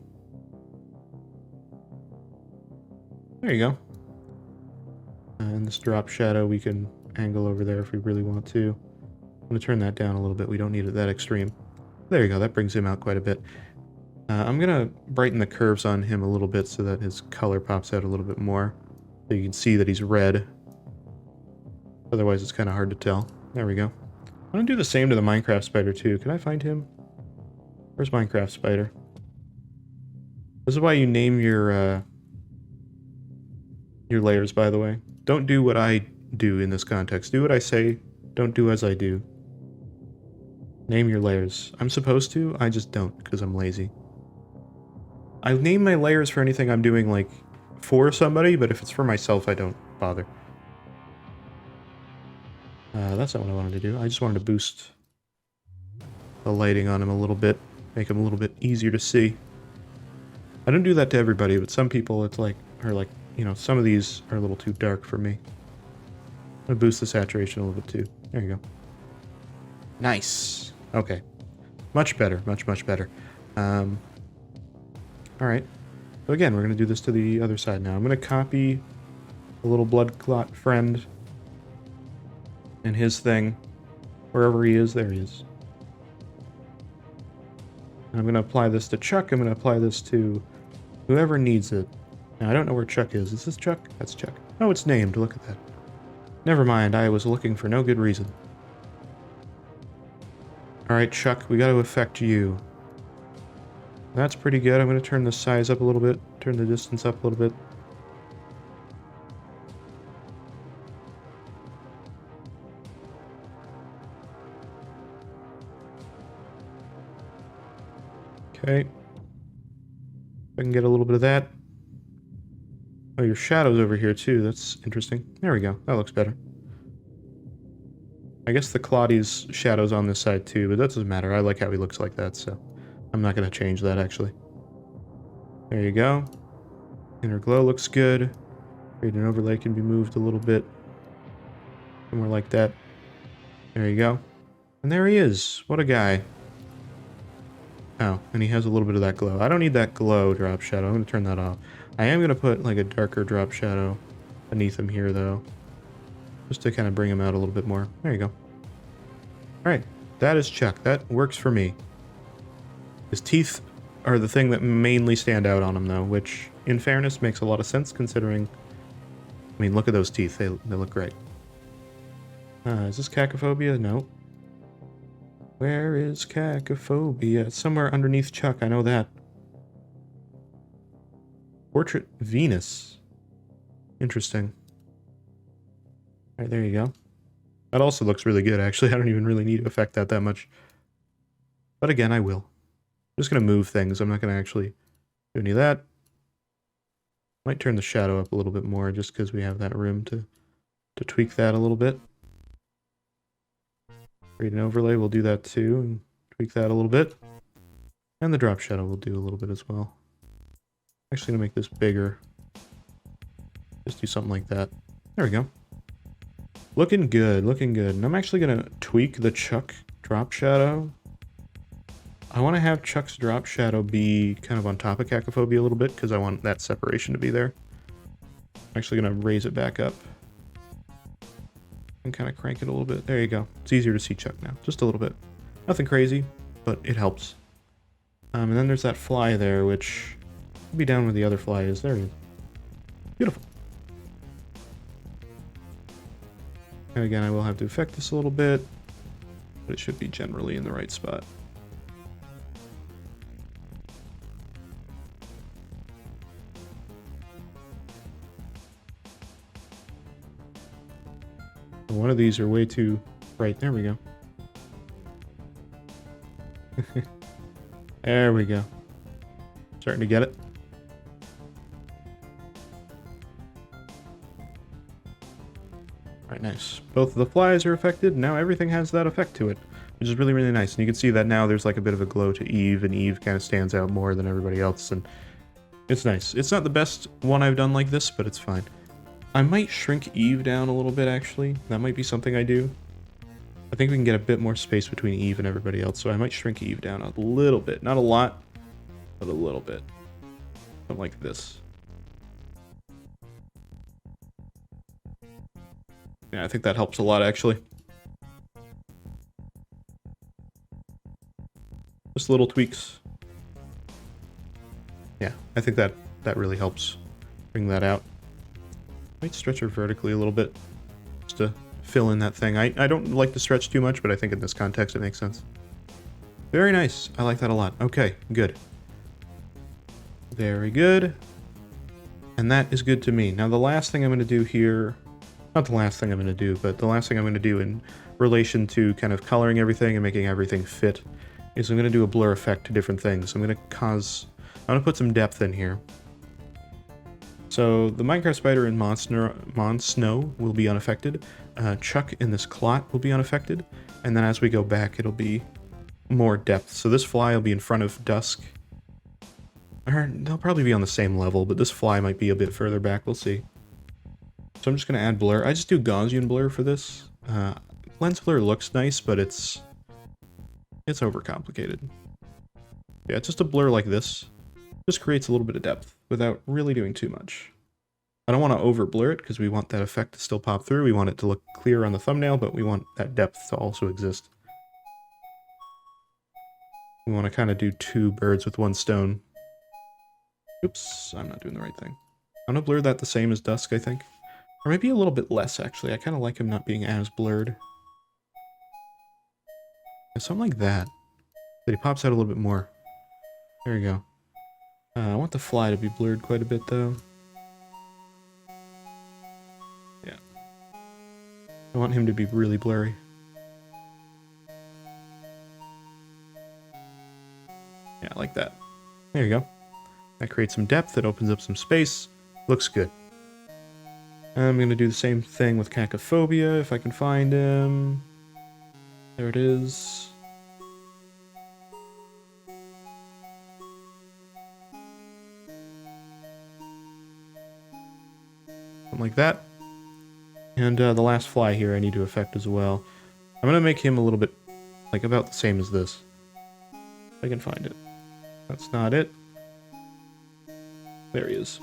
There you go. And this drop shadow we can angle over there if we really want to. I'm going to turn that down a little bit. We don't need it that extreme. There you go. That brings him out quite a bit. I'm going to brighten the curves on him a little bit so that his color pops out a little bit more. So you can see that he's red. Otherwise it's kind of hard to tell. There we go. I'm going to do the same to the Minecraft spider too. Can I find him? Where's Minecraft spider? This is why you name your layers, by the way. Don't do what I do in this context. Do what I say. Don't do as I do. Name your layers. I'm supposed to, I just don't, because I'm lazy. I name my layers for anything I'm doing, like, for somebody, but if it's for myself, I don't bother. That's not what I wanted to do. I just wanted to boost the lighting on him a little bit. Make him a little bit easier to see. I don't do that to everybody, but some people it's like, you know, some of these are a little too dark for me. I'm gonna boost the saturation a little bit too. There you go. Nice. Okay. Much better. Much, much better. Alright. So again, we're gonna do this to the other side now. I'm gonna copy a little blood clot friend and his thing. Wherever he is, there he is. I'm going to apply this to Chuck. I'm going to apply this to whoever needs it. Now, I don't know where Chuck is. Is this Chuck? That's Chuck. Oh, it's named. Look at that. Never mind. I was looking for no good reason. Alright, Chuck. We got to affect you. That's pretty good. I'm going to turn the size up a little bit. Turn the distance up a little bit. Okay. I can get a little bit of that. Oh, your shadow's over here too. That's interesting. There we go. That looks better. I guess the Claudia's shadow's on this side too, but that doesn't matter. I like how he looks like that, so I'm not going to change that actually. There you go. Inner glow looks good. Gradient overlay can be moved a little bit. Somewhere like that. There you go. And there he is. What a guy. Oh, and he has a little bit of that glow. I don't need that glow drop shadow. I'm going to turn that off. I am going to put like a darker drop shadow beneath him here though. Just to kind of bring him out a little bit more. There you go. Alright, that is Chuck. That works for me. His teeth are the thing that mainly stand out on him though, which in fairness makes a lot of sense considering... I mean, look at those teeth. They look great. Is this Cacophobia? No. Where is Cacophobia? It's somewhere underneath Chuck, I know that. Portrait Venus. Interesting. Alright, there you go. That also looks really good, actually. I don't even really need to affect that much. But again, I will. I'm just going to move things. I'm not going to actually do any of that. Might turn the shadow up a little bit more, just because we have that room to tweak that a little bit. Create an overlay, we'll do that too, and tweak that a little bit. And the drop shadow we'll do a little bit as well. Actually gonna make this bigger. Just do something like that. There we go. Looking good, looking good. And I'm actually gonna tweak the Chuck drop shadow I want to have Chuck's drop shadow be kind of on top of Cacophobia a little bit, because I want that separation to be there. I'm actually going to raise it back up. And kind of crank it a little bit. There you go. It's easier to see Chuck now. Just a little bit. Nothing crazy, but it helps. And then there's that fly there, which will be down where the other fly is. There he is. Beautiful. And again, I will have to affect this a little bit, but it should be generally in the right spot. One of these are way too bright. There we go. There we go. Starting to get it. Alright, nice. Both of the flies are affected. Now everything has that effect to it, which is really, really nice. And you can see that now there's like a bit of a glow to Eve, and Eve kind of stands out more than everybody else, and it's nice. It's not the best one I've done like this, but it's fine. I might shrink Eve down a little bit, actually. That might be something I do. I think we can get a bit more space between Eve and everybody else, so I might shrink Eve down a little bit. Not a lot, but a little bit. Something like this. Yeah, I think that helps a lot, actually. Just little tweaks. Yeah, I think that really helps bring that out. Might stretch her vertically a little bit, just to fill in that thing. I don't like to stretch too much, but I think in this context it makes sense. Very nice. I like that a lot. Okay, good. Very good. And that is good to me. Now the last thing I'm going to do here, not the last thing I'm going to do, but the last thing I'm going to do in relation to kind of coloring everything and making everything fit, is I'm going to do a blur effect to different things. I'm going to put some depth in here. So the Minecraft spider in Snow will be unaffected. Chuck in this clot will be unaffected. And then as we go back, it'll be more depth. So this fly will be in front of Dusk. Or they'll probably be on the same level, but this fly might be a bit further back. We'll see. So I'm just going to add blur. I just do Gaussian blur for this. Lens blur looks nice, but it's overcomplicated. Yeah, it's just a blur like this. Just creates a little bit of depth without really doing too much. I don't want to over blur it because we want that effect to still pop through. We want it to look clear on the thumbnail, but we want that depth to also exist. We want to kind of do two birds with one stone. Oops, I'm not doing the right thing. I'm going to blur that the same as Dusk, I think. Or maybe a little bit less, actually. I kind of like him not being as blurred. Yeah, something like that. But he pops out a little bit more. There you go. I want the fly to be blurred quite a bit, though. Yeah. I want him to be really blurry. Yeah, like that. There you go. That creates some depth, that opens up some space. Looks good. I'm going to do the same thing with Cacophobia, if I can find him. There it is. Something like that. And the last fly here I need to affect as well. I'm going to make him a little bit, like, about the same as this. If I can find it. That's not it. There he is.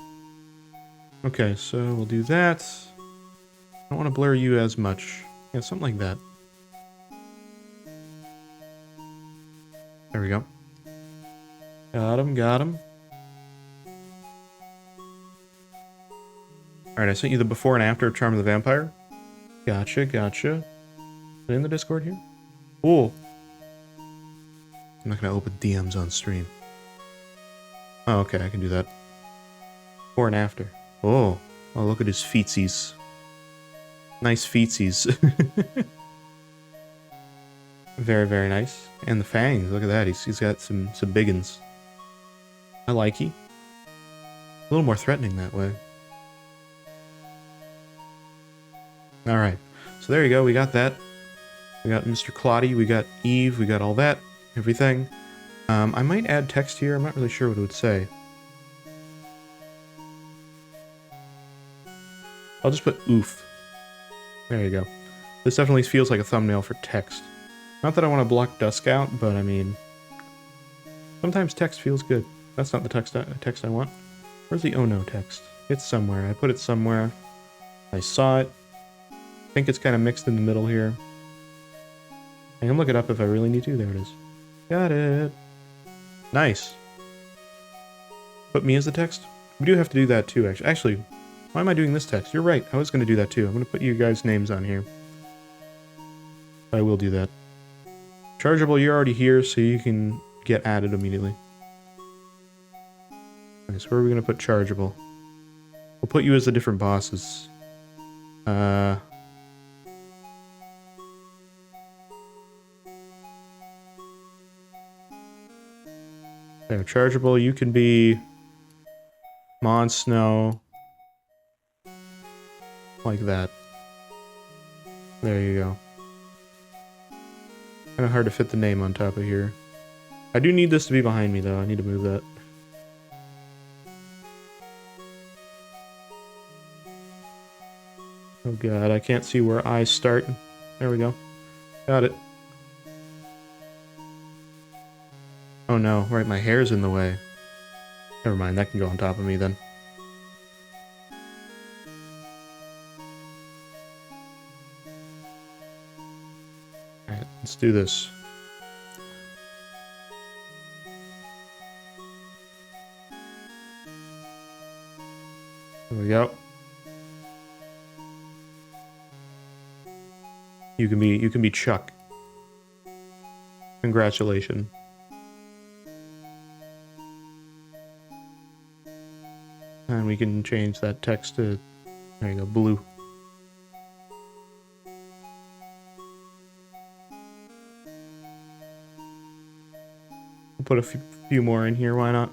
Okay, so we'll do that. I don't want to blur you as much. Yeah, something like that. There we go. Got him, got him. Alright, I sent you the before and after of Charm of the Vampire. Gotcha, gotcha. Is it in the Discord here? Cool. I'm not going to open DMs on stream. Oh, okay, I can do that. Before and after. Oh, look at his feetsies. Nice feetsies. Very, very nice. And the fangs, look at that. He's got some big uns. I like he. A little more threatening that way. Alright, so there you go, we got that. We got Mr. Claudie, we got Eve, we got all that, everything. I might add text here, I'm not really sure what it would say. I'll just put oof. There you go. This definitely feels like a thumbnail for text. Not that I want to block Dusk out, but I mean, Sometimes text feels good. That's not the text I want. Where's the oh no text? It's somewhere. I put it somewhere. I saw it. I think it's kind of mixed in the middle here. I can look it up if I really need to. There it is. Got it. Nice. Put me as the text? We do have to do that too, actually. Actually, why am I doing this text? You're right. I was going to do that too. I'm going to put you guys' names on here. I will do that. Chargeable, you're already here, so you can get added immediately. Nice. Where are we going to put chargeable? We'll put you as the different bosses. There, chargeable, you can be Mon Snow. Like that. There you go. Kind of hard to fit the name on top of here. I do need this to be behind me, though. I need to move that. Oh god, I can't see where eyes start. There we go. Got it. Oh no, right, my hair's in the way. Never mind, that can go on top of me then. Alright, let's do this. There we go. You can be Chuck. Congratulations. And we can change that text to, there you go, blue. We'll put a few more in here, why not?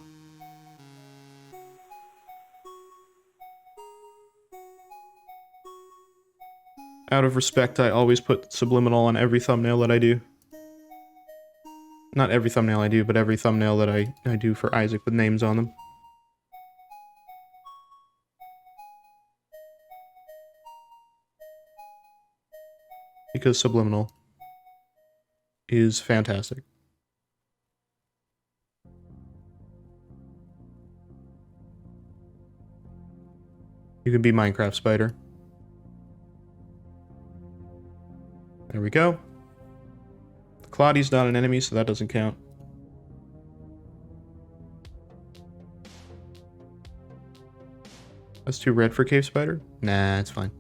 Out of respect, I always put subliminal on every thumbnail that I do. Not every thumbnail I do, but every thumbnail that I do for Isaac with names on them. Because subliminal is fantastic. You can be Minecraft Spider. There we go. Claudie's not an enemy, so that doesn't count. That's too red for Cave Spider? Nah, it's fine.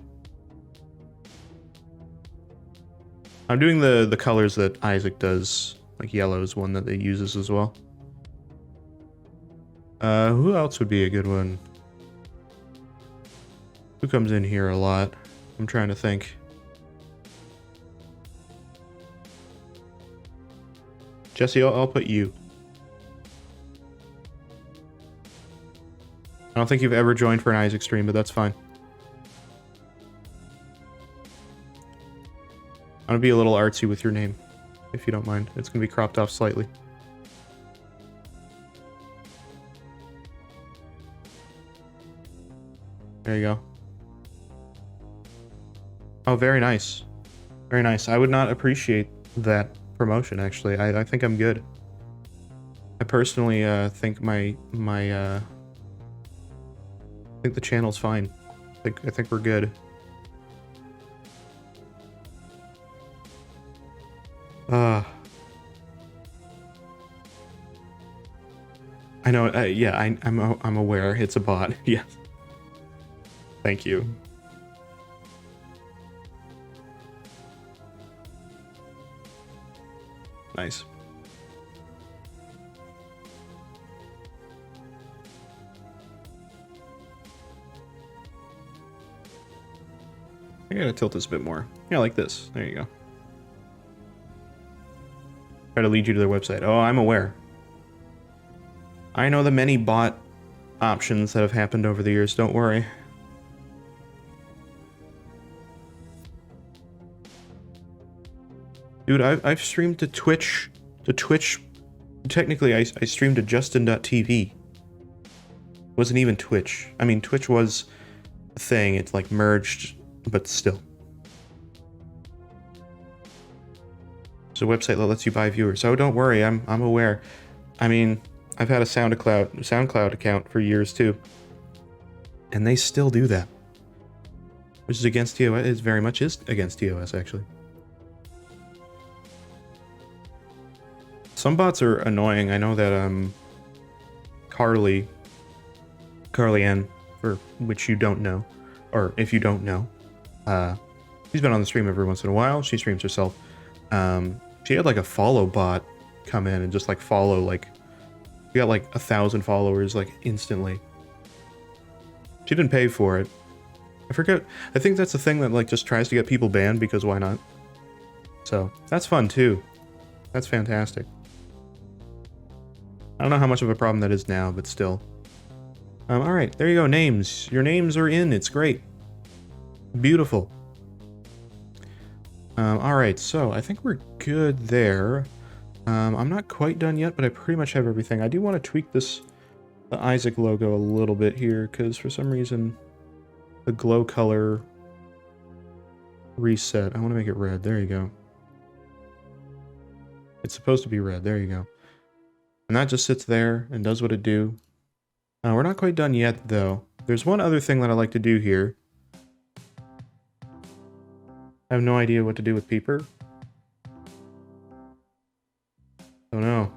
I'm doing the colors that Isaac does. Like yellow is one that they uses as well. Who else would be a good one? Who comes in here a lot? I'm trying to think. Jesse, I'll put you. I don't think you've ever joined for an Isaac stream, but that's fine. I'm gonna be a little artsy with your name, if you don't mind. It's gonna be cropped off slightly. There you go. Oh, very nice. Very nice. I would not appreciate that promotion, actually. I think I'm good. I personally think I think the channel's fine. I think we're good. I know. Yeah, I'm aware it's a bot. Yes. Thank you. Nice. I gotta tilt this a bit more. Yeah, like this. There you go. Try to lead you to their website. Oh, I'm aware. I know the many bot options that have happened over the years. Don't worry. Dude, I've streamed to Twitch. Technically, I streamed to Justin.tv. Wasn't even Twitch. I mean, Twitch was a thing. It's like merged, but still. It's a website that lets you buy viewers. Oh, don't worry. I'm aware. I mean, I've had a SoundCloud account for years too, and they still do that, which is against TOS. It very much is against TOS, actually. Some bots are annoying. I know that Carly N, for which you don't know, or if you don't know, she's been on the stream every once in a while. She streams herself. She had like a follow bot come in and just like follow, like, she got like 1,000 followers like instantly. She didn't pay for it. I forget. I think that's a thing that like just tries to get people banned because why not? So that's fun too. That's fantastic. I don't know how much of a problem that is now, but still. All right, there you go. Names. Your names are in. It's great. Beautiful. All right, so I think we're good there. I'm not quite done yet, but I pretty much have everything. I do want to tweak the Isaac logo a little bit here, because for some reason the glow color reset. I want to make it red. There you go. It's supposed to be red. There you go. And that just sits there and does what it do. We're not quite done yet, though. There's one other thing that I like to do here. I have no idea what to do with Peeper. Don't know.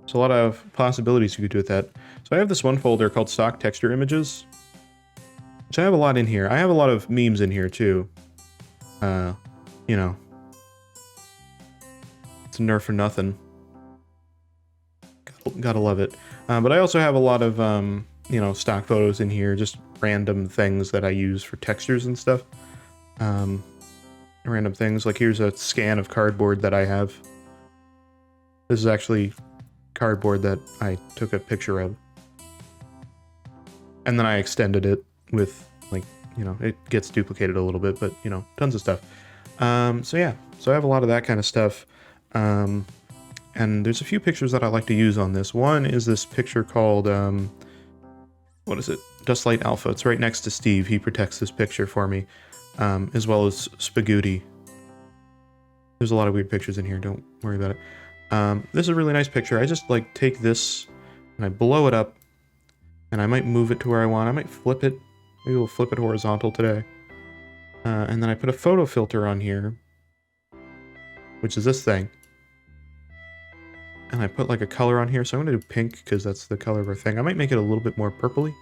There's a lot of possibilities you could do with that. So I have this one folder called Stock Texture Images, which I have a lot in here. I have a lot of memes in here, too. You know. It's a nerf for nothing. Gotta love it. But I also have a lot of, you know, stock photos in here, just random things that I use for textures and stuff. Random things, like here's a scan of cardboard that I have. This is actually cardboard that I took a picture of. And then I extended it with, like, you know, it gets duplicated a little bit, but, you know, tons of stuff. So yeah, so I have a lot of that kind of stuff. And there's a few pictures that I like to use on this. One is this picture called, what is it? Dustlight Alpha. It's right next to Steve. He protects this picture for me, as well as Spagooty. There's a lot of weird pictures in here. Don't worry about it. This is a really nice picture. I just like take this and I blow it up, and I might move it to where I want. I might flip it. Maybe we'll flip it horizontal today. And then I put a photo filter on here, which is this thing. And I put like a color on here, so I'm going to do pink because that's the color of our thing. I might make it a little bit more purpley.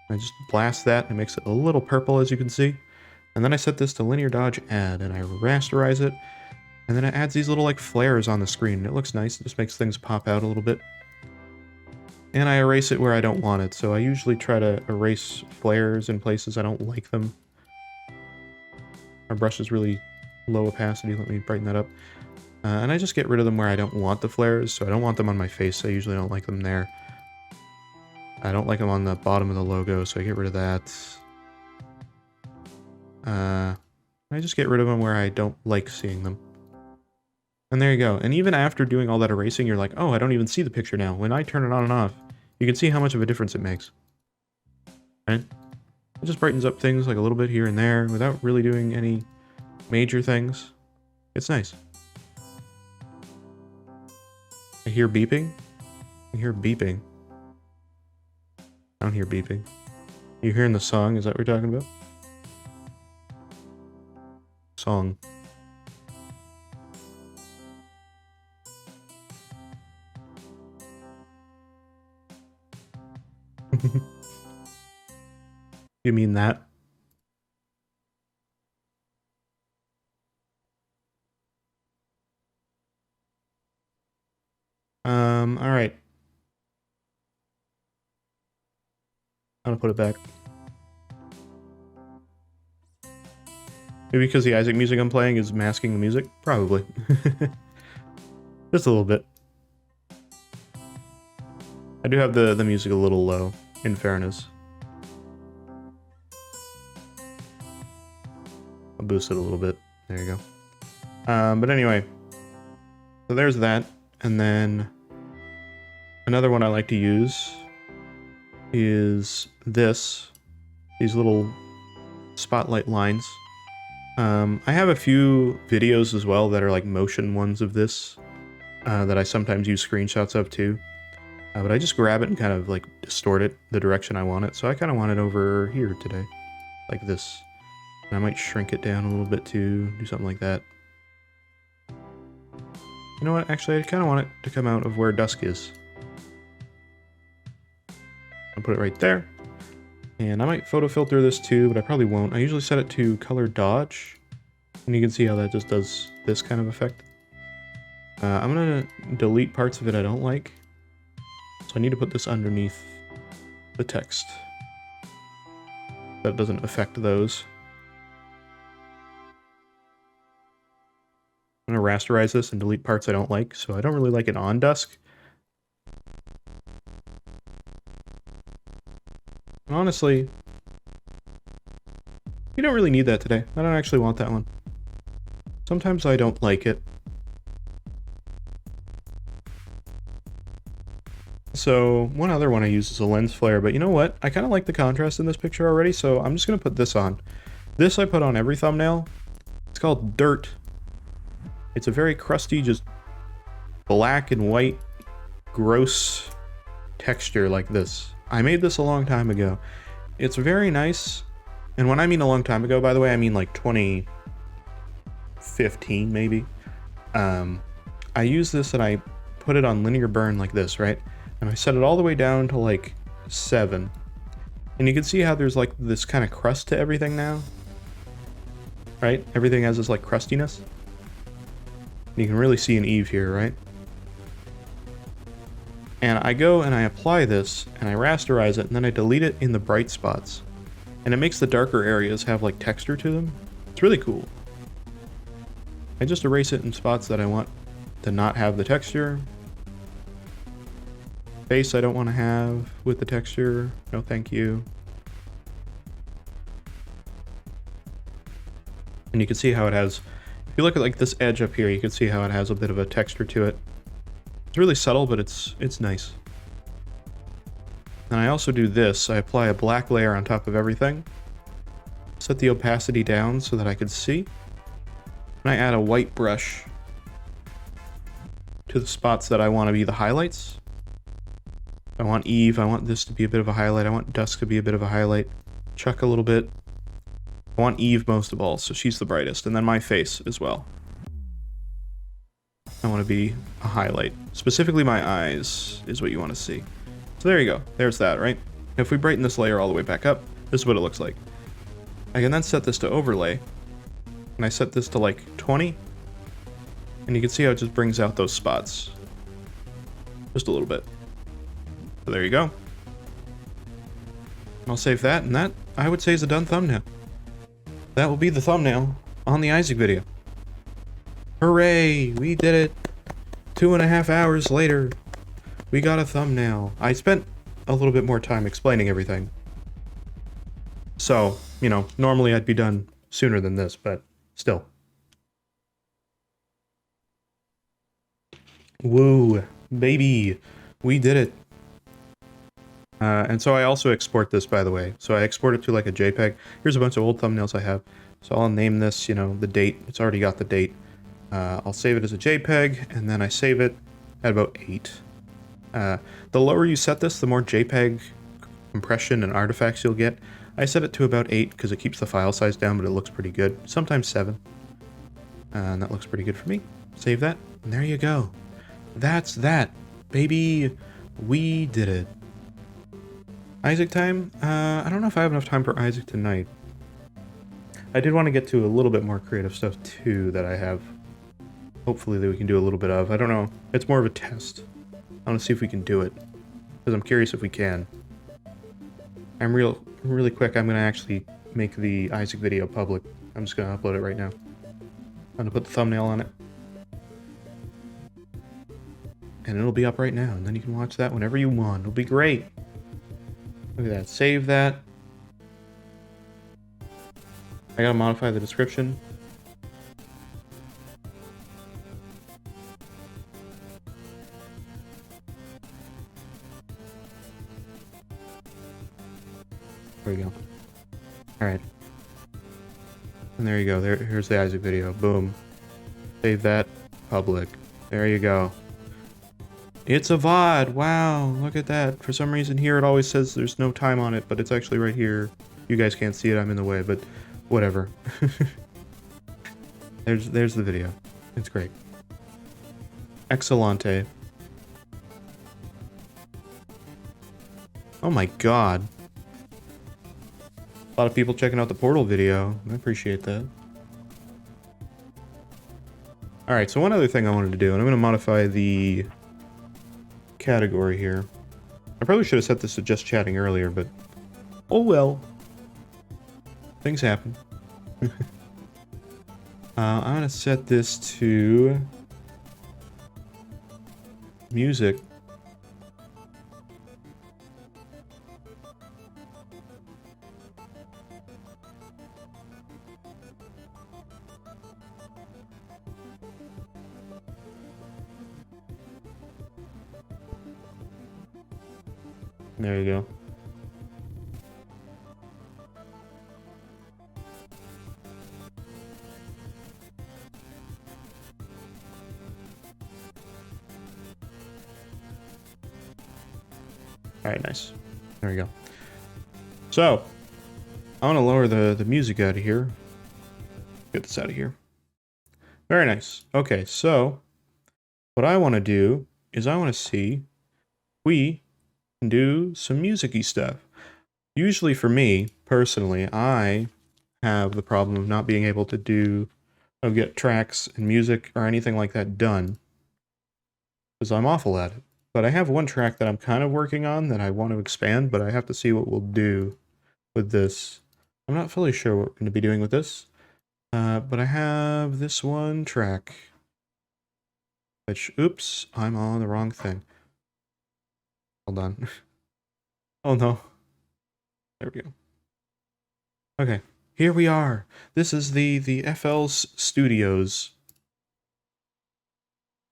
I just blast that and it makes it a little purple, as you can see. And then I set this to linear dodge add, and I rasterize it. And then it adds these little like flares on the screen. It looks nice. It just makes things pop out a little bit. And I erase it where I don't want it. So I usually try to erase flares in places I don't like them. My brush is really low opacity. Let me brighten that up. And I just get rid of them where I don't want the flares. So I don't want them on my face. I usually don't like them there. I don't like them on the bottom of the logo, so I get rid of that. I just get rid of them where I don't like seeing them. And there you go. And even after doing all that erasing, you're like, oh, I don't even see the picture now. When I turn it on and off, you can see how much of a difference it makes. Right? It just brightens up things like a little bit here and there without really doing any major things. It's nice. I hear beeping. I hear beeping. I don't hear beeping. You hearing the song? Is that what we're talking about? Song. You mean that? All right. I'm gonna put it back. Maybe because the Isaac music I'm playing is masking the music? Probably. Just a little bit. I do have the music a little low, in fairness. I'll boost it a little bit. There you go. But anyway. So there's that. And then another one I like to use is this. These little spotlight lines. I have a few videos as well that are like motion ones of this. that I sometimes use screenshots of too. But I just grab it and kind of like distort it the direction I want it. So I kind of want it over here today, like this. And I might shrink it down a little bit too, do something like that. You know what? Actually, I kind of want it to come out of where dusk is. I'll put it right there. And I might photo filter this too, but I probably won't. I usually set it to color dodge. And you can see how that just does this kind of effect. I'm going to delete parts of it I don't like. So I need to put this underneath the text. That doesn't affect those. I'm going to rasterize this and delete parts I don't like. So I don't really like it on dusk. And honestly, you don't really need that today. I don't actually want that one. Sometimes I don't like it. So one other one I use is a lens flare, but you know what? I kind of like the contrast in this picture already, so I'm just going to put this on. This I put on every thumbnail. It's called Dirt. It's a very crusty, just black and white, gross texture like this. I made this a long time ago. It's very nice. And when I mean a long time ago, by the way, I mean like 2015 maybe. I use this and I put it on linear burn like this, right? And I set it all the way down to like 7. And you can see how there's like this kind of crust to everything now. Right? Everything has this like crustiness. You can really see an Eve here, right? And I go and I apply this and I rasterize it and then I delete it in the bright spots. And it makes the darker areas have like texture to them. It's really cool. I just erase it in spots that I want to not have the texture. Face I don't want to have with the texture. No thank you. And you can see how it has, if you look at like this edge up here, you can see how it has a bit of a texture to it. It's really subtle, but it's nice. And I also do this. I apply a black layer on top of everything. Set the opacity down so that I can see. And I add a white brush to the spots that I want to be the highlights. I want Eve, I want this to be a bit of a highlight. I want Dusk to be a bit of a highlight. Chuck a little bit. I want Eve most of all, so she's the brightest. And then my face as well. I want to be a highlight. Specifically my eyes is what you want to see. So there you go. There's that, right? If we brighten this layer all the way back up, this is what it looks like. I can then set this to overlay. And I set this to like 20. And you can see how it just brings out those spots. Just a little bit. So there you go. I'll save that, and that, I would say, is a done thumbnail. That will be the thumbnail on the Isaac video. Hooray! We did it! 2.5 hours later, we got a thumbnail. I spent a little bit more time explaining everything. So, you know, normally I'd be done sooner than this, but still. Woo, baby, we did it. And so I also export this, by the way. So I export it to like a JPEG. Here's a bunch of old thumbnails I have. So I'll name this, you know, the date. It's already got the date. I'll save it as a JPEG, and then I save it at about 8. The lower you set this, the more JPEG compression and artifacts you'll get. I set it to about 8 because it keeps the file size down, but it looks pretty good. Sometimes 7. And that looks pretty good for me. Save that, and there you go. That's that, baby. We did it. Isaac time? I don't know if I have enough time for Isaac tonight. I did want to get to a little bit more creative stuff too that I have. Hopefully that we can do a little bit of. I don't know. It's more of a test. I want to see if we can do it. Because I'm curious if we can. I'm really quick. I'm going to actually make the Isaac video public. I'm just going to upload it right now. I'm going to put the thumbnail on it. And it'll be up right now. And then you can watch that whenever you want. It'll be great. Look at that. Save that. I gotta modify the description. There we go. Alright. And there you go. Here's the Isaac video. Boom. Save that. Public. There you go. It's a VOD. Wow, look at that. For some reason here it always says there's no time on it, but it's actually right here. You guys can't see it, I'm in the way, but whatever. There's the video. It's great. Excellente. Oh my god. A lot of people checking out the Portal video. I appreciate that. Alright, so one other thing I wanted to do, and I'm going to modify the category here. I probably should have set this to just chatting earlier, but oh well. Things happen. I'm going to set this to music. There you go. Alright, nice. There we go. So, I want to lower the music out of here. Get this out of here. Very nice. Okay, so, what I want to do is I want to see if we can do some music-y stuff. Usually for me, personally, I have the problem of not being able to get tracks and music or anything like that done. Because I'm awful at it. But I have one track that I'm kind of working on that I want to expand, but I have to see what we'll do with this. I'm not fully sure what we're going to be doing with this. But I have this one track. Which, oops, I'm on the wrong thing. Hold on. Oh no. There we go. Okay, here we are. This is the FL's Studios.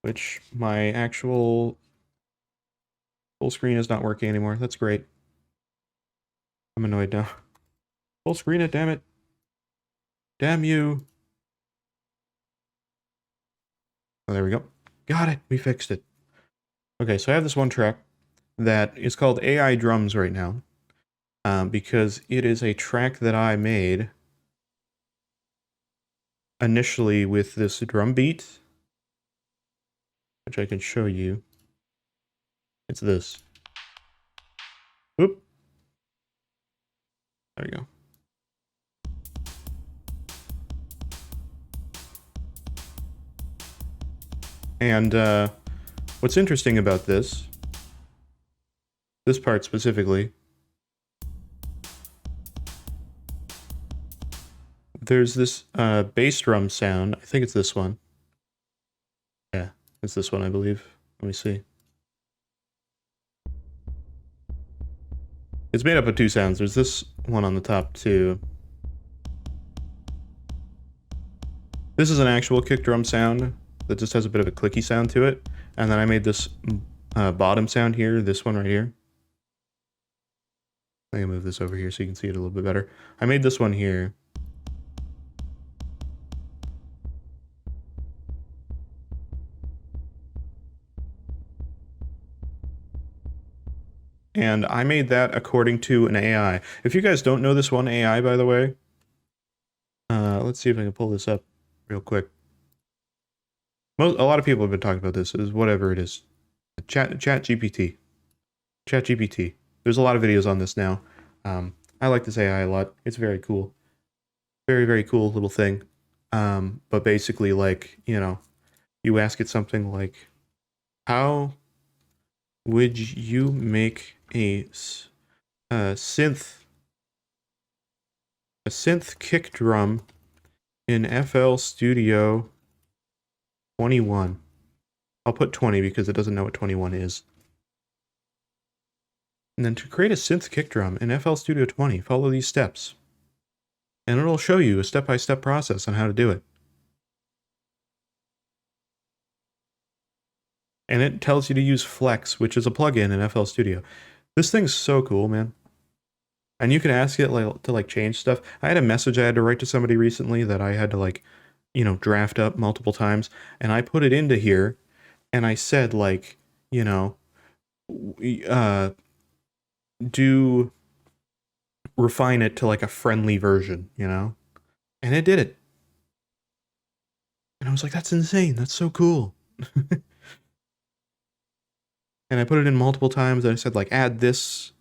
Which my actual full screen is not working anymore. That's great. I'm annoyed now. Full screen it, damn it. Damn you. Oh, there we go. Got it. We fixed it. Okay, so I have this one track that is called AI Drums right now. Because it is a track that I made initially with this drum beat, which I can show you. It's this. Whoop. There we go. And what's interesting about this part specifically, there's this bass drum sound. I think it's this one. Yeah, it's this one, I believe. Let me see. It's made up of two sounds. There's this one on the top too. This is an actual kick drum sound that just has a bit of a clicky sound to it. And then I made this bottom sound here, this one right here. I can move this over here so you can see it a little bit better. I made this one here. And I made that according to an AI. If you guys don't know this one AI, by the way, let's see if I can pull this up real quick. A lot of people have been talking about this, is whatever it is. ChatGPT. ChatGPT. There's a lot of videos on this now. I like this AI a lot. It's very cool. Very, very cool little thing. But basically, like, you know, you ask it something like, how would you make a synth kick drum in FL Studio 21? I'll put 20 because it doesn't know what 21 is. And then to create a synth kick drum in FL Studio 20, follow these steps. And it'll show you a step-by-step process on how to do it. And it tells you to use Flex, which is a plugin in FL Studio. This thing's so cool, man. And you can ask it to change stuff. I had a message I had to write to somebody recently that I had to draft up multiple times. And I put it into here and I said you know, do refine it to like a friendly version, you know? And it did it. And I was like, that's insane. That's so cool. And I put it in multiple times. And I said, like, add this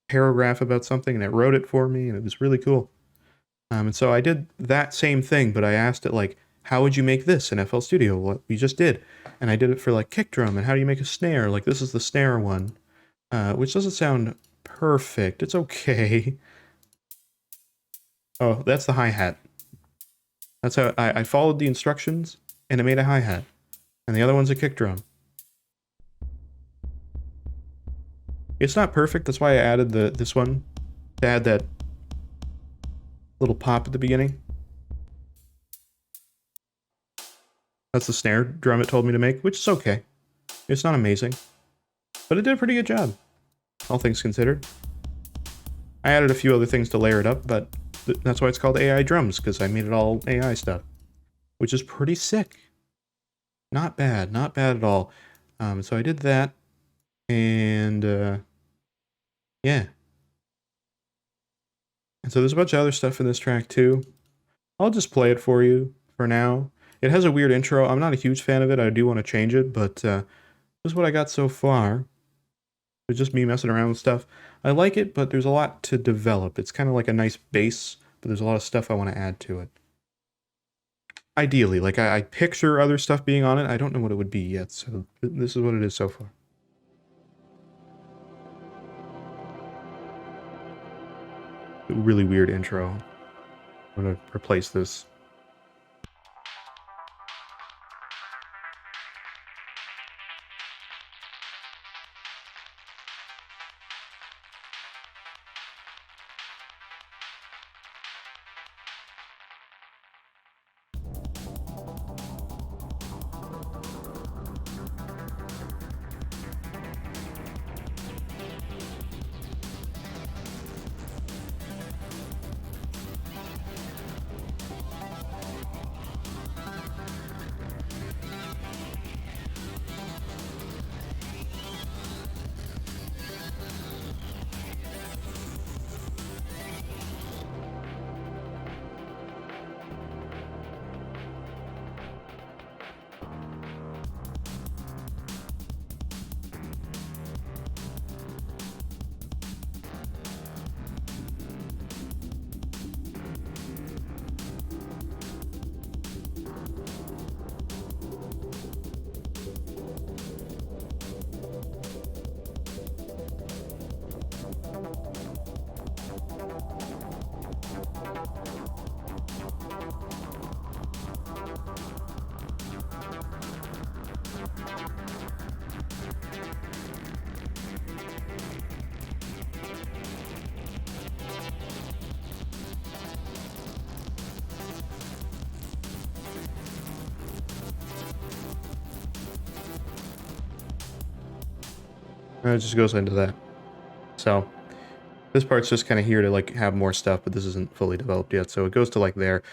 paragraph about something, and it wrote it for me, and it was really cool. And so I did that same thing, but I asked it, like, how would you make this in FL Studio? What we just did. And I did it for, like, kick drum, and how do you make a snare? Like, this is the snare one, which doesn't sound perfect. It's okay. Oh, that's the hi-hat. That's how I followed the instructions, and it made a hi-hat. And the other one's a kick drum. It's not perfect, that's why I added this one, to add that little pop at the beginning. That's the snare drum it told me to make, which is okay. It's not amazing, but it did a pretty good job, all things considered. I added a few other things to layer it up, but that's why it's called AI drums, because I made it all AI stuff, which is pretty sick. Not bad, not bad at all. So I did that, and yeah. And so there's a bunch of other stuff in this track too. I'll just play it for you for now. It has a weird intro. I'm not a huge fan of it. I do want to change it, but this is what I got so far. It's just me messing around with stuff. I like it, but there's a lot to develop. It's kind of like a nice base, but there's a lot of stuff I want to add to it. Ideally, like I picture other stuff being on it. I don't know what it would be yet, so this is what it is so far. Really weird intro. I'm gonna replace this. And it just goes into that. So this part's just kind of here to like have more stuff, but this isn't fully developed yet. So it goes to like there.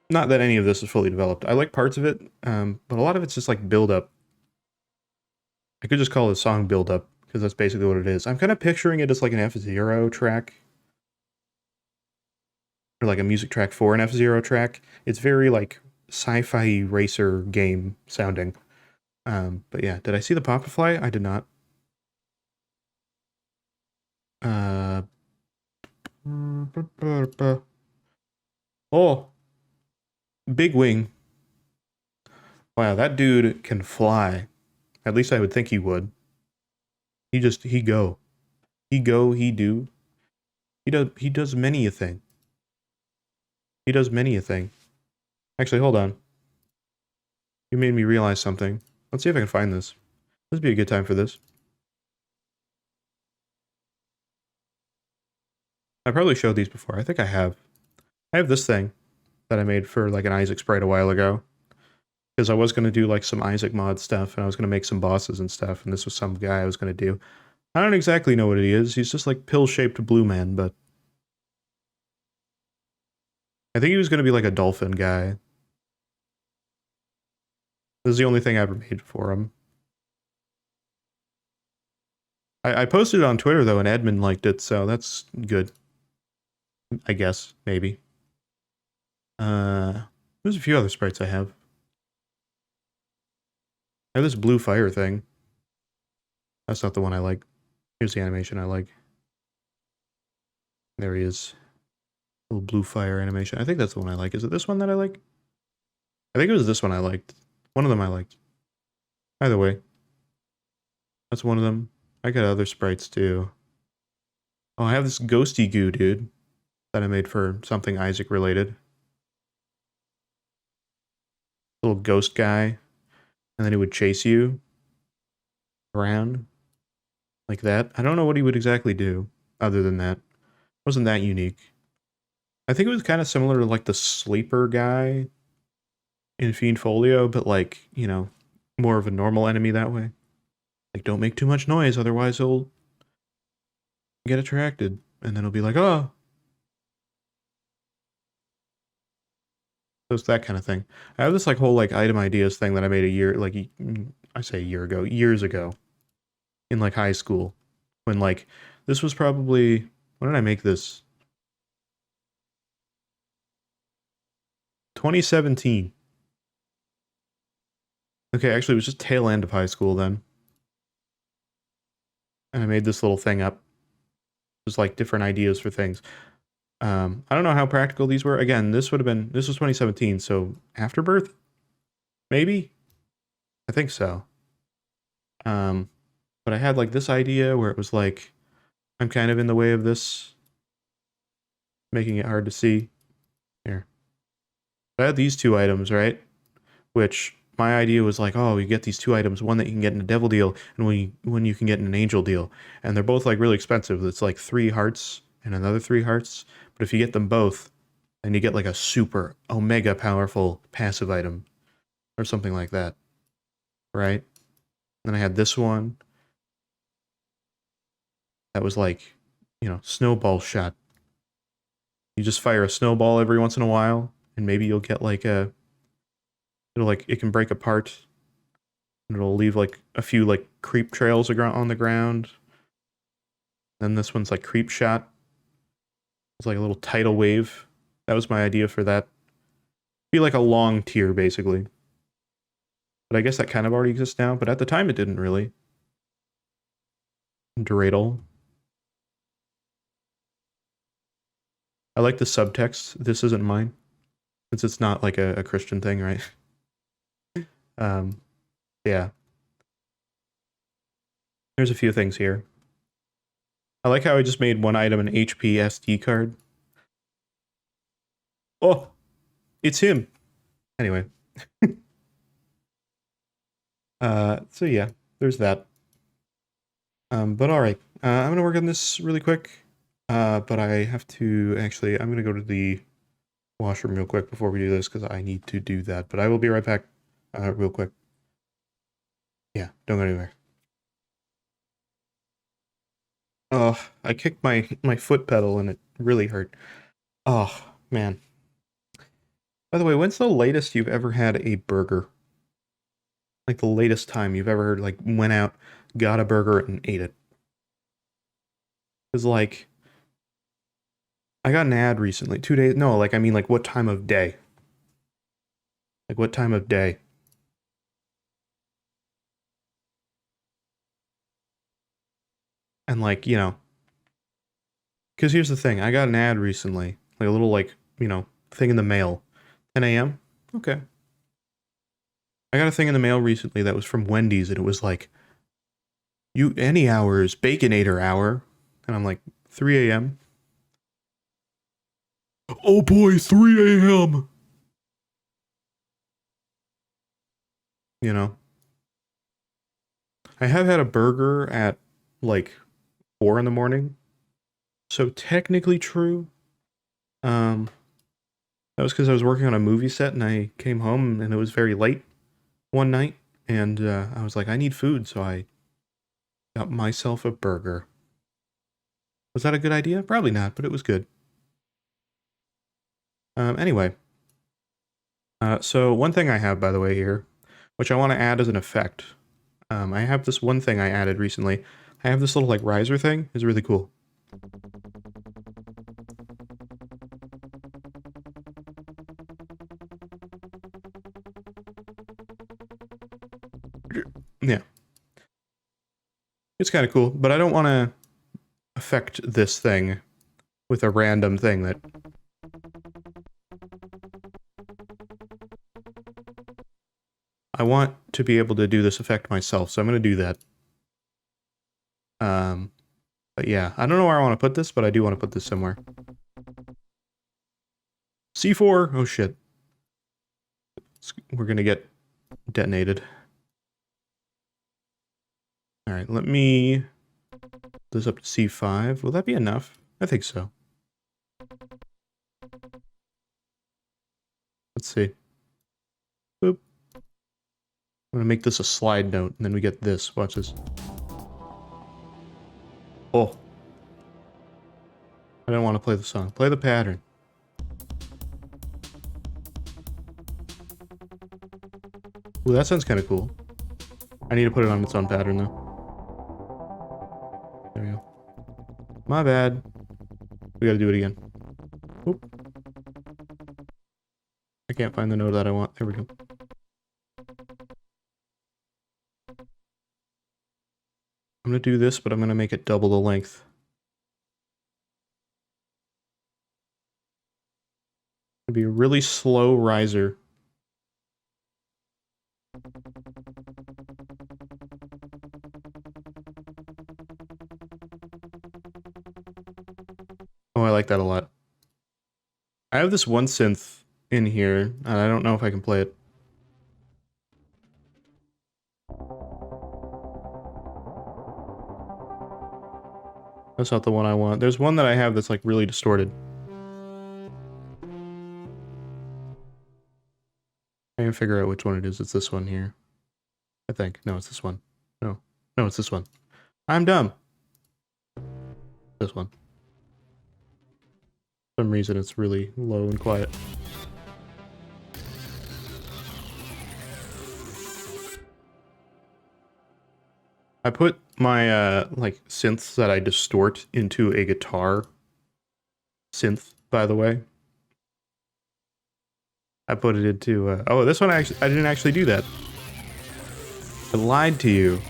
Not that any of this is fully developed. I like parts of it, but a lot of it's just like build up. I could just call it a song build up because that's basically what it is. I'm kind of picturing it as like an F-Zero track. Or like a music track for an F-Zero track. It's very like sci-fi racer game sounding. But yeah, did I see the pop fly? I did not. Oh, big wing. Wow, that dude can fly. At least I would think he would. He go. He go, he do. He does many a thing. He does many a thing. Actually, hold on. You made me realize something. Let's see if I can find this. This would be a good time for this. I probably showed these before. I think I have. I have this thing that I made for like an Isaac sprite a while ago. Because I was going to do like some Isaac mod stuff, and I was going to make some bosses and stuff, and this was some guy I was going to do. I don't exactly know what he is. He's just like pill-shaped blue man, but I think he was going to be like a dolphin guy. This is the only thing I ever made for him. I posted it on Twitter though, and Edmund liked it, so that's good. I guess, maybe. There's a few other sprites I have. I have this blue fire thing. That's not the one I like. Here's the animation I like. There he is. Little blue fire animation. I think that's the one I like. Is it this one that I like? I think it was this one I liked. One of them I liked. Either way. That's one of them. I got other sprites too. Oh, I have this ghosty goo, dude. That I made for something Isaac related. Little ghost guy. And then he would chase you around. Like that. I don't know what he would exactly do. Other than that. Wasn't that unique. I think it was kind of similar to like the sleeper guy in Fiend Folio, but like, you know, more of a normal enemy that way. Like, don't make too much noise, otherwise he'll get attracted. And then he'll be like, oh. So it's that kind of thing. I have this like whole like item ideas thing that I made a year, like, I say a year ago, years ago. In like high school. When like, this was probably, when did I make this? 2017. Okay, actually it was just tail end of high school then. And I made this little thing up. It was like different ideas for things. I don't know how practical these were. Again, this was 2017, so Afterbirth? Maybe? I think so. But I had like this idea where it was like, I'm kind of in the way of this, making it hard to see. Here. I had these two items, right? Which my idea was like, oh, you get these two items, one that you can get in a devil deal, and one you can get in an angel deal. And they're both like really expensive. It's like 3 hearts and another 3 hearts. But if you get them both, then you get like a super omega powerful passive item. Or something like that. Right? Then I had this one. That was like, you know, snowball shot. You just fire a snowball every once in a while, and maybe you'll get like a... It'll like, it can break apart. And it'll leave like a few like creep trails on the ground. Then this one's like creep shot. It's like a little tidal wave. That was my idea for that. Be like a long tier, basically. But I guess that kind of already exists now, but at the time it didn't really. Dreidel. I like the subtext. This isn't mine. Since it's not like a Christian thing, right? Yeah. There's a few things here. I like how I just made one item an HP SD card. Oh, it's him. Anyway. So yeah, there's that. But all right, I'm gonna work on this really quick. But I have to actually, I'm gonna go to the washroom real quick before we do this because I need to do that. But I will be right back, real quick. Yeah, don't go anywhere. Oh, I kicked my foot pedal and it really hurt. Oh, man. By the way, when's the latest you've ever had a burger? Like the latest time you've ever like went out, got a burger and ate it? Because like, I got an ad recently, 2 days, no, like I mean like what time of day? Like what time of day? And like, you know, because here's the thing, I got an ad recently, like a little like, you know, thing in the mail. 10 a.m.? Okay. I got a thing in the mail recently that was from Wendy's and it was like, any hour is Baconator hour. And I'm like, 3 a.m.? Oh boy, 3 a.m. You know? I have had a burger at like 4 in the morning. So technically true. That was because I was working on a movie set and I came home and it was very late one night. And I was like, I need food, so I got myself a burger. Was that a good idea? Probably not, but it was good. Anyway. So one thing I have, by the way, here, which I want to add as an effect. I have this one thing I added recently. I have this little like riser thing. It's really cool. Yeah. It's kind of cool, but I don't want to affect this thing with a random thing that... I want to be able to do this effect myself, so I'm going to do that. But yeah, I don't know where I want to put this, but I do want to put this somewhere. C4! Oh shit. We're going to get detonated. Alright, let me... this up to C5. Will that be enough? I think so. Let's see. Boop. I'm gonna make this a slide note, and then we get this. Watch this. Oh. I don't want to play the song. Play the pattern. Ooh, that sounds kind of cool. I need to put it on its own pattern, though. There we go. My bad. We gotta do it again. Oop. I can't find the note that I want. There we go. I'm gonna do this, but I'm gonna make it double the length. It'll be a really slow riser. Oh, I like that a lot. I have this one synth in here, and I don't know if I can play it. That's not the one I want. There's one that I have that's like really distorted. I can figure out which one it is. It's this one here. I think. No, it's this one. No. No, it's this one. I'm dumb. This one. For some reason it's really low and quiet. I put my like synths that I distort into a guitar synth, by the way. I put it into oh, this one I didn't actually do that. I lied to you.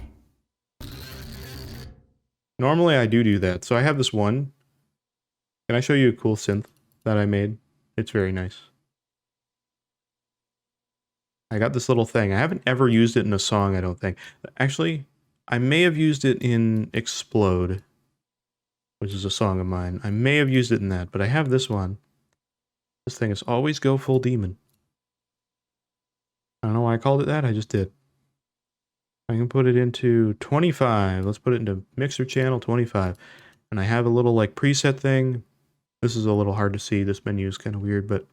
Normally I do that. So I have this one. Can I show you a cool synth that I made? It's very nice. I got this little thing. I haven't ever used it in a song, I don't think. Actually, I may have used it in Explode, which is a song of mine. I may have used it in that, but I have this one. This thing is Always Go Full Demon. I don't know why I called it that, I just did. I can put it into 25. Let's put it into mixer channel 25. And I have a little like preset thing. This is a little hard to see. This menu is kind of weird, but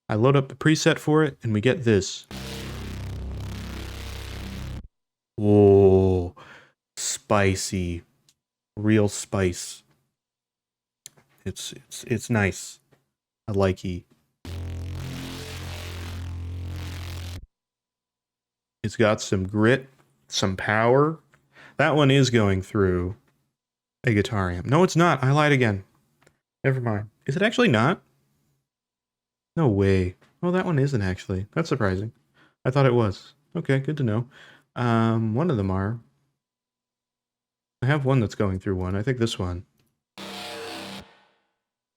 I load up the preset for it and we get this. Whoa, spicy, real spice. It's nice. I like it. It's got some grit, some power. That one is going through a guitar amp. No, it's not. I lied again. Never mind. Is it actually not? No way. Oh, that one isn't actually. That's surprising. I thought it was. Okay, good to know. One of them are. I have one that's going through one. I think this one.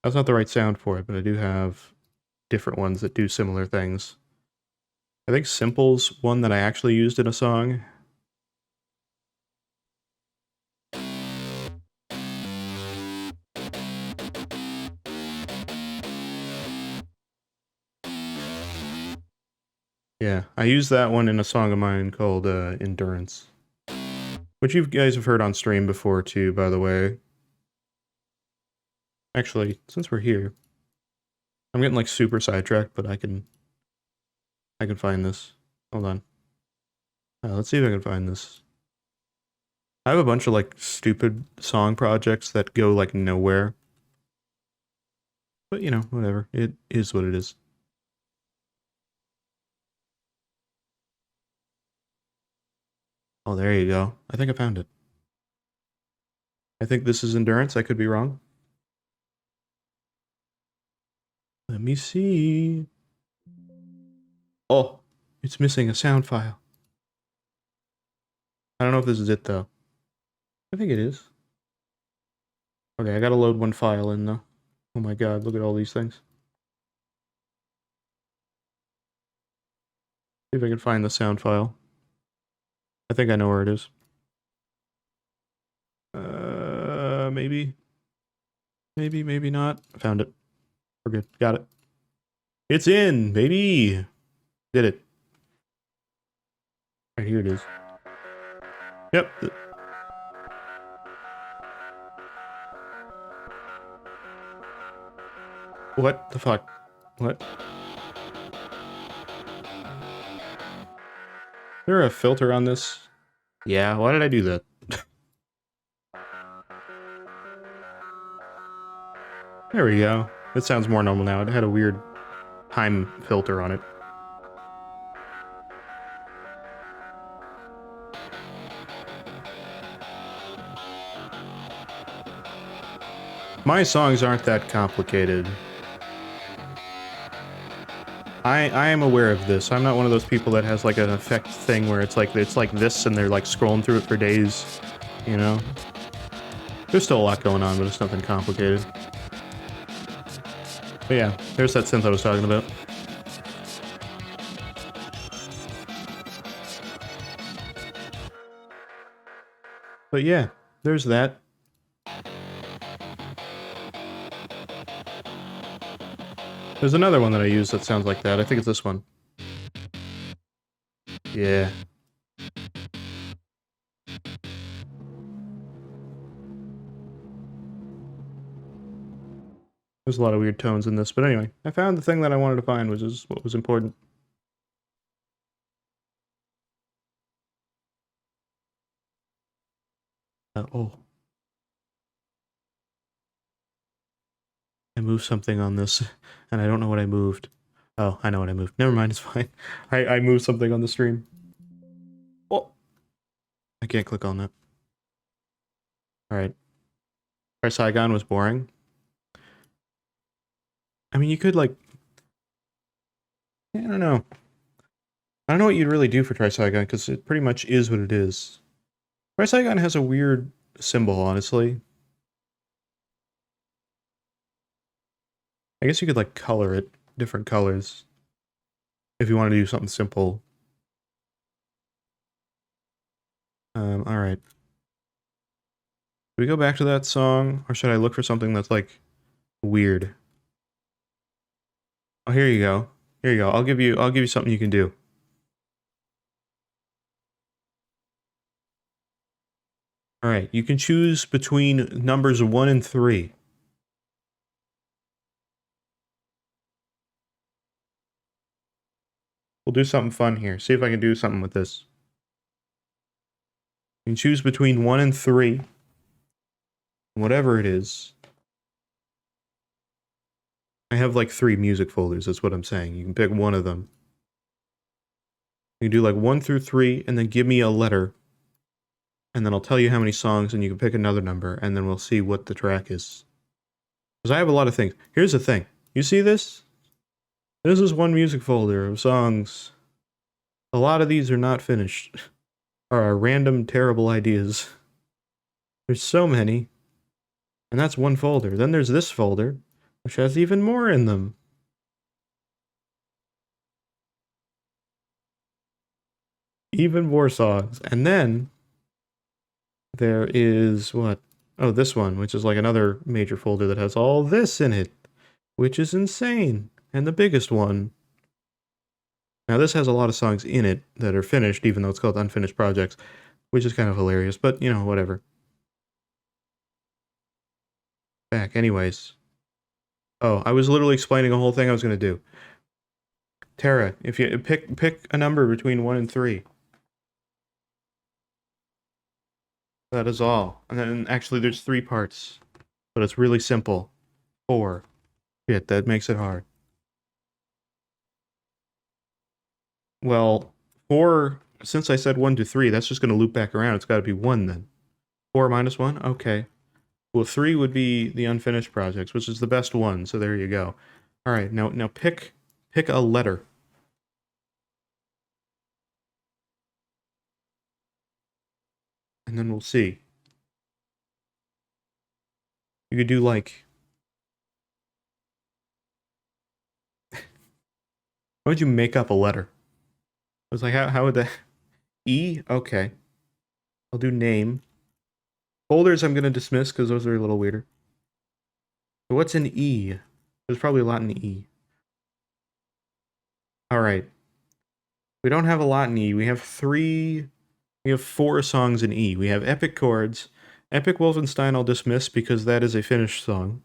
That's not the right sound for it, but I do have different ones that do similar things. I think Simple's one that I actually used in a song. Yeah, I used that one in a song of mine called Endurance. Which you guys have heard on stream before too, by the way. Actually, since we're here, I'm getting like super sidetracked, but I can find this. Hold on. Let's see if I can find this. I have a bunch of like stupid song projects that go like nowhere. But you know, whatever. It is what it is. Oh, there you go. I think I found it. I think this is Endurance. I could be wrong. Let me see. Oh, it's missing a sound file. I don't know if this is it, though. I think it is. Okay, I gotta load one file in, though. Oh my god, look at all these things. See if I can find the sound file. I think I know where it is. Maybe. Maybe not. I found it. We're good. Got it. It's in, baby! Did it. Right here it is. Yep. What the fuck? What? Is there a filter on this? Yeah, why did I do that? There we go. It sounds more normal now. It had a weird time filter on it. My songs aren't that complicated. I am aware of this. I'm not one of those people that has like an effect thing where it's like this and they're like scrolling through it for days, you know? There's still a lot going on, but it's nothing complicated. But yeah, there's that synth I was talking about. But yeah, there's that. There's another one that I use that sounds like that. I think it's this one. Yeah. There's a lot of weird tones in this, but anyway, I found the thing that I wanted to find, which is what was important. Oh. I moved something on this, and I don't know what I moved. Oh, I know what I moved. Never mind, it's fine. I moved something on the stream. Oh! I can't click on that. Alright. Tricygon was boring. I mean, you could, like... I don't know. I don't know what you'd really do for Tricygon, because it pretty much is what it is. Tricygon has a weird symbol, honestly. I guess you could, like, color it different colors. If you want to do something simple. Alright. Should we go back to that song, or should I look for something that's, like, weird? Oh, here you go. Here you go. I'll give you something you can do. Alright, you can choose between numbers 1 and 3. We'll do something fun here. See if I can do something with this. You can choose between 1 and 3. Whatever it is. I have like 3 music folders, that's what I'm saying. You can pick one of them. You can do like 1 through 3, and then give me a letter. And then I'll tell you how many songs, and you can pick another number, and then we'll see what the track is. Because I have a lot of things. Here's the thing. You see this? This is one music folder of songs. A lot of these are not finished. Or are random, terrible ideas. There's so many. And that's one folder. Then there's this folder, which has even more in them. Even more songs. And then there is what? Oh, this one, which is like another major folder that has all this in it, which is insane. And the biggest one. Now this has a lot of songs in it that are finished, even though it's called Unfinished Projects, which is kind of hilarious, but you know, whatever. Back, anyways. Oh, I was literally explaining a whole thing I was going to do. Tara, if you pick a number between 1 and 3. That is all. And then actually there's 3 parts. But it's really simple. 4. Shit, that makes it hard. Well, 4 since I said 1 to 3, that's just going to loop back around. It's got to be 1 then. 4 minus 1? Okay. Well, 3 would be the unfinished projects, which is the best one, so there you go. All right, now pick a letter. And then we'll see. You could do like... How would you make up a letter? I was like, how would that... E? Okay. I'll do name. Folders I'm going to dismiss because those are a little weirder. So what's an E? There's probably a lot in E. Alright. We don't have a lot in E. We have 4 songs in E. We have Epic Chords. Epic Wolfenstein I'll dismiss because that is a finished song.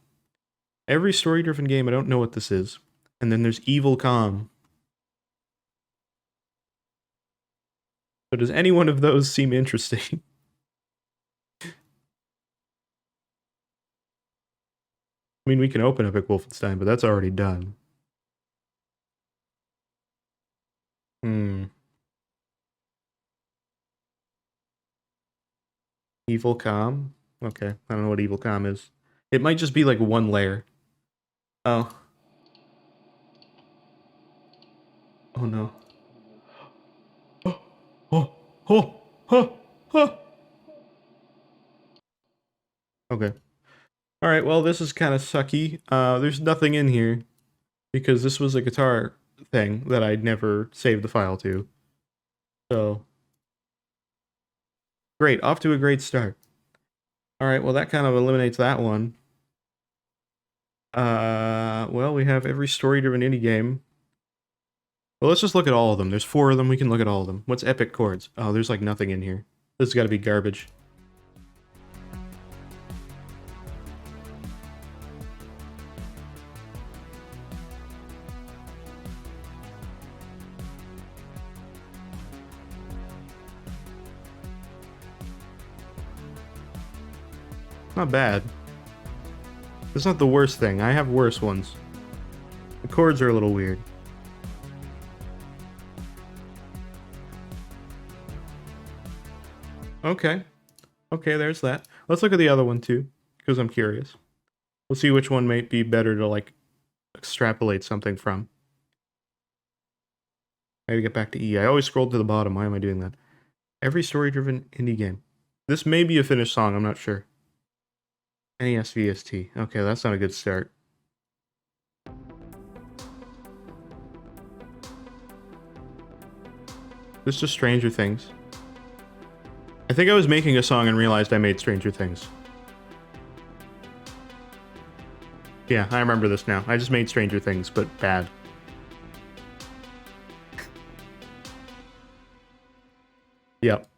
Every story-driven game, I don't know what this is. And then there's Evil Calm. So does any one of those seem interesting? I mean, we can open Epic Wolfenstein, but that's already done. Evil Calm? Okay, I don't know what Evil Calm is. It might just be like 1 layer. Oh. Oh no. Oh, oh, oh, oh, oh. Okay. Alright, well, this is kind of sucky. There's nothing in here, because this was a guitar thing that I'd never saved the file to. So... Great, off to a great start. Alright, well, that kind of eliminates that one. Well, we have every story-driven indie game. Well, let's just look at all of them. There's 4 of them, we can look at all of them. What's Epic Chords? Oh, there's like nothing in here. This has got to be garbage. Not bad. It's not the worst thing. I have worse ones. The chords are a little weird. Okay. Okay, there's that. Let's look at the other one too, because I'm curious. We'll see which one might be better to, like, extrapolate something from. I gotta get back to E. I always scrolled to the bottom. Why am I doing that? Every story-driven indie game. This may be a finished song, I'm not sure. NES VST. Okay, that's not a good start. This is just Stranger Things. I think I was making a song and realized I made Stranger Things. Yeah, I remember this now. I just made Stranger Things, but bad. Yep.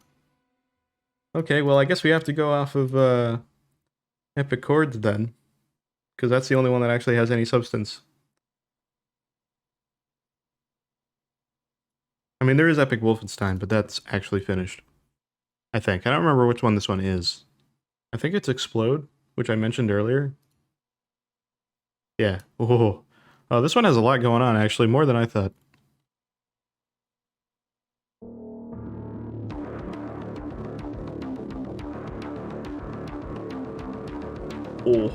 Okay, well, I guess we have to go off of, Epic Chords then. Because that's the only one that actually has any substance. I mean, there is Epic Wolfenstein, but that's actually finished. I think. I don't remember which one this one is. I think it's Explode, which I mentioned earlier. Yeah. Oh, this one has a lot going on, actually, more than I thought. Oh.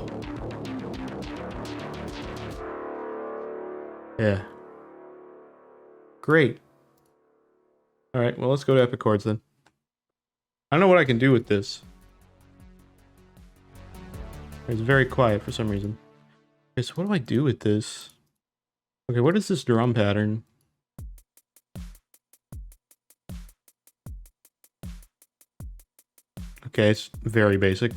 Yeah. Great. Alright, well, let's go to Epic Chords then. I don't know what I can do with this. It's very quiet for some reason. Okay, so what do I do with this? Okay, what is this drum pattern? Okay, it's very basic.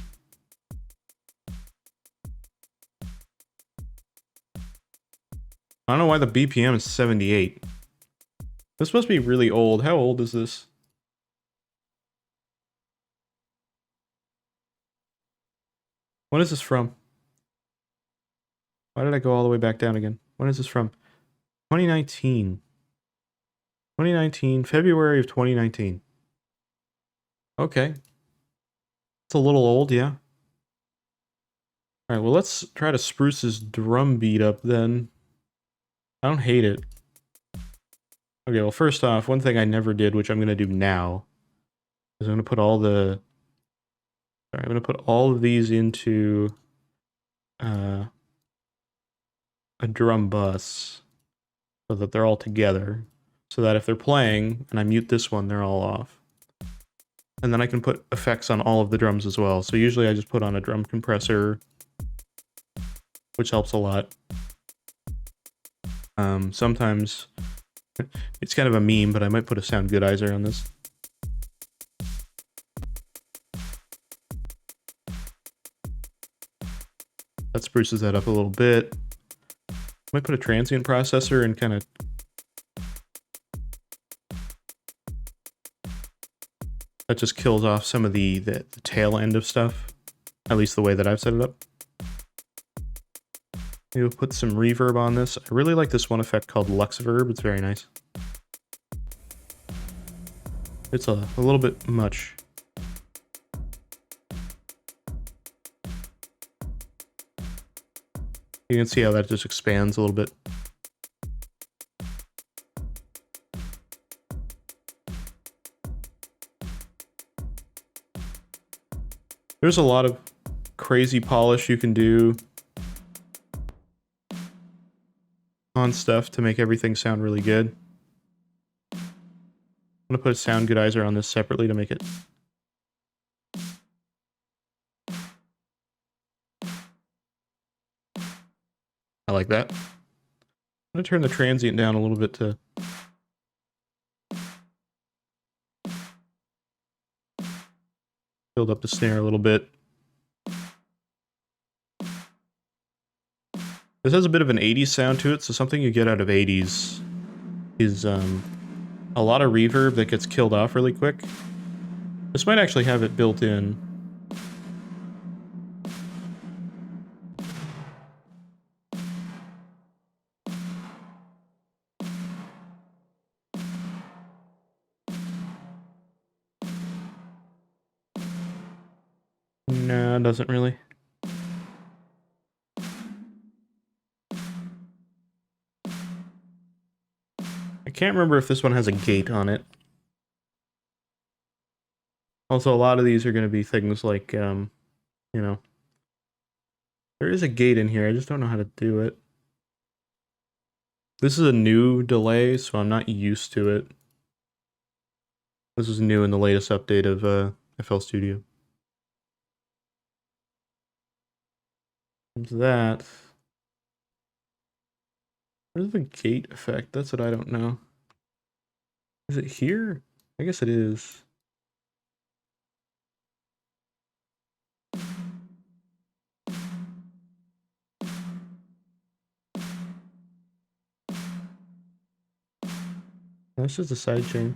I don't know why the BPM is 78. This must be really old. How old is this? When is this from? Why did I go all the way back down again? When is this from? 2019. 2019, February of 2019. Okay. It's a little old, yeah. Alright, well, let's try to spruce this drum beat up then. I don't hate it. Okay, well, first off, one thing I never did, which I'm going to do now, is I'm going to put all the... Sorry, I'm going to put all of these into a drum bus so that they're all together, so that if they're playing and I mute this one, they're all off. And then I can put effects on all of the drums as well. So usually I just put on a drum compressor, which helps a lot. Sometimes it's kind of a meme, but I might put a sound goodizer on this. That spruces that up a little bit. I might put a transient processor and kind of... That just kills off some of the tail end of stuff. At least the way that I've set it up. Maybe we'll put some reverb on this. I really like this one effect called Luxverb. It's very nice. It's a little bit much. You can see how that just expands a little bit. There's a lot of crazy polish you can do on stuff to make everything sound really good. I'm gonna put a sound goodizer on this separately to make it. I like that. I'm gonna turn the transient down a little bit to build up the snare a little bit. This has a bit of an 80s sound to it, so something you get out of 80s is a lot of reverb that gets killed off really quick. This might actually have it built in. No, it doesn't really. I can't remember if this one has a gate on it. Also, a lot of these are going to be things like, you know, there is a gate in here, I just don't know how to do it. This is a new delay, so I'm not used to it. This is new in the latest update of FL Studio. Comes that. Where's the gate effect? That's what I don't know. Is it here? I guess it is. That's just a side chain.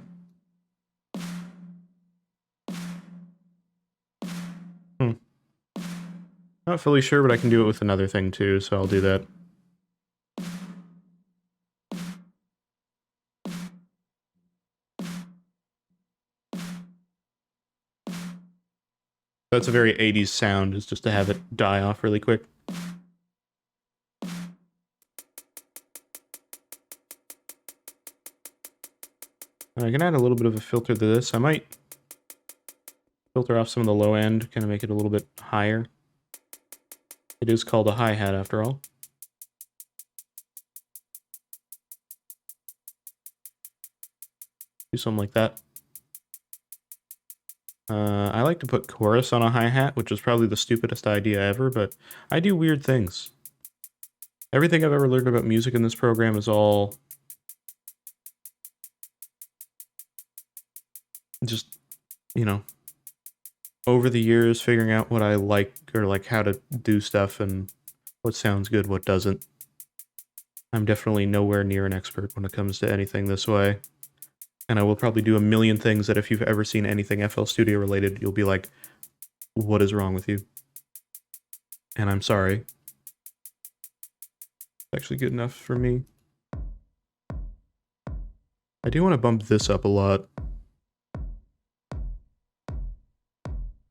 Not fully sure, but I can do it with another thing too, so I'll do that. That's a very 80s sound, is just to have it die off really quick. I can add a little bit of a filter to this. I might filter off some of the low end, kind of make it a little bit higher. It is called a hi-hat after all. Do something like that. I like to put chorus on a hi-hat, which is probably the stupidest idea ever, but I do weird things. Everything I've ever learned about music in this program is all just, you know, over the years figuring out what I like, or like how to do stuff and what sounds good, what doesn't. I'm definitely nowhere near an expert when it comes to anything this way. And I will probably do a million things that if you've ever seen anything FL Studio related, you'll be like, what is wrong with you? And I'm sorry. It's actually good enough for me. I do want to bump this up a lot.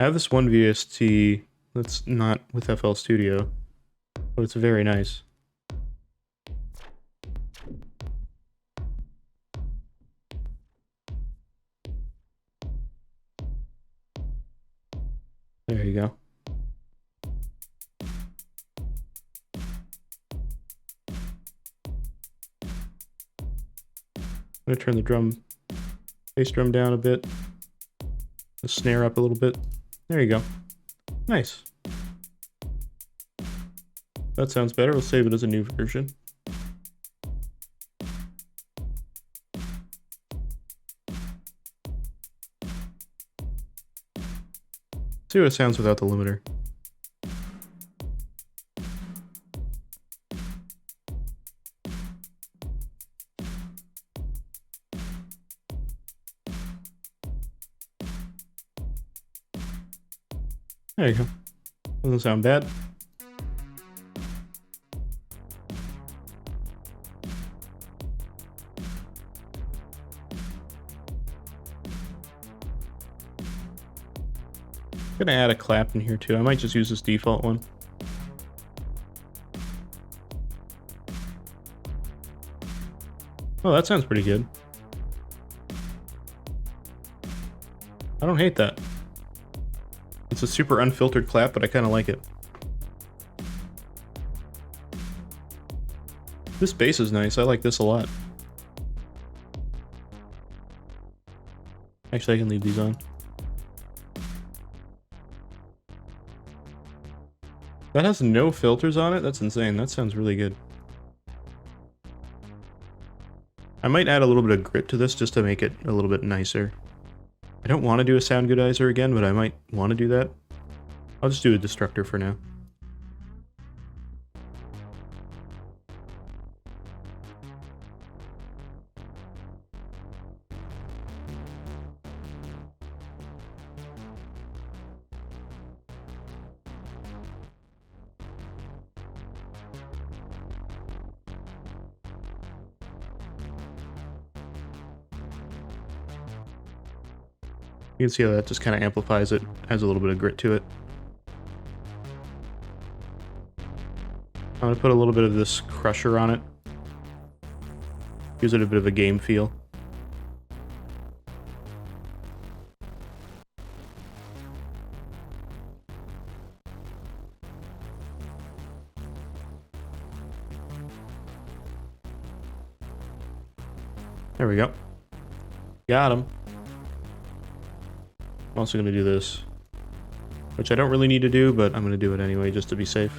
I have this one VST that's not with FL Studio, but it's very nice. you go. I'm gonna turn the bass drum down a bit. The snare up a little bit. There you go. Nice. That sounds better. We'll save it as a new version. See what it sounds without the limiter. There you go. Doesn't sound bad. I'm gonna add a clap in here too. I might just use this default one. Oh, that sounds pretty good. I don't hate that. It's a super unfiltered clap, but I kind of like it. This bass is nice. I like this a lot. Actually, I can leave these on. That has no filters on it? That's insane. That sounds really good. I might add a little bit of grit to this just to make it a little bit nicer. I don't want to do a sound goodizer again, but I might want to do that. I'll just do a destructor for now. You can see how that just kind of amplifies it, adds a little bit of grit to it. I'm going to put a little bit of this crusher on it. Gives it a bit of a game feel. There we go. Got him. I'm also going to do this, which I don't really need to do, but I'm going to do it anyway just to be safe.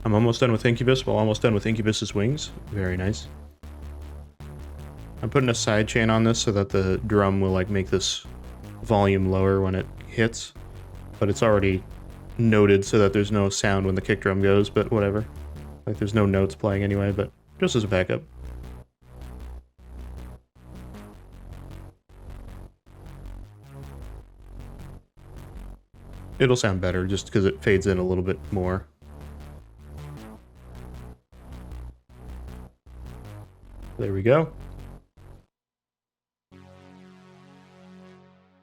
I'm almost done with Incubus. Well, almost done with Incubus's wings. Very nice. I'm putting a sidechain on this so that the drum will like make this volume lower when it hits, but it's already noted so that there's no sound when the kick drum goes, but whatever. Like there's no notes playing anyway, but just as a backup. It'll sound better just because it fades in a little bit more. There we go.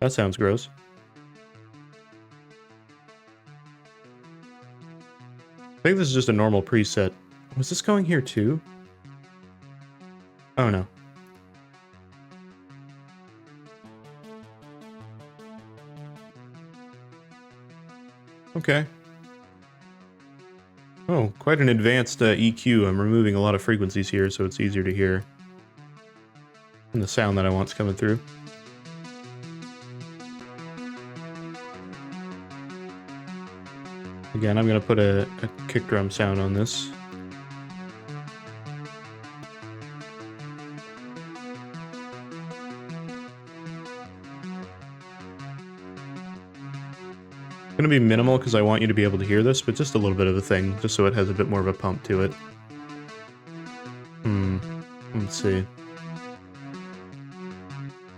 That sounds gross. I think this is just a normal preset. Was this going here too? Oh no. Okay. Oh, quite an advanced EQ. I'm removing a lot of frequencies here so it's easier to hear. And the sound that I want's coming through. Again, I'm going to put a kick drum sound on this. Going to be minimal because I want you to be able to hear this, but just a little bit of a thing, just so it has a bit more of a pump to it. Let's see.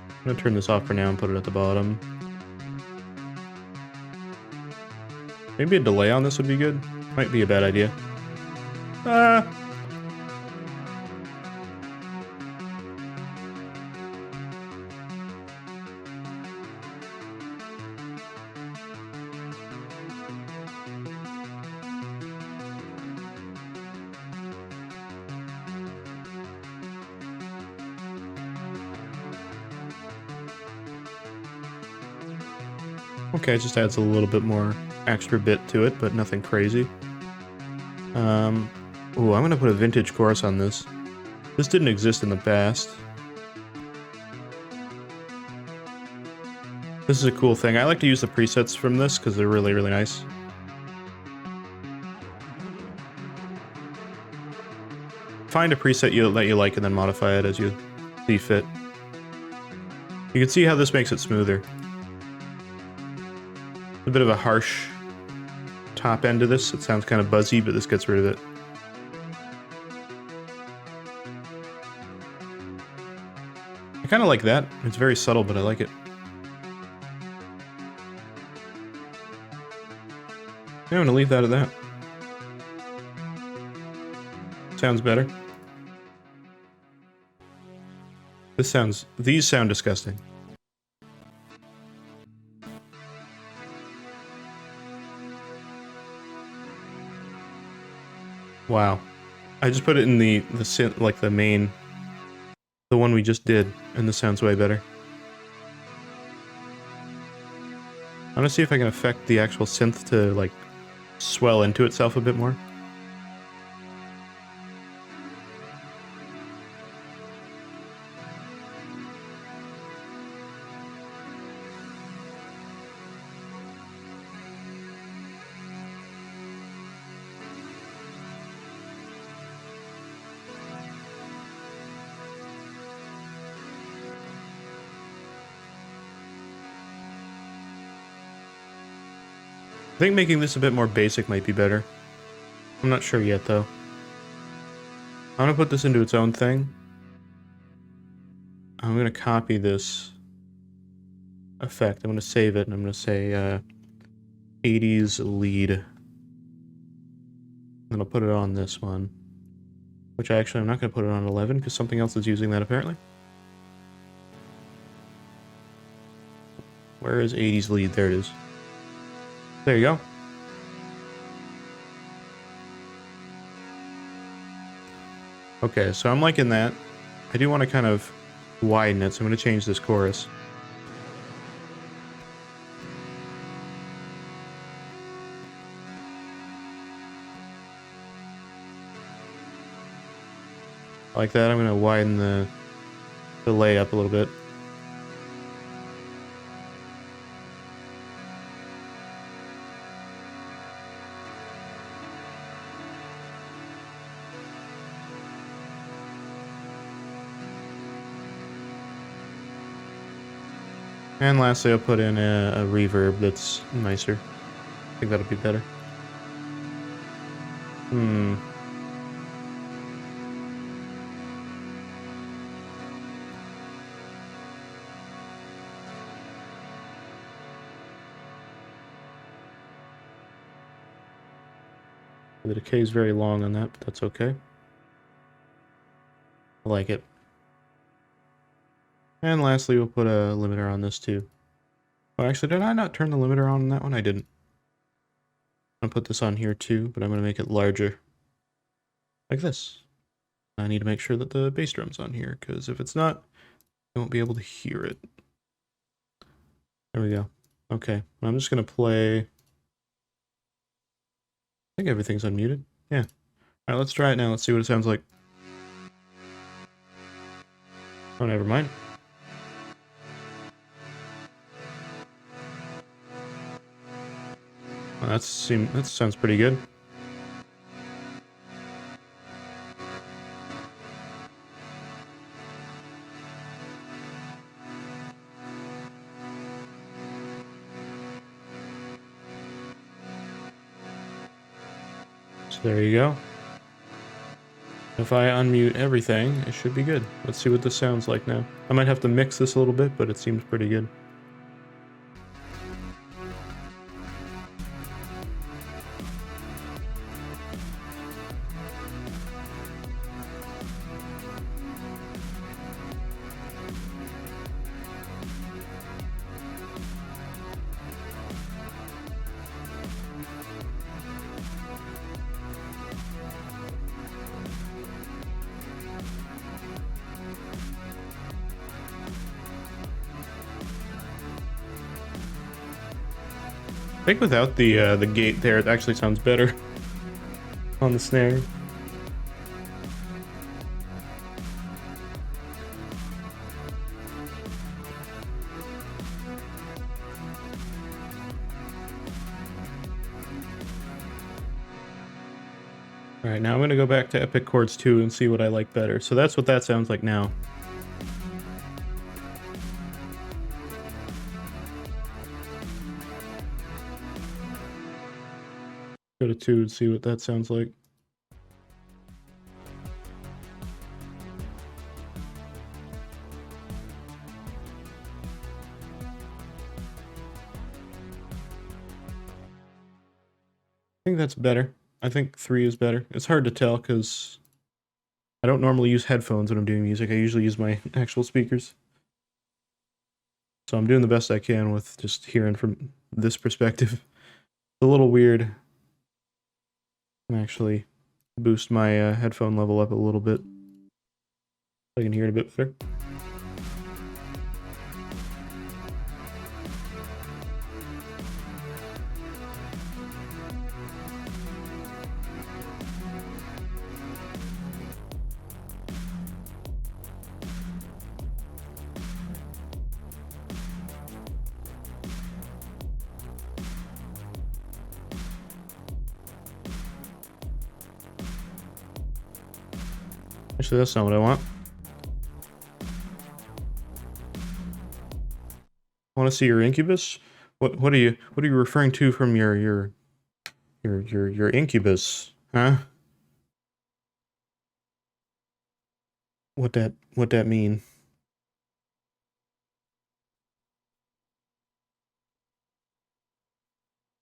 I'm going to turn this off for now and put it at the bottom. Maybe a delay on this would be good. Might be a bad idea. Okay, it just adds a little bit more extra bit to it, but nothing crazy. Ooh, I'm gonna put a vintage chorus on this. This didn't exist in the past. This is a cool thing. I like to use the presets from this because they're really, really nice. Find a preset that you like and then modify it as you see fit. You can see how this makes it smoother. A bit of a harsh top end to this. It sounds kind of buzzy, but this gets rid of it. I kind of like that. It's very subtle, but I like it. I'm gonna leave that at that. Sounds better. These sound disgusting. Wow. I just put it in the synth, like the main, the one we just did, and this sounds way better. I'm gonna see if I can affect the actual synth to like swell into itself a bit more. I think making this a bit more basic might be better. I'm not sure yet, though. I'm gonna put this into its own thing. I'm gonna copy this effect. I'm gonna save it, and I'm gonna say 80s lead. Then I'll put it on this one. Which I'm not gonna put it on 11, because something else is using that, apparently. Where is 80s lead? There it is. There you go. Okay, so I'm liking that. I do want to kind of widen it, so I'm going to change this chorus. Like that, I'm going to widen the delay up a little bit. And lastly, I'll put in a reverb that's nicer. I think that'll be better. The decay is very long on that, but that's okay. I like it. And lastly, we'll put a limiter on this too. Oh, actually, did I not turn the limiter on that one? I didn't. I'm gonna put this on here too, but I'm gonna make it larger. Like this. I need to make sure that the bass drum's on here, because if it's not, I won't be able to hear it. There we go. Okay, I'm just gonna play. I think everything's unmuted. Yeah. Alright, let's try it now. Let's see what it sounds like. Oh, never mind. Well, that sounds pretty good. So there you go. If I unmute everything, it should be good. Let's see what this sounds like now. I might have to mix this a little bit, but it seems pretty good. I think without the gate there, it actually sounds better on the snare. Alright, now I'm going to go back to Epic Chords 2 and see what I like better. So that's what that sounds like now. Go to 2 and see what that sounds like. I think that's better. I think 3 is better. It's hard to tell because I don't normally use headphones when I'm doing music. I usually use my actual speakers. So I'm doing the best I can with just hearing from this perspective. It's a little weird. I can actually boost my headphone level up a little bit so I can hear it a bit better. Actually, that's not what I want. I want to see your incubus. What are you referring to from your incubus, huh? What that mean?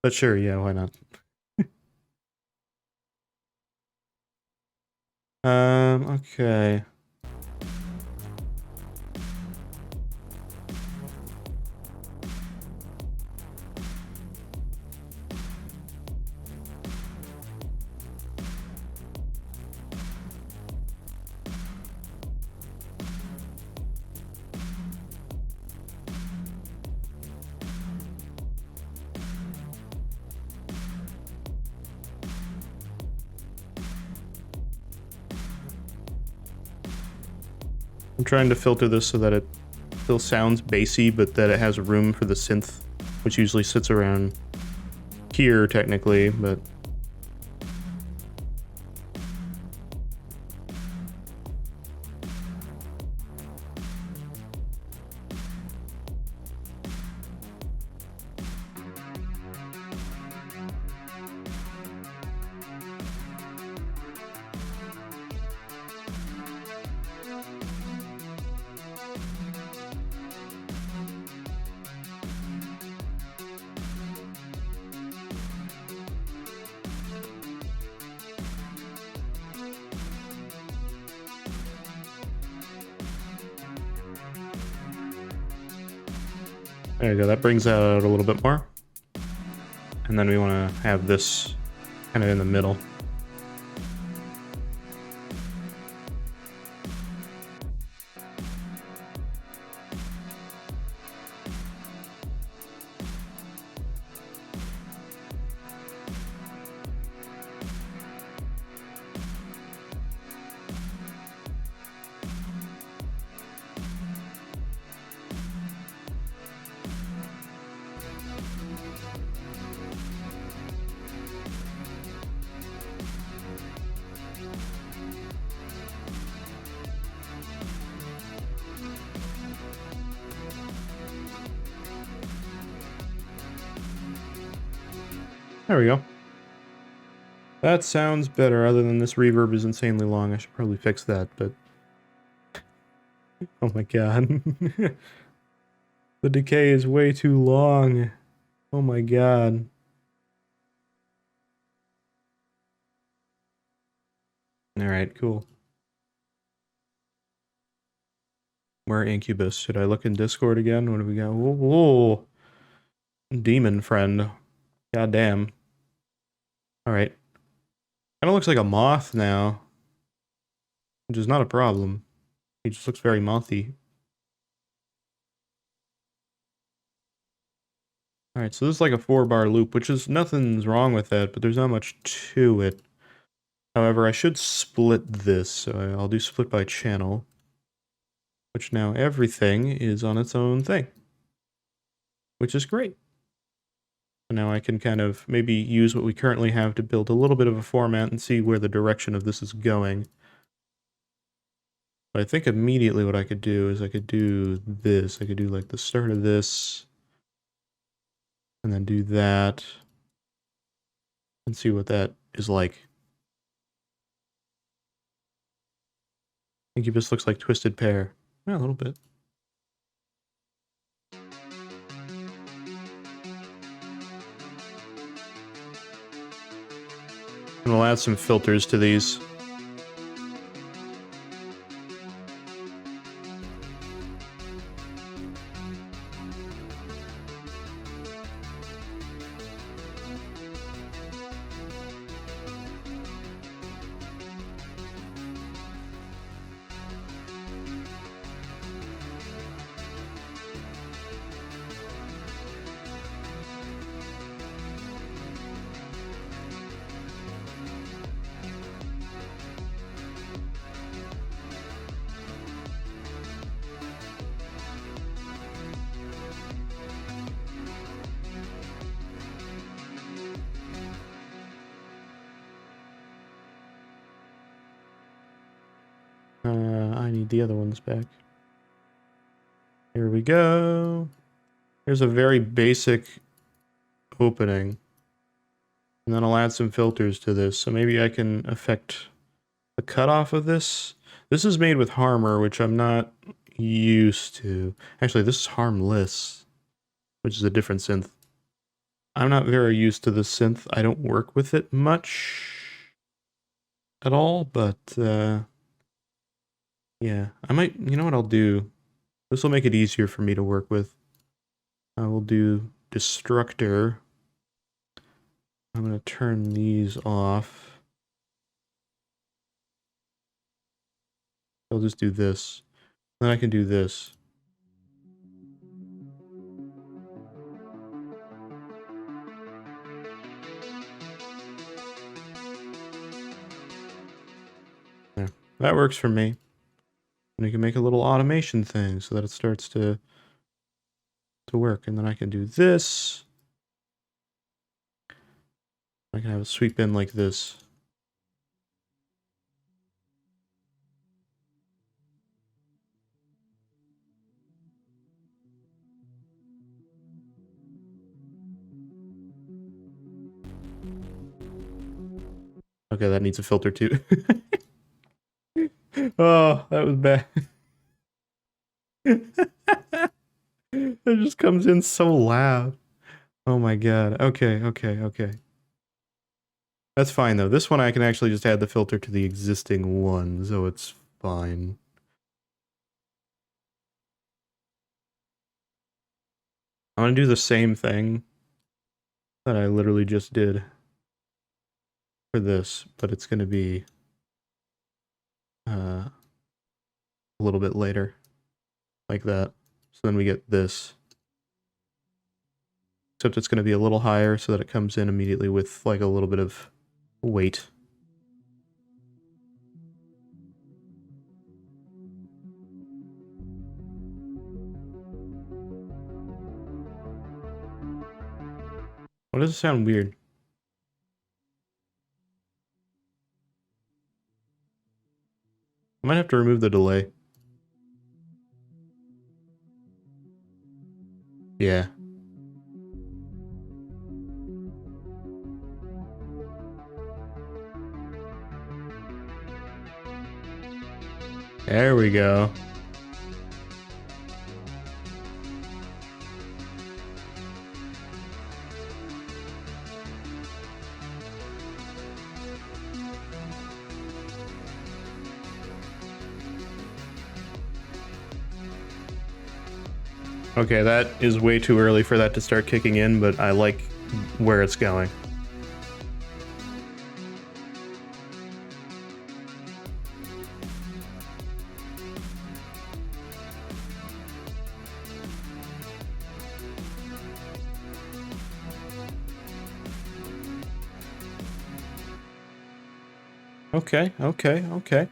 But sure, yeah, why not? Okay. I'm trying to filter this so that it still sounds bassy, but that it has room for the synth, which usually sits around here, technically, but... There you go, that brings that out a little bit more. And then we want to have this kind of in the middle. There we go. That sounds better, other than this reverb is insanely long. I should probably fix that, but... Oh my god. The decay is way too long. Oh my god. Alright, cool. Where Incubus? Should I look in Discord again? What do we got? Whoa. Demon friend. God damn. Alright. Kinda looks like a moth now. Which is not a problem. He just looks very mothy. Alright, so this is like a 4-bar loop, which is nothing's wrong with that, but there's not much to it. However, I should split this, so I'll do split by channel, which now everything is on its own thing, which is great. So now I can kind of maybe use what we currently have to build a little bit of a format and see where the direction of this is going. But I think immediately what I could do is I could do this. I could do like the start of this, and then do that, and see what that is like. Incubus looks like Twisted Pear. Yeah, a little bit. And we'll add some filters to these. I need the other ones back. Here we go. Here's a very basic opening. And then I'll add some filters to this, so maybe I can affect the cutoff of this. This is made with Harmor, which I'm not used to. Actually, this is Harmless, which is a different synth. I'm not very used to this synth. I don't work with it much at all, but yeah, I might, you know what I'll do? This will make it easier for me to work with. I will do Destructor. I'm going to turn these off. I'll just do this. Then I can do this. There. That works for me. And you can make a little automation thing so that it starts to work. And then I can do this. I can have a sweep in like this. Okay, that needs a filter too. Oh, that was bad. It just comes in so loud. Oh my god. Okay. That's fine though. This one I can actually just add the filter to the existing one, so it's fine. I'm gonna do the same thing that I literally just did for this, but it's gonna be a little bit later, like that. So then we get this. Except it's gonna be a little higher so that it comes in immediately with like a little bit of weight. Why does it sound weird? I might have to remove the delay. Yeah. There we go. Okay, that is way too early for that to start kicking in, but I like where it's going. Okay, okay, okay.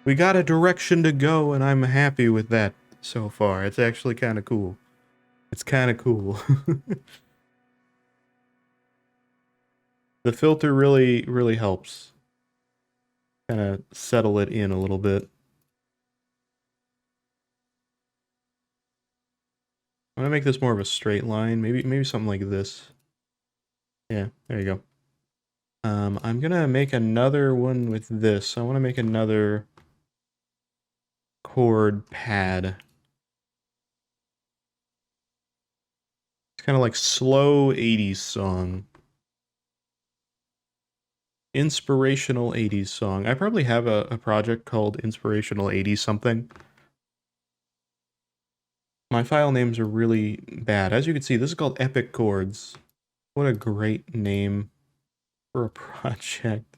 We got a direction to go, and I'm happy with that so far. It's actually kind of cool. It's kind of cool. The filter really helps kind of settle it in a little bit. I'm gonna make this more of a straight line. Maybe something like this. Yeah, there you go. I'm gonna make another one with this. I want to make another chord pad. It's kind of like slow 80s song. Inspirational 80s song. I probably have a project called Inspirational 80s something. My file names are really bad. As you can see, this is called Epic Chords. What a great name for a project.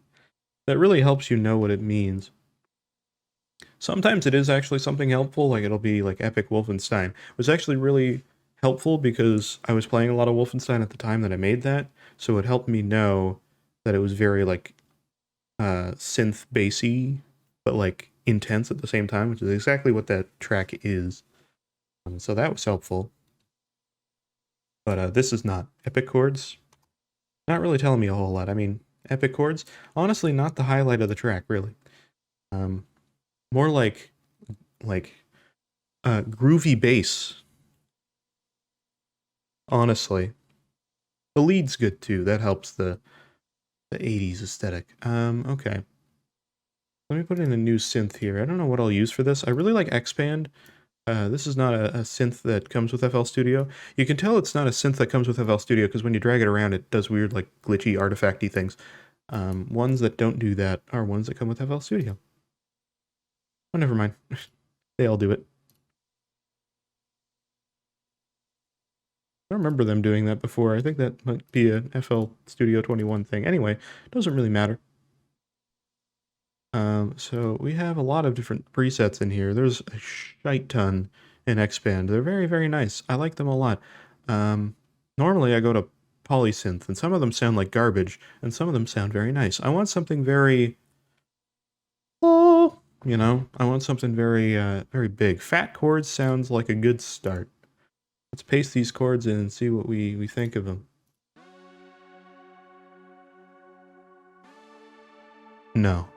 That really helps you know what it means. Sometimes it is actually something helpful, like it'll be like Epic Wolfenstein. It was actually really helpful because I was playing a lot of Wolfenstein at the time that I made that, so it helped me know that it was very like synth bassy, but like intense at the same time, which is exactly what that track is. So that was helpful. But this is not. Epic Chords, not really telling me a whole lot. I mean, Epic Chords, honestly not the highlight of the track, really. More like groovy bass. Honestly. The lead's good too. That helps the 80s aesthetic. Okay. Let me put in a new synth here. I don't know what I'll use for this. I really like Expand. This is not a synth that comes with FL Studio. You can tell it's not a synth that comes with FL Studio because when you drag it around, it does weird, like, glitchy, artifacty things. Ones that don't do that are ones that come with FL Studio. Oh, never mind. They all do it. I don't remember them doing that before. I think that might be a FL Studio 21 thing. Anyway, doesn't really matter. So we have a lot of different presets in here. There's a shite ton in Expand. They're very nice. I like them a lot. Normally I go to Polysynth, and some of them sound like garbage, and some of them sound very nice. I want something very, oh, you know, I want something very big. Fat chords sounds like a good start. Let's paste these chords in and see what we think of them. No.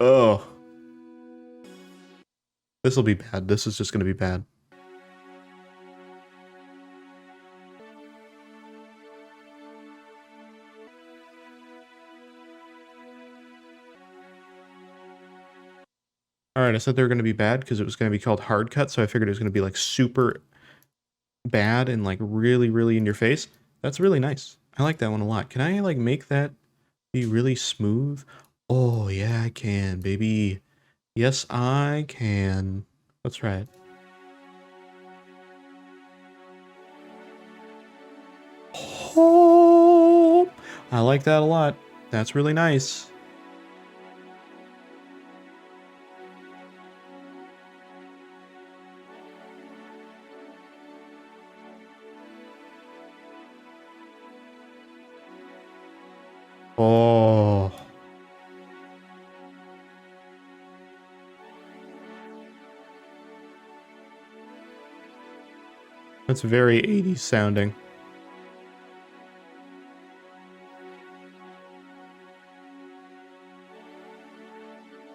Oh. This will be bad. This is just going to be bad. Alright, I said they were going to be bad because it was going to be called Hard Cut, so I figured it was going to be like super bad and like really in your face. That's really nice. I like that one a lot. Can I like make that be really smooth? Oh yeah, I can, baby. Yes, I can. Let's try it. Oh, I like that a lot. That's really nice. Oh. That's very 80s sounding.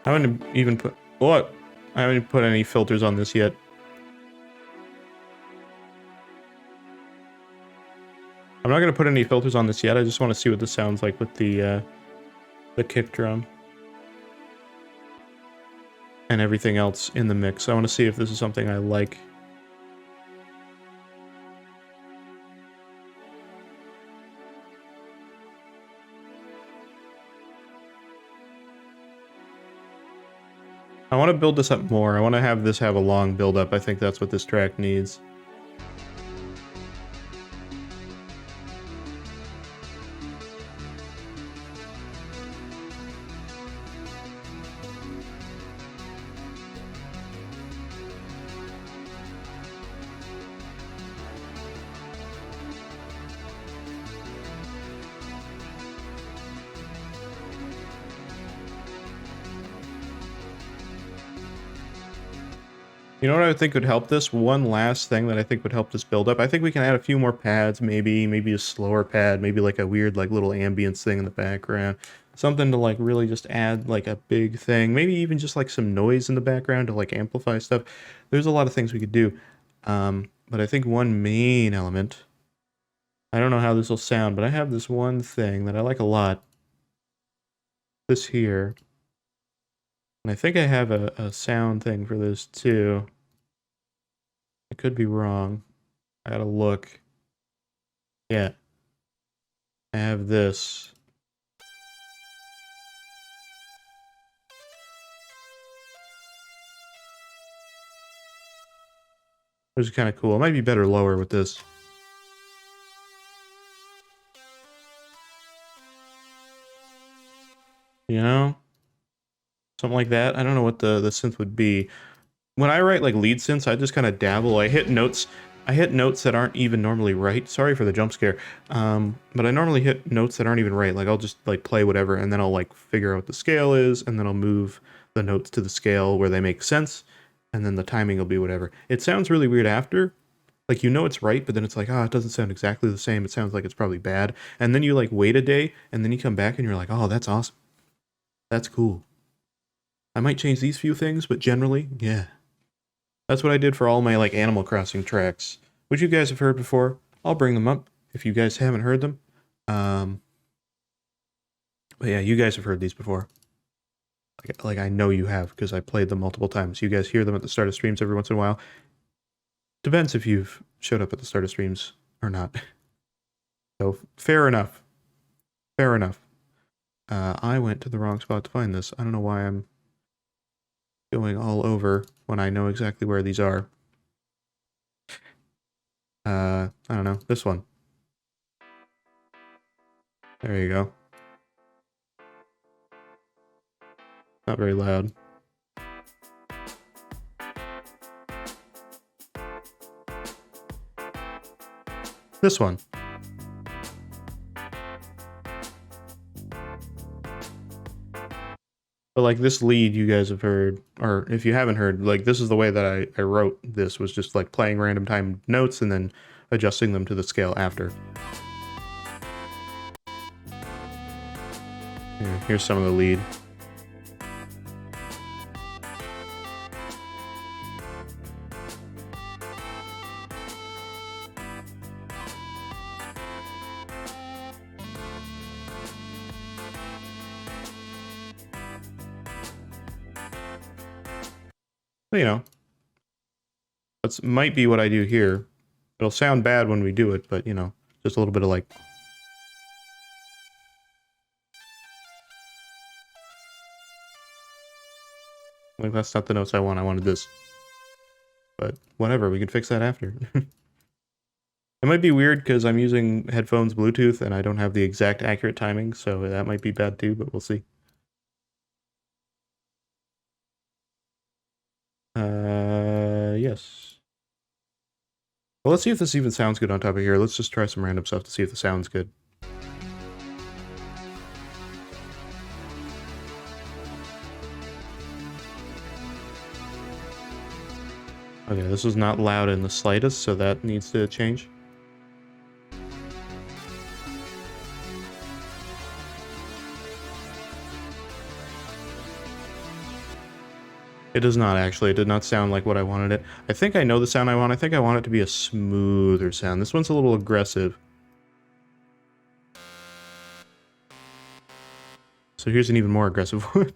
I haven't even put... What? I haven't put any filters on this yet. I'm not going to put any filters on this yet. I just want to see what this sounds like with the kick drum. And everything else in the mix. I want to see if this is something I like. I want to build this up more. I want to have this have a long build up. I think that's what this track needs. You know what I would think would help this? One last thing that I think would help this build up. I think we can add a few more pads, maybe a slower pad, maybe like a weird like little ambience thing in the background. Something to like really just add like a big thing. Maybe even just like some noise in the background to like amplify stuff. There's a lot of things we could do. But I think one main element, I don't know how this will sound, but I have this one thing that I like a lot. This here. And I think I have a sound thing for this too. I could be wrong. I gotta look. Yeah. I have this. Which is kind of cool. It might be better lower with this. You know? Something like that. I don't know what the synth would be. When I write like lead synths, I just kind of dabble. I hit notes that aren't even normally right. Sorry for the jump scare. But I normally hit notes that aren't even right. Like I'll just like play whatever and then I'll like figure out what the scale is and then I'll move the notes to the scale where they make sense and then the timing will be whatever. It sounds really weird after. Like you know it's right, but then it's like, it doesn't sound exactly the same. It sounds like it's probably bad. And then you like wait a day and then you come back and you're like, oh, that's awesome. That's cool. I might change these few things, but generally, yeah. That's what I did for all my like Animal Crossing tracks, which you guys have heard before. I'll bring them up if you guys haven't heard them. But yeah, you guys have heard these before. Like I know you have because I played them multiple times. You guys hear them at the start of streams every once in a while. Depends if you've showed up at the start of streams or not. So fair enough. Fair enough. I went to the wrong spot to find this. I don't know why I'm going all over when I know exactly where these are. I don't know. This one. There you go. Not very loud. This one. But like this lead you guys have heard, or if you haven't heard, like this is the way that I wrote this, was just like playing random time notes and then adjusting them to the scale after. Here's some of the lead. You know, that might be what I do here. It'll sound bad when we do it, but you know, just a little bit of like. Like that's not the notes I want. I wanted this. But whatever, we can fix that after. It might be weird because I'm using headphones Bluetooth and I don't have the exact accurate timing, so that might be bad too, but we'll see. Yes. Well, let's see if this even sounds good on top of here. Let's just try some random stuff to see if the sound's good. Okay, this is not loud in the slightest, so that needs to change. It does not, actually. It did not sound like what I wanted it. I think I know the sound I want. I think I want it to be a smoother sound. This one's a little aggressive. So here's an even more aggressive one.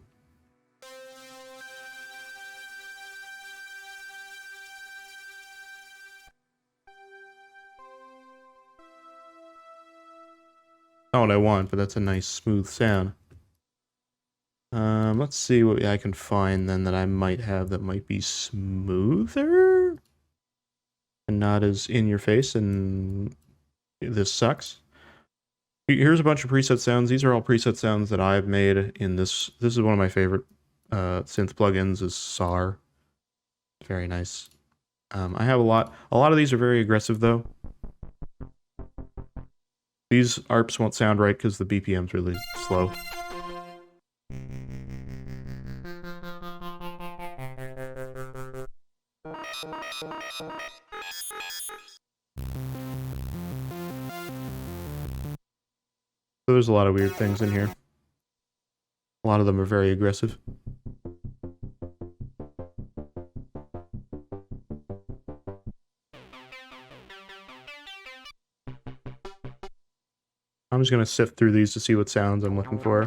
Not what I want, but that's a nice smooth sound. Let's see what I can find then that I might have that might be smoother and not as in your face and this sucks. Here's a bunch of preset sounds. These are all preset sounds that I've made in this. This is one of my favorite synth plugins is SAR. Very nice. I have a lot of these are very aggressive though. These ARPs won't sound right because the BPM's really slow. So there's a lot of weird things in here. A lot of them are very aggressive. I'm just gonna sift through these to see what sounds I'm looking for.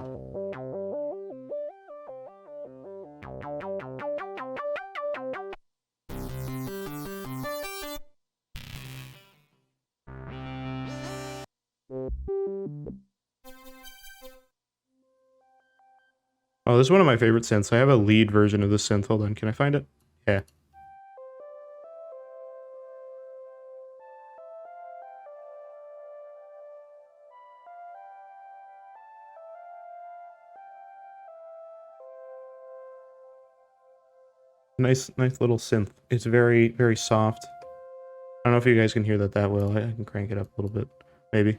Oh, this is one of my favorite synths. I have a lead version of this synth. Hold on, can I find it? Yeah. Nice little synth. It's very, very soft. I don't know if you guys can hear that well. I can crank it up a little bit, maybe.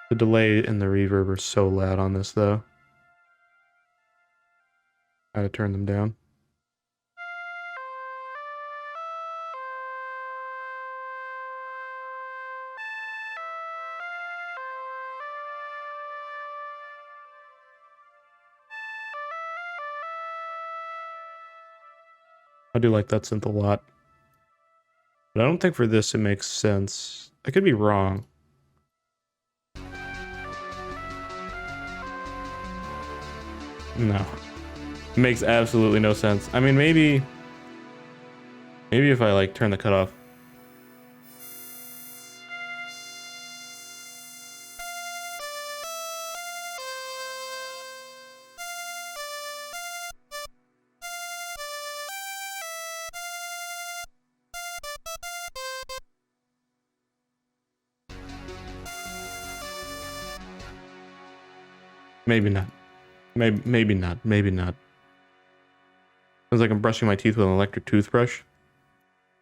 The delay and the reverb are so loud on this, though. Gotta turn them down. I do like that synth a lot. But I don't think for this it makes sense. I could be wrong. No. It makes absolutely no sense. I mean, maybe if I, like, turn the cutoff. Maybe not. Maybe not. Maybe not. Sounds like I'm brushing my teeth with an electric toothbrush.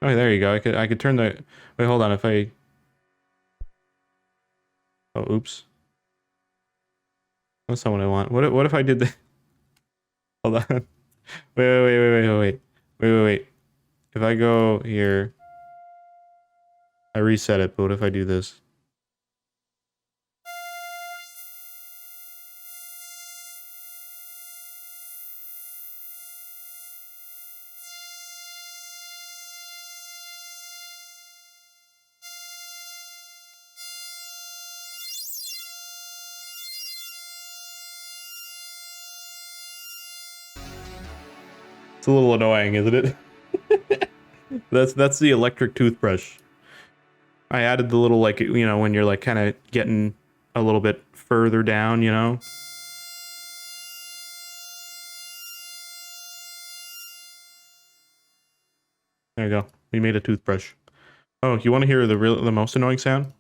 Oh, there you go. I could turn the... Wait, hold on. If I... Oh, oops. That's not what I want. What if I did the... Hold on. Wait. If I go here... I reset it, but what if I do this? It's a little annoying, isn't it? That's the electric toothbrush. I added the little, like, you know, when you're, like, kind of getting a little bit further down, you know? There you go. We made a toothbrush. Oh, you want to hear the most annoying sound?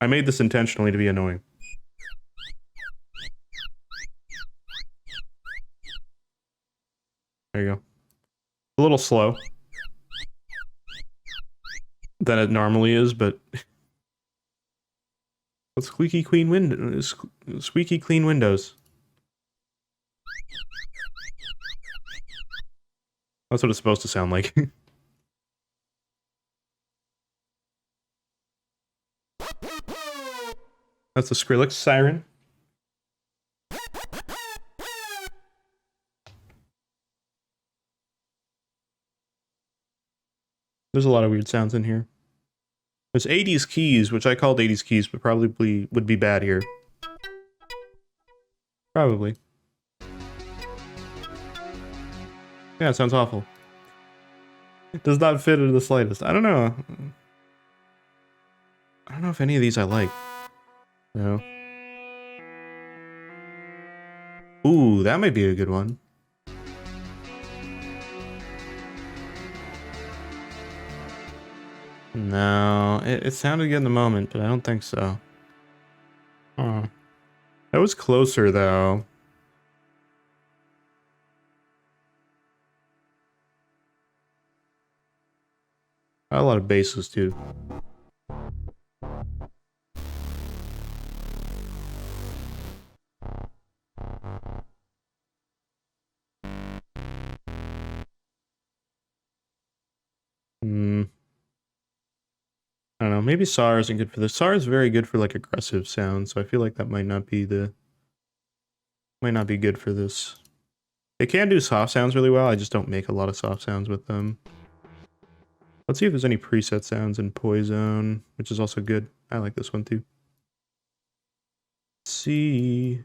I made this intentionally to be annoying. There you go. A little slow than it normally is, but squeaky clean windows. Squeaky clean windows. That's what it's supposed to sound like. That's the Skrillex siren. There's a lot of weird sounds in here. There's 80s keys, which I called 80s keys, but probably would be bad here. Probably. Yeah, it sounds awful. It does not fit in the slightest. I don't know. I don't know if any of these I like. No. Ooh, that might be a good one. No, it sounded good in the moment, but I don't think so. Huh. That was closer, though. A lot of basses too. I don't know, maybe SAR isn't good for this. SAR is very good for like aggressive sounds, so I feel like that might not be good for this. They can do soft sounds really well, I just don't make a lot of soft sounds with them. Let's see if there's any preset sounds in Poison, which is also good. I like this one too. Let's see.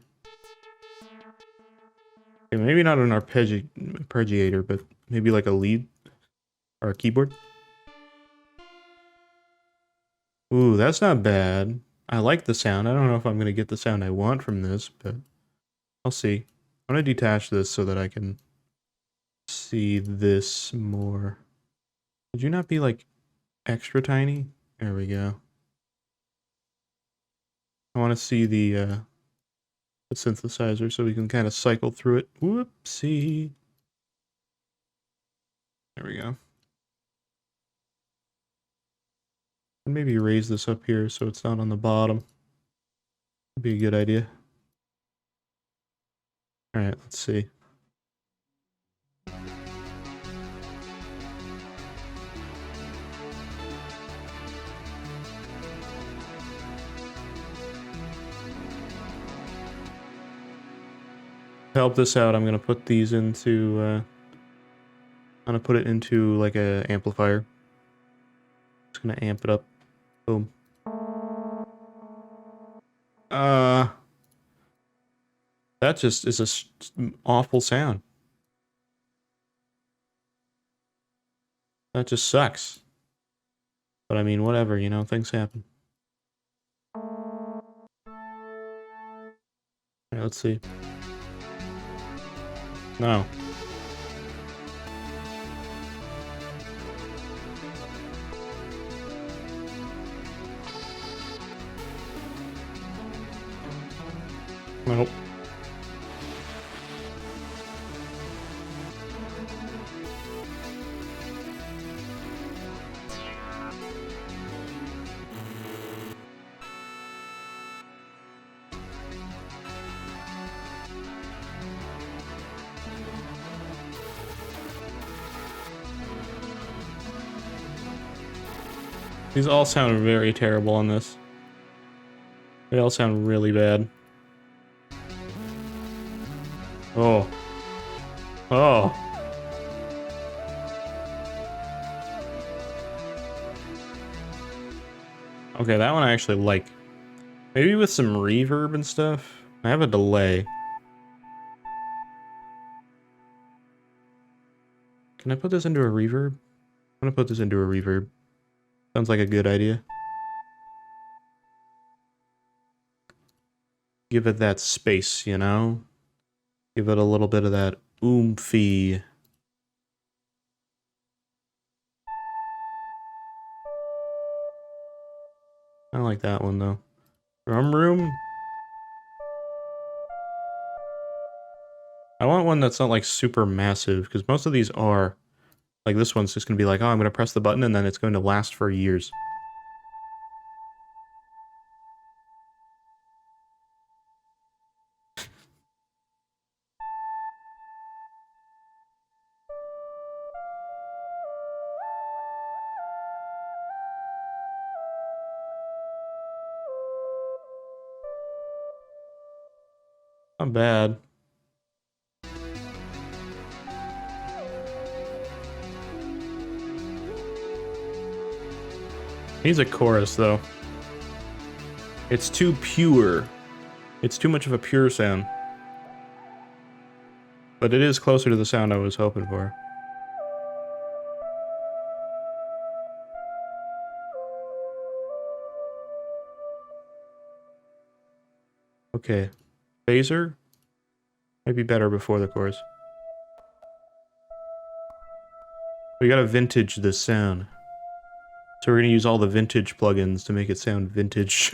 Okay, maybe not an arpeggiator, but maybe like a lead or a keyboard. Ooh, that's not bad. I like the sound. I don't know if I'm gonna get the sound I want from this, but I'll see. I'm gonna detach this so that I can see this more. Would you not be like extra tiny? There we go. I want to see the synthesizer so we can kind of cycle through it. Whoopsie. There we go. And maybe raise this up here so it's not on the bottom. Would be a good idea. All right, let's see. To help this out, I'm gonna put these into. I'm gonna put it into like a amplifier. Just gonna amp it up. Boom. That just is a awful sound. That just sucks. But I mean, whatever, you know, things happen. Alright, let's see. No. Nope. These all sound very terrible on this. They all sound really bad. Oh. Oh. Okay, that one I actually like. Maybe with some reverb and stuff. I have a delay. Can I put this into a reverb? I'm gonna put this into a reverb. Sounds like a good idea. Give it that space, you know? Give it a little bit of that oomphy. I like that one though. Drum room? I want one that's not like super massive, because most of these are. Like this one's just gonna be like, oh, I'm gonna press the button and then it's going to last for years. Not bad. Needs a chorus though. It's too pure. It's too much of a pure sound. But it is closer to the sound I was hoping for. Okay. Phaser? Might be better before the chorus. We gotta vintage this sound. So we're gonna use all the vintage plugins to make it sound vintage.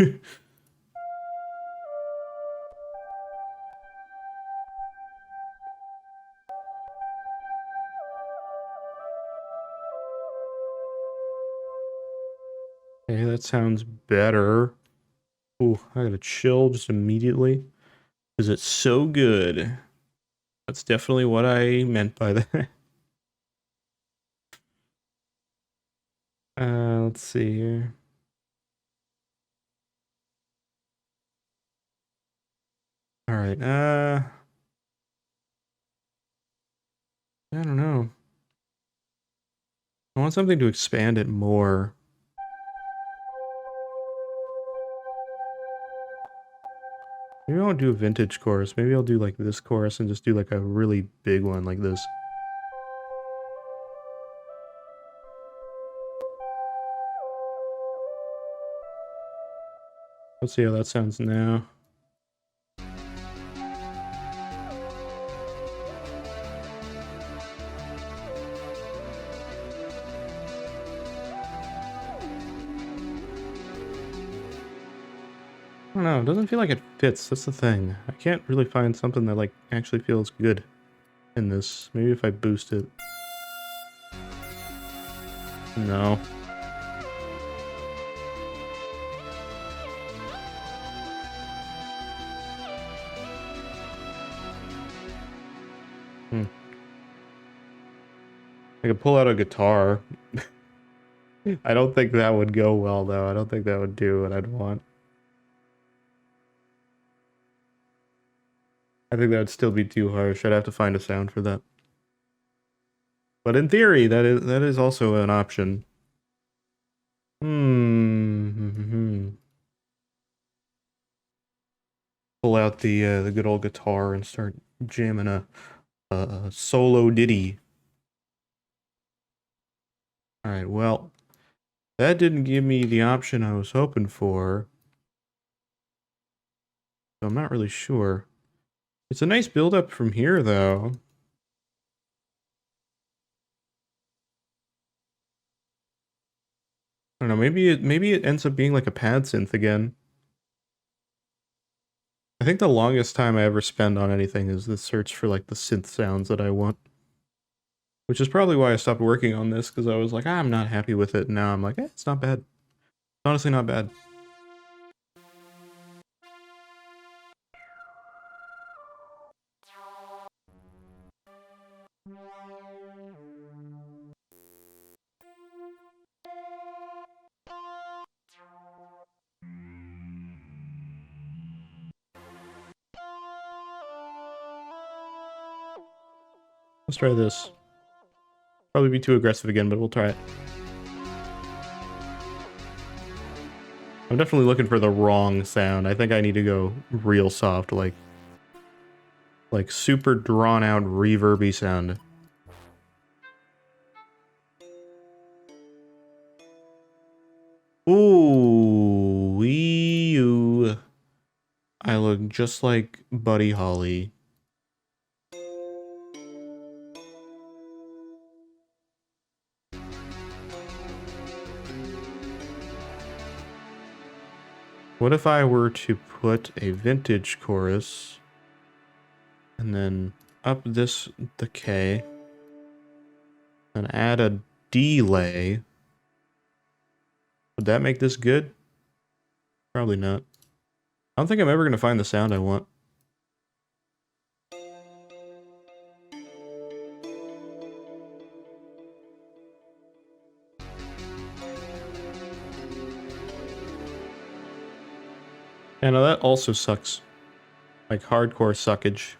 Okay, that sounds better. Ooh, I gotta chill just immediately. Because it's so good. That's definitely what I meant by that. Let's see here. Alright, I don't know. I want something to expand it more. Maybe I won't do a vintage chorus. Maybe I'll do like this chorus and just do like a really big one like this. Let's see how that sounds now. I don't know, it doesn't feel like it fits, that's the thing. I can't really find something that like actually feels good in this. Maybe if I boost it. No. I could pull out a guitar. I don't think that would go well though. I don't think that would do what I'd want. I think that would still be too harsh. I'd have to find a sound for that. But in theory, that is also an option. Pull out the good old guitar and start jamming a solo ditty. All right, well, that didn't give me the option I was hoping for. So I'm not really sure. It's a nice build up from here though. I don't know, maybe it ends up being like a pad synth again. I think the longest time I ever spend on anything is the search for like the synth sounds that I want. Which is probably why I stopped working on this, because I was like, I'm not happy with it. And now I'm like, it's not bad. It's honestly not bad. Let's try this. Probably be too aggressive again, but we'll try it. I'm definitely looking for the wrong sound. I think I need to go real soft, like super drawn out reverby sound. Ooh, wee. I look just like Buddy Holly. What if I were to put a vintage chorus and then up this decay and add a delay? Would that make this good? Probably not. I don't think I'm ever going to find the sound I want. Yeah, no, that also sucks. Like hardcore suckage.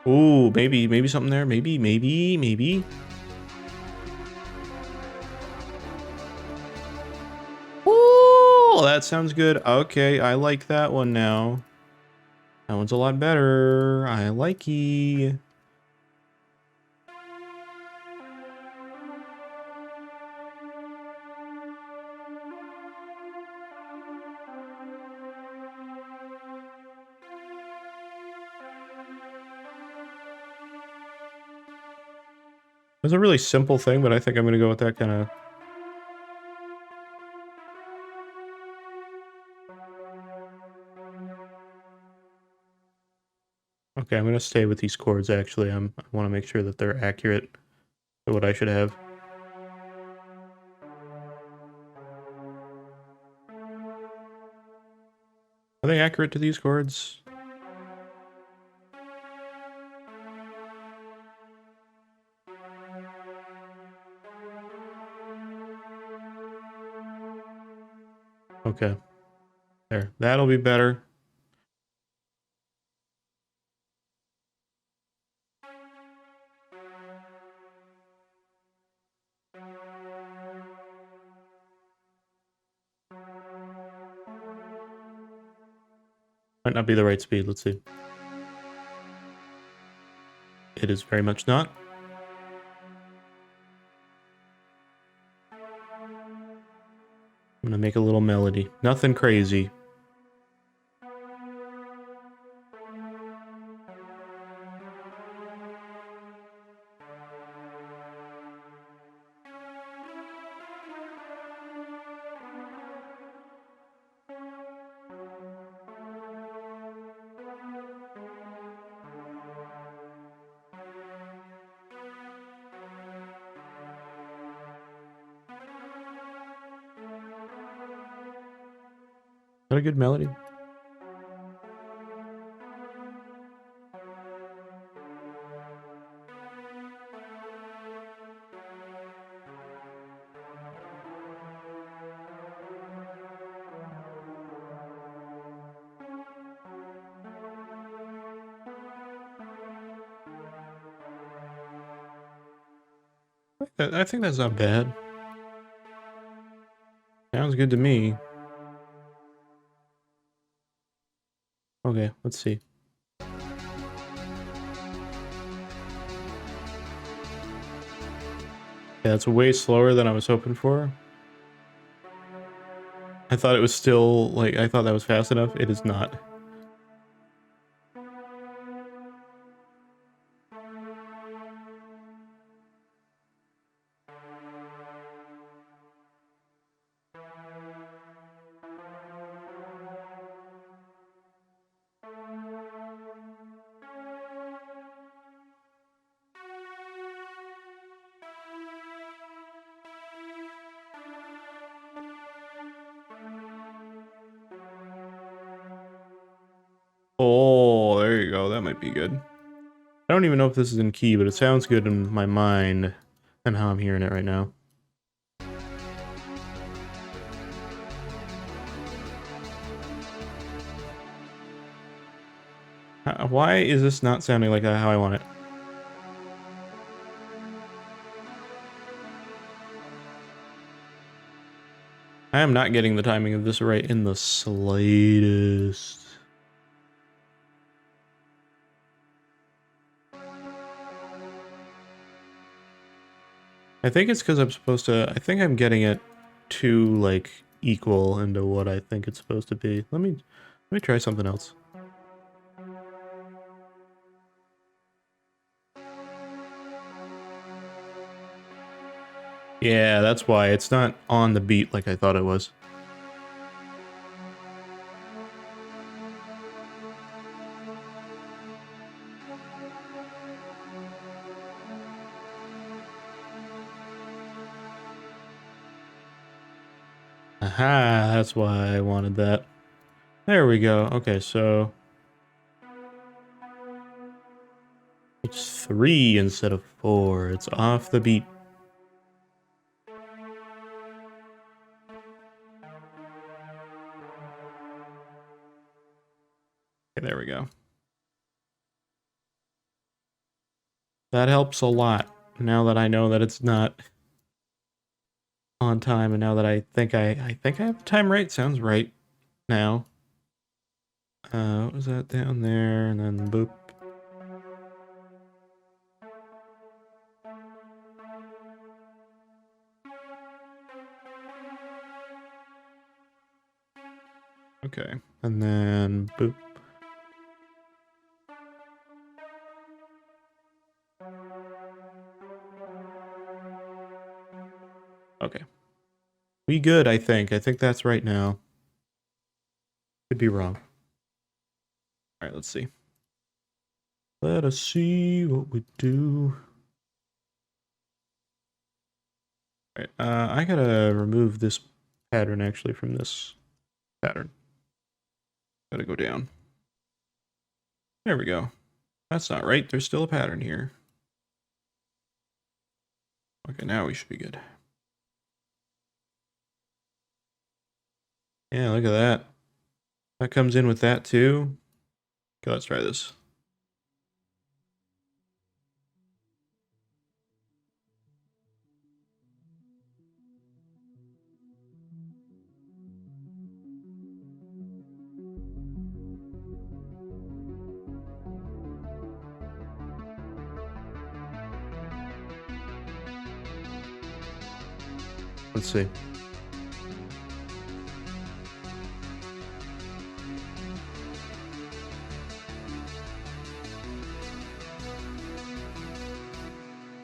Ooh, maybe something there. Maybe. Ooh, that sounds good. Okay, I like that one now. That one's a lot better. I likey. It's a really simple thing, but I think I'm gonna go with that kind of. Okay, I'm gonna stay with these chords actually. I want to make sure that they're accurate to what I should have. Are they accurate to these chords? Okay. There. That'll be better. Might not be the right speed. Let's see. It is very much not. I'm gonna make a little melody. Nothing crazy. Is that a good melody? I think that's not bad. Sounds good to me. Okay, let's see. Yeah, it's way slower than I was hoping for. I thought it was still, like, I thought that was fast enough. It is not. Oh, there you go. That might be good. I don't even know if this is in key, but it sounds good in my mind and how I'm hearing it right now. Why is this not sounding like how I want it? I am not getting the timing of this right in the slightest. I think it's because I'm supposed to... I think I'm getting it too, like, equal into what I think it's supposed to be. Let me try something else. Yeah, that's why. It's not on the beat like I thought it was. Aha, that's why I wanted that. There we go. Okay, so... it's 3 instead of 4. It's off the beat. Okay, there we go. That helps a lot, now that I know that it's not on time, and now that I think I have the time right. Sounds right now. What was that down there? And then boop. Okay, and then boop. Okay. We good, I think. I think that's right now. Could be wrong. Alright, let's see. Let us see what we do. All right, I gotta remove this pattern actually from this pattern. Gotta go down. There we go. That's not right. There's still a pattern here. Okay, now we should be good. Yeah, look at that. That comes in with that too. Okay, let's try this. Let's see.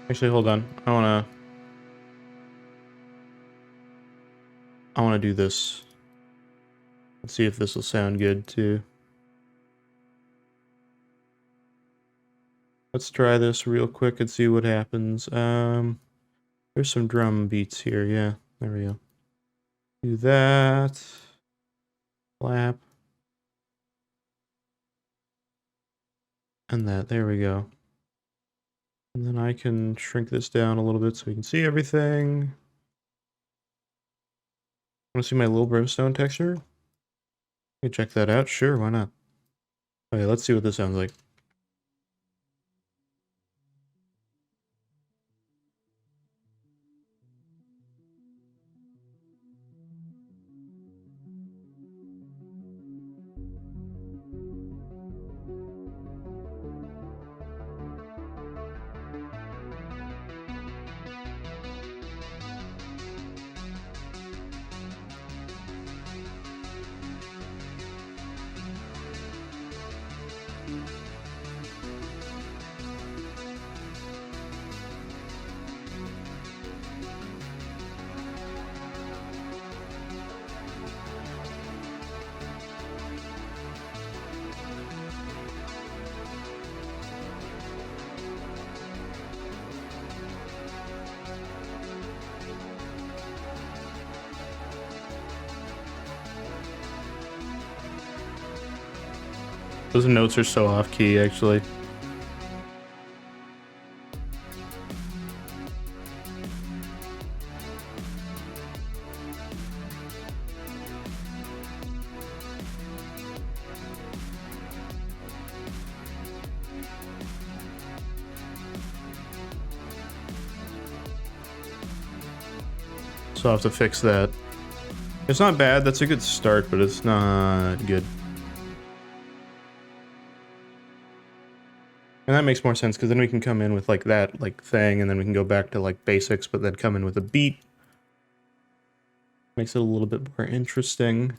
Actually, hold on. I wanna do this. Let's see if this will sound good too. Let's try this real quick and see what happens. There's some drum beats here. Yeah, there we go. Do that. Clap. And that. There we go. And then I can shrink this down a little bit so we can see everything. Want to see my little brimstone texture? Can check that out? Sure, why not? Okay, let's see what this sounds like. Those notes are so off key, actually. So I'll have to fix that. It's not bad, that's a good start, but it's not good. And that makes more sense, because then we can come in with like that thing, and then we can go back to like basics, but then come in with a beat. Makes it a little bit more interesting.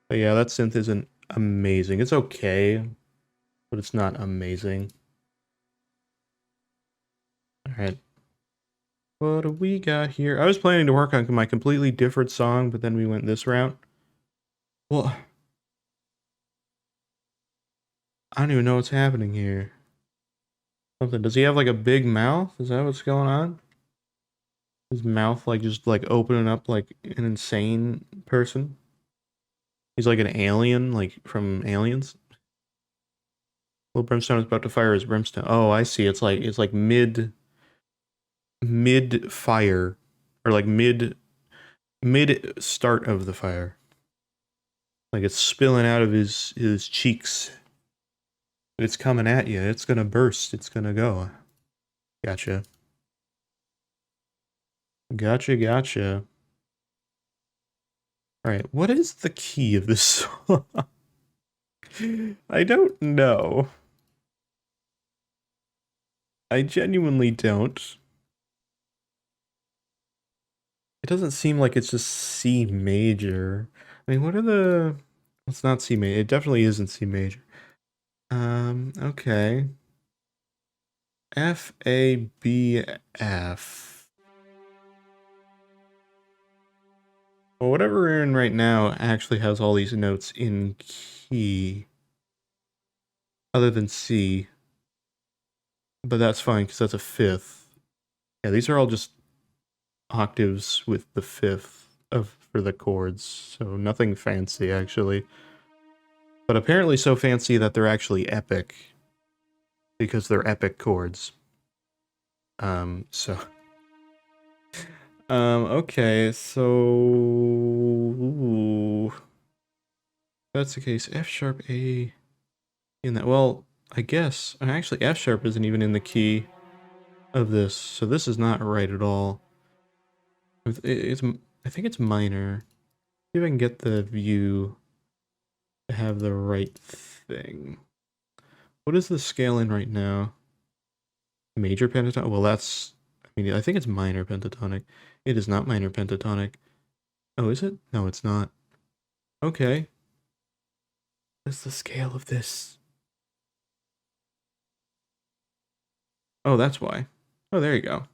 But yeah, that synth isn't amazing. It's okay, but it's not amazing. Alright. What do we got here? I was planning to work on my completely different song, but then we went this route. Well, I don't even know what's happening here. Something. Does he have like a big mouth? Is that what's going on? His mouth like just like opening up like an insane person? He's like an alien, like from Aliens? Little Brimstone is about to fire his brimstone. Oh, I see. It's like mid fire, or like mid start of the fire. Like it's spilling out of his cheeks. It's coming at you. It's gonna burst. It's gonna go. Gotcha. Gotcha. Alright, what is the key of this song? I don't know. I genuinely don't. It doesn't seem like it's just C major. I mean, what are the... It's not C major. It definitely isn't C major. Okay. F, A, B, F. Well, whatever we're in right now actually has all these notes in key. other than C. But that's fine, because that's a fifth. Yeah, these are all just octaves with the fifth for the chords, so nothing fancy, actually. But apparently so fancy that they're actually epic, because they're epic chords. Okay, so... Ooh. If that's the case, F sharp, A... In that, well, I guess... Actually, F sharp isn't even in the key of this, so this is not right at all. I think it's minor. See if I can get the view to have the right thing. What is the scale in right now? Major pentatonic? Well, that's... I mean, I think it's minor pentatonic. It is not minor pentatonic. Oh, is it? No, it's not. Okay. What's the scale of this? Oh, that's why. Oh, there you go.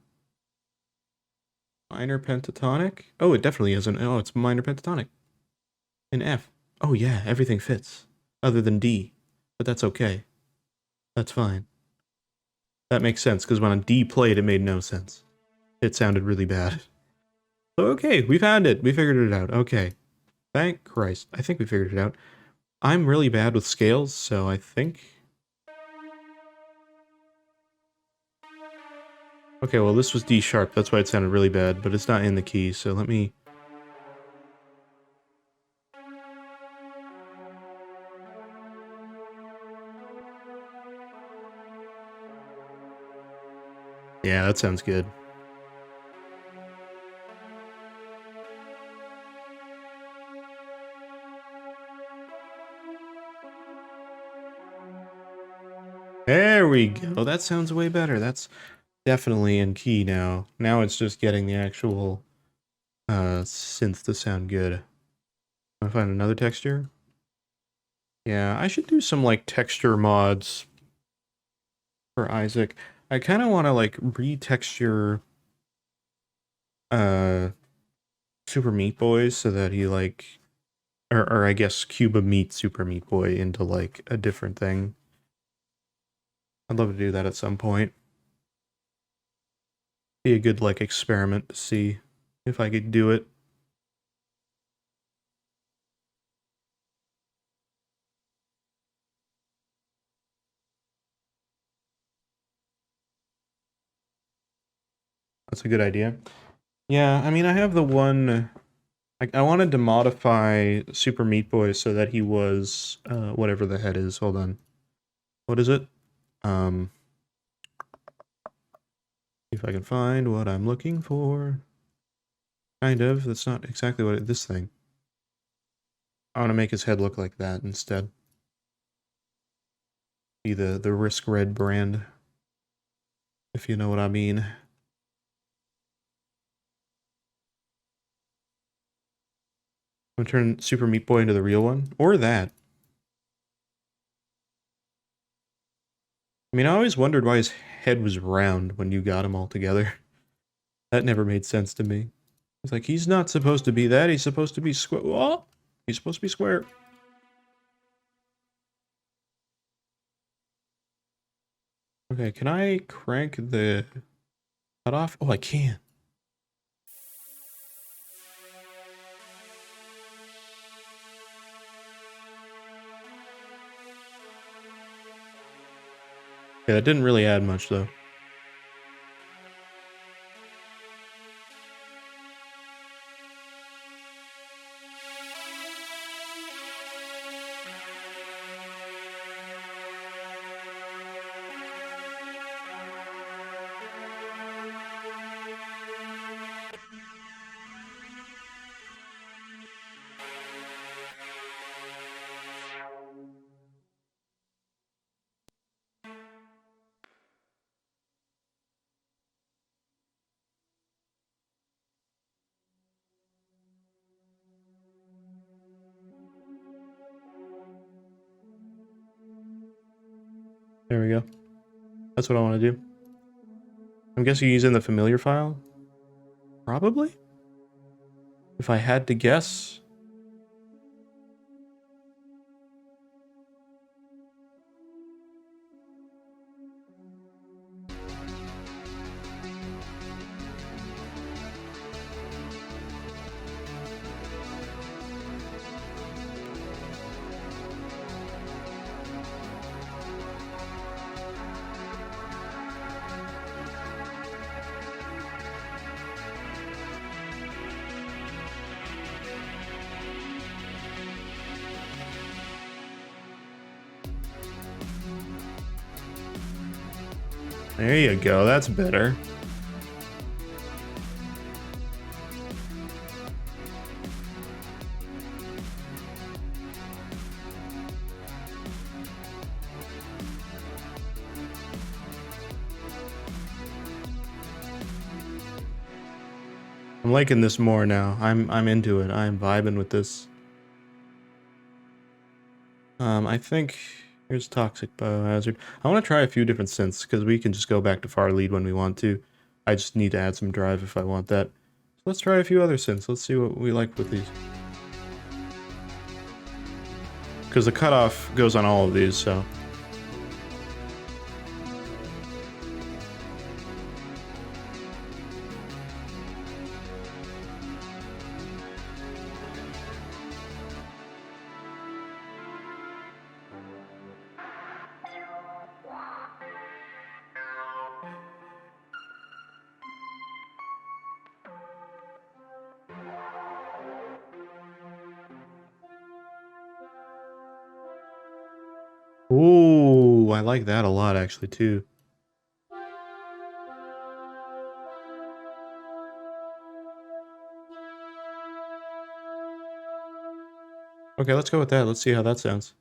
Minor pentatonic? Oh, it definitely isn't. Oh, it's minor pentatonic. In F. Oh, yeah, everything fits. Other than D. But that's okay. That's fine. That makes sense, because when a D played, it made no sense. It sounded really bad. So, okay, we found it. We figured it out. Okay. Thank Christ. I think we figured it out. I'm really bad with scales, so I think... Okay, well, this was D sharp. That's why it sounded really bad, but it's not in the key, so let me... Yeah, that sounds good. There we go. That sounds way better. That's definitely in key now. Now it's just getting the actual synth to sound good. Want to find another texture? Yeah, I should do some like texture mods for Isaac. I kind of want to like retexture Super Meat Boy so that he like, or I guess Cuba Meat Super Meat Boy into like a different thing. I'd love to do that at some point. Be a good like experiment to see if I could do it. That's a good idea. Yeah, I mean, I have the one... I wanted to modify Super Meat Boy so that he was, whatever the head is. Hold on. What is it? If I can find what I'm looking for. Kind of. That's not exactly what this thing. I want to make his head look like that instead. Be the riskRED brand. If you know what I mean. I'm gonna turn Super Meat Boy into the real one. Or that. I mean, I always wondered why his head was round when you got him all together. That never made sense to me. It's like, he's not supposed to be that, he's supposed to be square. Oh! He's supposed to be square. Okay, can I crank the cutoff? Oh, I can. Yeah, that didn't really add much, though. There we go. That's what I want to do. I'm guessing you're using the familiar file? Probably? If I had to guess. There you go, that's better. I'm liking this more now. I'm into it. I'm vibing with this. I think here's Toxic Biohazard. I want to try a few different synths because we can just go back to far lead when we want to. I just need to add some drive if I want that. So let's try a few other synths. Let's see what we like with these. Because the cutoff goes on all of these, so. Ooh, I like that a lot actually too. Okay, let's go with that. Let's see how that sounds.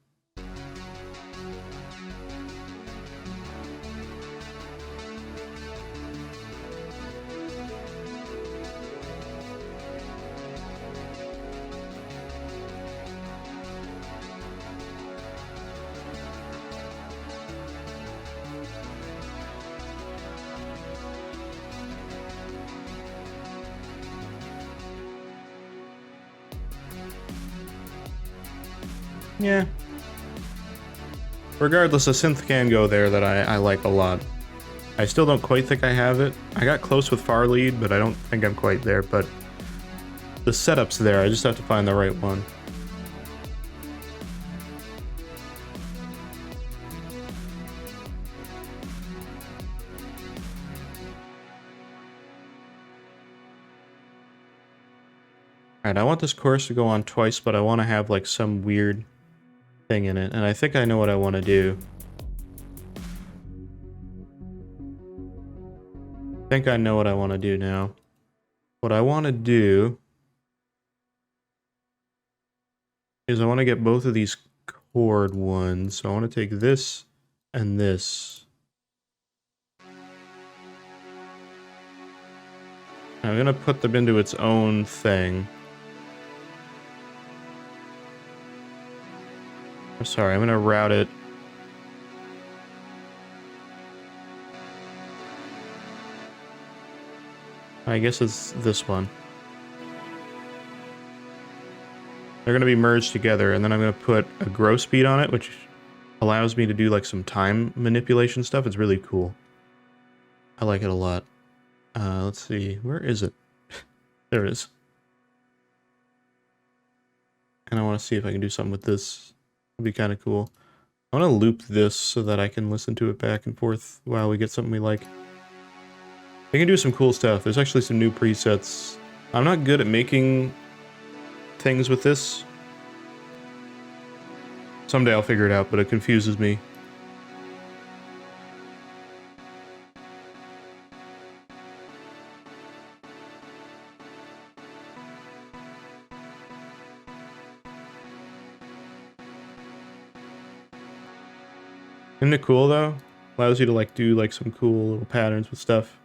Yeah. Regardless, a synth can go there that I like a lot. I still don't quite think I have it. I got close with far lead, but I don't think I'm quite there, but the setup's there. I just have to find the right one. Alright, I want this chorus to go on twice, but I want to have like some weird thing in it, and I think I know what I want to do. I think I know what I want to do now. What I want to do is I want to get both of these chord ones. So I want to take this and this. I'm going to put them into its own thing. I'm sorry, I'm going to route it. I guess it's this one. They're going to be merged together, and then I'm going to put a grow speed on it, which allows me to do like some time manipulation stuff. It's really cool. I like it a lot. Let's see, where is it? There it is. And I want to see if I can do something with this. It'd be kind of cool. I want to loop this so that I can listen to it back and forth while we get something we like. We can do some cool stuff. There's actually some new presets. I'm not good at making things with this. Someday I'll figure it out, but it confuses me. Isn't it cool though? Allows you to like do like some cool little patterns with stuff.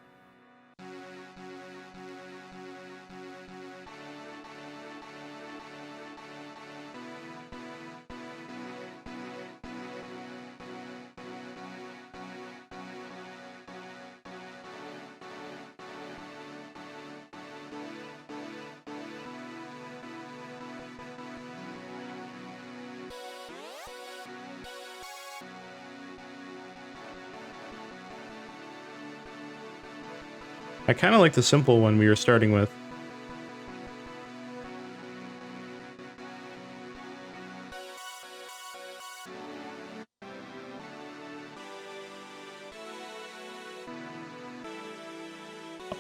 I kind of like the simple one we were starting with.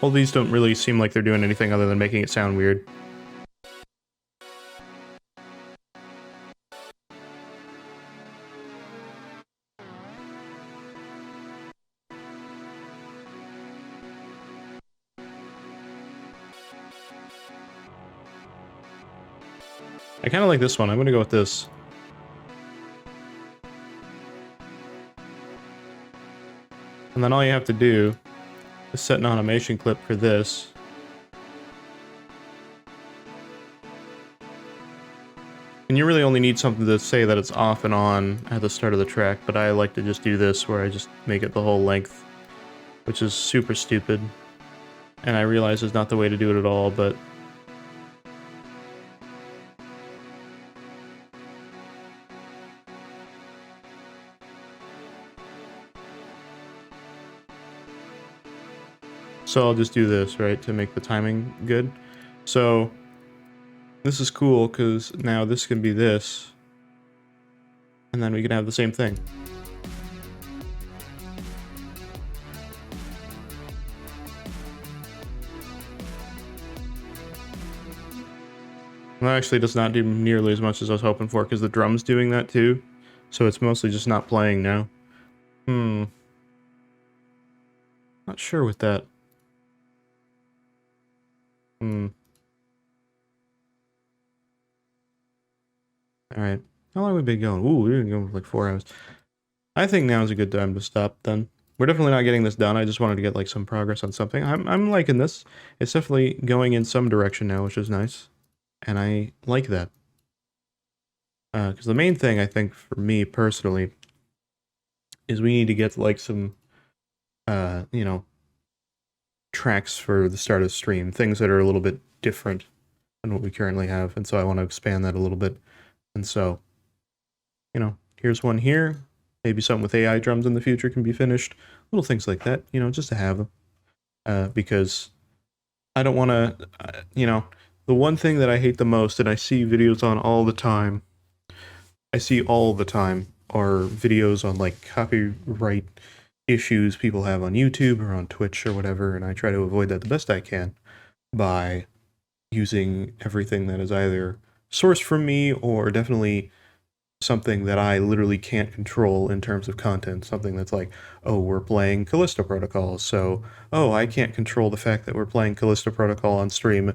All these don't really seem like they're doing anything other than making it sound weird. I kind of like this one. I'm going to go with this. And then all you have to do is set an animation clip for this. And you really only need something to say that it's off and on at the start of the track, but I like to just do this where I just make it the whole length, which is super stupid. And I realize it's not the way to do it at all, but... So I'll just do this, right, to make the timing good. So this is cool, because now this can be this, and then we can have the same thing. That actually does not do nearly as much as I was hoping for, because the drum's doing that too. So it's mostly just not playing now. Not sure with that. Alright. How long have we been going? Ooh, we've been going for like 4 hours. I think now is a good time to stop then. We're definitely not getting this done. I just wanted to get like some progress on something. I'm liking this. It's definitely going in some direction now, which is nice. And I like that. Because the main thing, I think, for me personally, is we need to get like some, you know, tracks for the start of the stream. Things that are a little bit different than what we currently have. And so I want to expand that a little bit. And so, you know, here's one here. Maybe something with AI drums in the future can be finished. Little things like that, you know, just to have them. Because I don't want to, you know, the one thing that I hate the most, and I see videos on all the time, are videos on like copyright issues people have on YouTube or on Twitch or whatever, and I try to avoid that the best I can by using everything that is either sourced from me or definitely something that I literally can't control in terms of content. Something that's like, oh, we're playing Callisto Protocol, so, oh, I can't control the fact that we're playing Callisto Protocol on stream,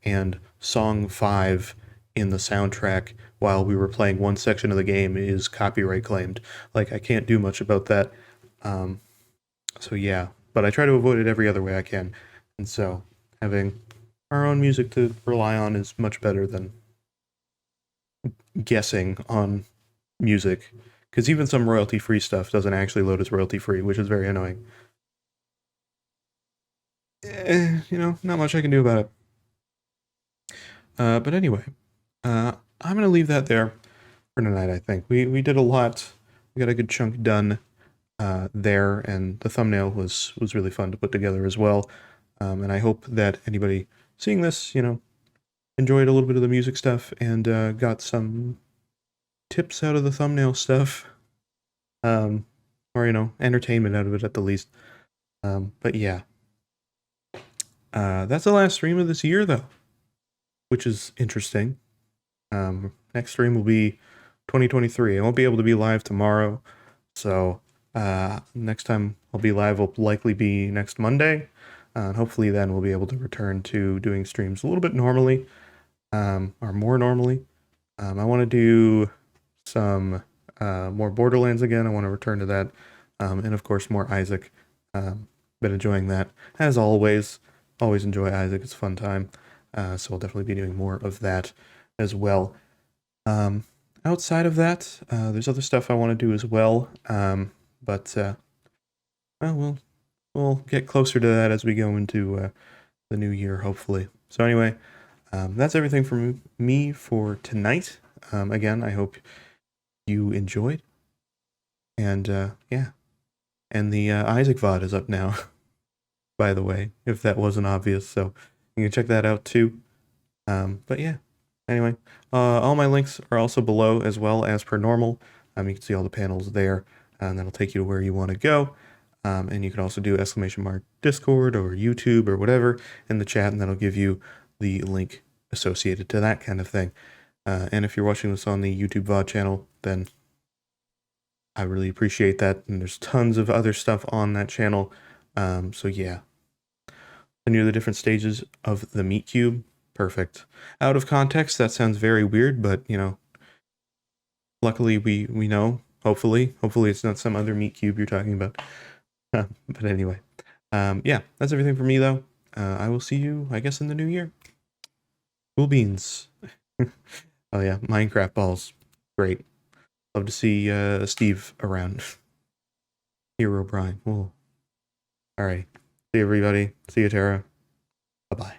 and Song 5 in the soundtrack while we were playing one section of the game is copyright claimed. Like, I can't do much about that. So yeah, but I try to avoid it every other way I can. And so having our own music to rely on is much better than guessing on music, because even some royalty-free stuff doesn't actually load as royalty-free, which is very annoying. You know, not much I can do about it. But anyway, I'm gonna leave that there for tonight. I think we did a lot. We got a good chunk done there, and the thumbnail was really fun to put together as well. And I hope that anybody seeing this, you know, enjoyed a little bit of the music stuff and got some tips out of the thumbnail stuff, or, you know, entertainment out of it at the least. But yeah, that's the last stream of this year though, which is interesting. Next stream will be 2023. I won't be able to be live tomorrow, so next time I'll be live will likely be next Monday, and hopefully then we'll be able to return to doing streams a little bit normally, or more normally. I want to do some more Borderlands again. I want to return to that, and of course more Isaac. Been enjoying that as always. Always enjoy Isaac. It's a fun time. So I'll definitely be doing more of that as well. Outside of that, there's other stuff I want to do as well. But well, we'll get closer to that as we go into the new year, hopefully. So anyway, that's everything from me for tonight. Again, I hope you enjoyed. And yeah, and the Isaac VOD is up now, by the way, if that wasn't obvious. So you can check that out too. But yeah, anyway, all my links are also below as well as per normal. You can see all the panels there, and that'll take you to where you want to go. And you can also do !Discord or YouTube or whatever in the chat, and that'll give you the link associated to that kind of thing. And if you're watching this on the YouTube VOD channel, then I really appreciate that. And there's tons of other stuff on that channel. So yeah. Near the different stages of the meat cube. perfect. Out of context, that sounds very weird, but, you know, luckily we know, hopefully it's not some other meat cube you're talking about. But anyway, yeah, that's everything for me, though. I will see you, I guess, in the new year. Cool beans. Oh yeah, Minecraft balls. Great. Love to see Steve around. Hero Brian. Whoa. Alright. See you, everybody. See you, Tara. Bye-bye.